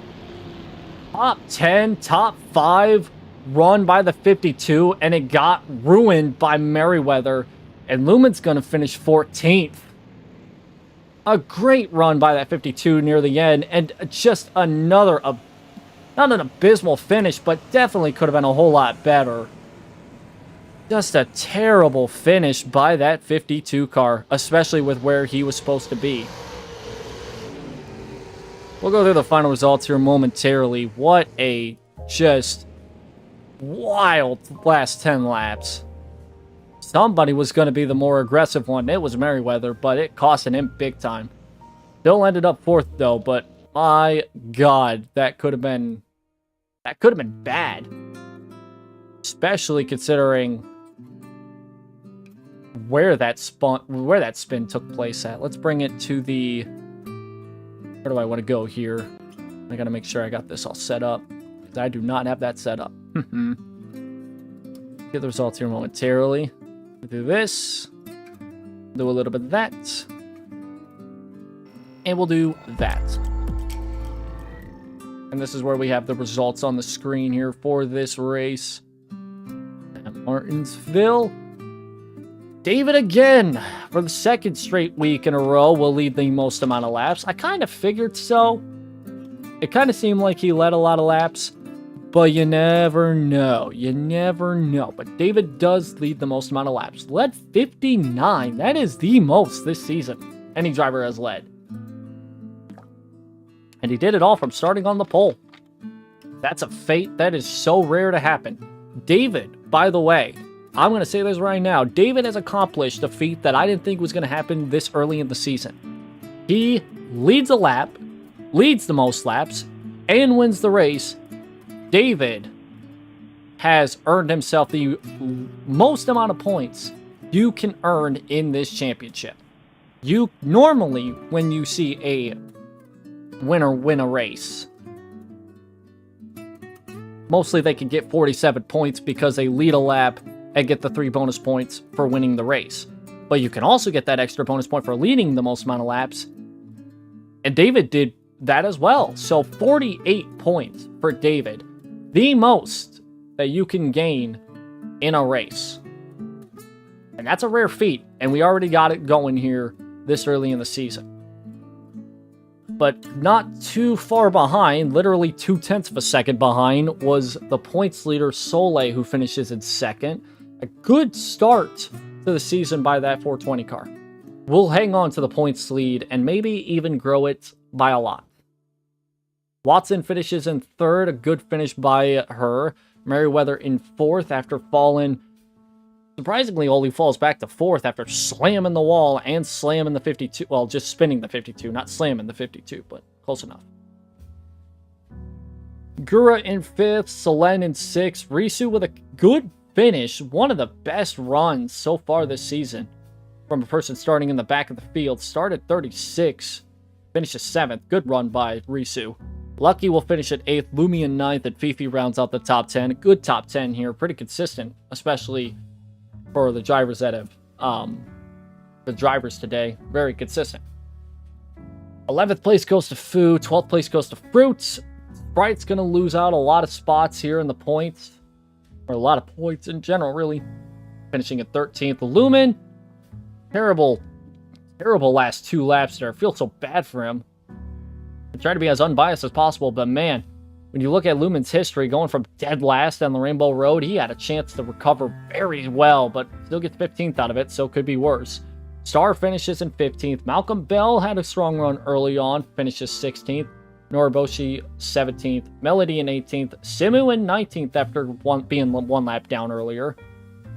Top 10, top 5 run by the 52, and it got ruined by Merriweather. And Lumen's going to finish 14th. A great run by that 52 near the end, and just another, not an abysmal finish, but definitely could have been a whole lot better. Just a terrible finish by that 52 car, especially with where he was supposed to be. We'll go through the final results here momentarily. What a just wild last 10 laps. Somebody was going to be the more aggressive one. It was Merriweather, but it costed him big time. Still ended up 4th though, but my God, that could have been bad. Especially considering where that spin took place at. Let's bring it to the... Where do I want to go here? I gotta make sure I got this all set up, because I do not have that set up. Get the results here momentarily. We'll do this. Do a little bit of that. And we'll do that. And this is where we have the results on the screen here for this race at Martinsville. David again, for the second straight week in a row, will lead the most amount of laps. I kind of figured so. It kind of seemed like he led a lot of laps, but you never know. You never know. But David does lead the most amount of laps. Led 59. That is the most this season any driver has led. And he did it all from starting on the pole. That's a feat that is so rare to happen. David, by the way, I'm going to say this right now. David has accomplished a feat that I didn't think was going to happen this early in the season. He leads a lap, leads the most laps, and wins the race. David has earned himself the most amount of points you can earn in this championship. You normally, when you see a winner win a race, mostly they can get 47 points because they lead a lap and get the 3 bonus points for winning the race. But you can also get that extra bonus point for leading the most amount of laps. And David did that as well. So 48 points for David. The most that you can gain in a race. And that's a rare feat. And we already got it going here this early in the season. But not too far behind, literally 0.2 of a second behind, was the points leader Soleil, who finishes in second. A good start to the season by that 420 car. We'll hang on to the points lead and maybe even grow it by a lot. Watson finishes in third, a good finish by her. Merriweather in fourth after falling. Surprisingly, only falls back to fourth after slamming the wall and slamming the 52. Well, just spinning the 52, not slamming the 52, but close enough. Gura in fifth, Selen in sixth. Risu with a good finish. One of the best runs so far this season from a person starting in the back of the field. Started 36, finishes seventh. Good run by Risu. Lucky will finish at 8th, Lumi in 9th, and Fifi rounds out the top 10. Good top 10 here, pretty consistent, especially for the drivers that have, the drivers today, very consistent. 11th place goes to Fu, 12th place goes to Fruits. Sprite's going to lose out a lot of spots here in the points, or a lot of points in general, really. Finishing at 13th. Lumen, terrible last 2 laps there. I feel so bad for him. I try to be as unbiased as possible, but man, when you look at Lumen's history, going from dead last on the Rainbow Road, he had a chance to recover very well, but still gets 15th out of it, so it could be worse. Star finishes in 15th. Malcolm Bell had a strong run early on, finishes 16th. Noriboshi 17th. Melody in 18th. Simu in 19th after being one lap down earlier.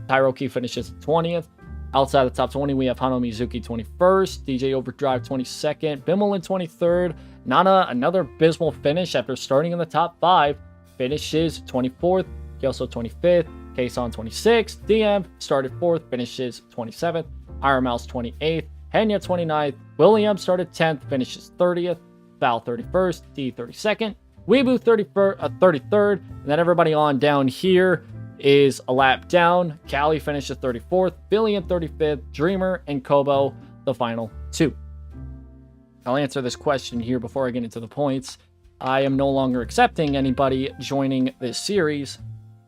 Tairoki finishes 20th. Outside the top 20, we have Hano Mizuki 21st. DJ Overdrive 22nd. Bimmel in 23rd. Nana, another abysmal finish after starting in the top 5. Finishes 24th. Kyoso 25th. Kason 26th. DM started 4th. Finishes 27th. Iron Mouse 28th. Henya 29th. William started 10th. Finishes 30th. Val 31st. D 32nd. Weebu 33rd. And then everybody on down here is a lap down. Callie finishes 34th. Billy in 35th. Dreamer and Kobo, the final 2. I'll answer this question here before I get into the points. I am no longer accepting anybody joining this series.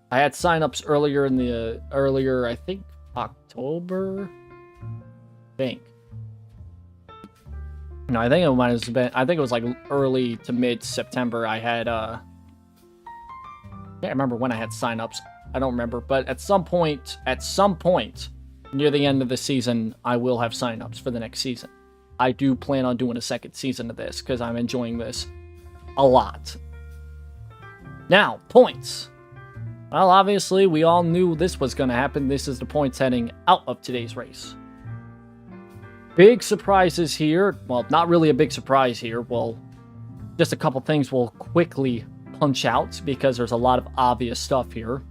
I had signups earlier, I think October. No, I think it might have been. I think it was like early to mid September. I had I can't remember when I had signups. I don't remember, but at some point near the end of the season, I will have signups for the next season. I do plan on doing a second season of this because I'm enjoying this a lot. Now, points. Well, obviously, we all knew this was going to happen. This is the points heading out of today's race. Big surprises here. Well, not really a big surprise here. Well, just a couple things we'll quickly punch out because there's a lot of obvious stuff here.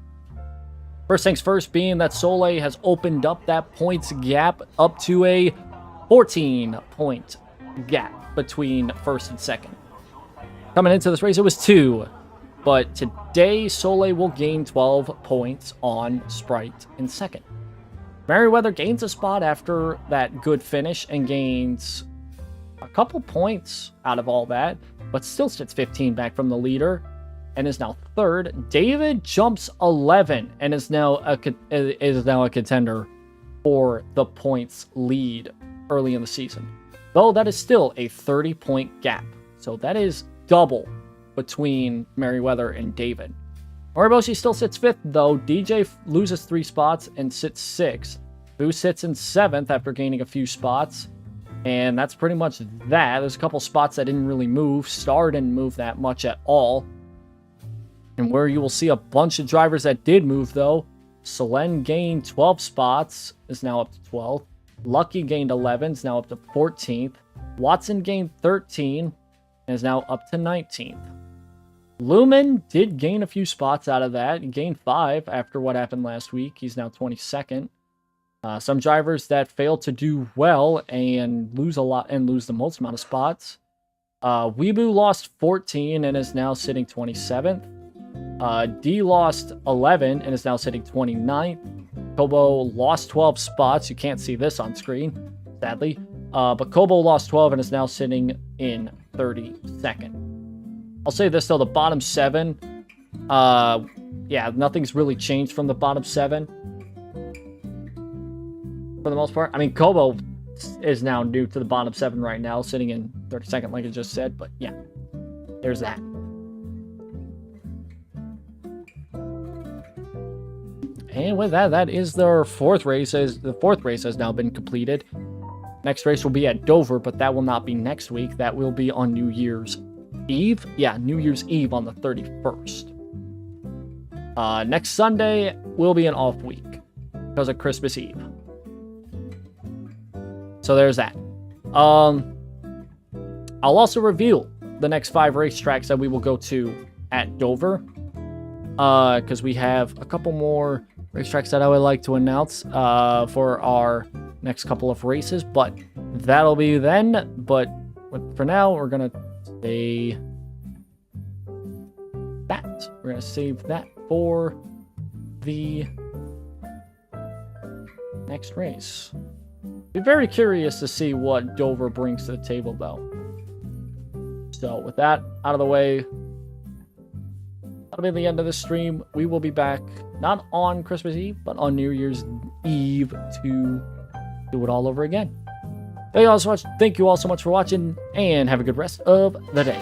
First things first being that Soleil has opened up that points gap up to a 14-point gap between first and second. Coming into this race, it was 2. But today, Soleil will gain 12 points on Sprite in second. Merriweather gains a spot after that good finish and gains a couple points out of all that, but still sits 15 back from the leader and is now third. David jumps 11 and is now a contender for the points lead early in the season. Though that is still a 30-point gap. So that is double between Merriweather and David. Moriboshi still sits 5th, though. DJ loses 3 spots and sits 6th. Boo sits in 7th after gaining a few spots. And that's pretty much that. There's a couple spots that didn't really move. Star didn't move that much at all. And where you will see a bunch of drivers that did move, though. Selen gained 12 spots, is now up to 12th. Lucky gained 11, is now up to 14th. Watson gained 13, and is now up to 19th. Lumen did gain a few spots out of that. He gained 5 after what happened last week. He's now 22nd. Some drivers that failed to do well and lose a lot and lose the most amount of spots. Weebu lost 14 and is now sitting 27th. D lost 11 and is now sitting 29th. Kobo lost 12 spots. You can't see this on screen, sadly. But Kobo lost 12 and is now sitting in 32nd. I'll say this, though. The bottom 7, yeah, nothing's really changed from the bottom 7. For the most part. I mean, Kobo is now new to the bottom 7 right now, sitting in 32nd, like I just said. But, yeah, there's that. And with that, that is their 4th race. The 4th race has now been completed. Next race will be at Dover, but that will not be next week. That will be on New Year's Eve. Yeah, New Year's Eve on the 31st. Next Sunday will be an off week because of Christmas Eve. So there's that. I'll also reveal the next 5 racetracks that we will go to at Dover. Because we have a couple more racetracks that I would like to announce for our next couple of races. But that'll be then. But for now, we're going to say that. We're going to save that for the next race. Be very curious to see what Dover brings to the table, though. So with that out of the way, that'll be the end of the stream. We will be back, not on Christmas Eve, but on New Year's Eve to do it all over again. Thank you all so much for watching, and have a good rest of the day.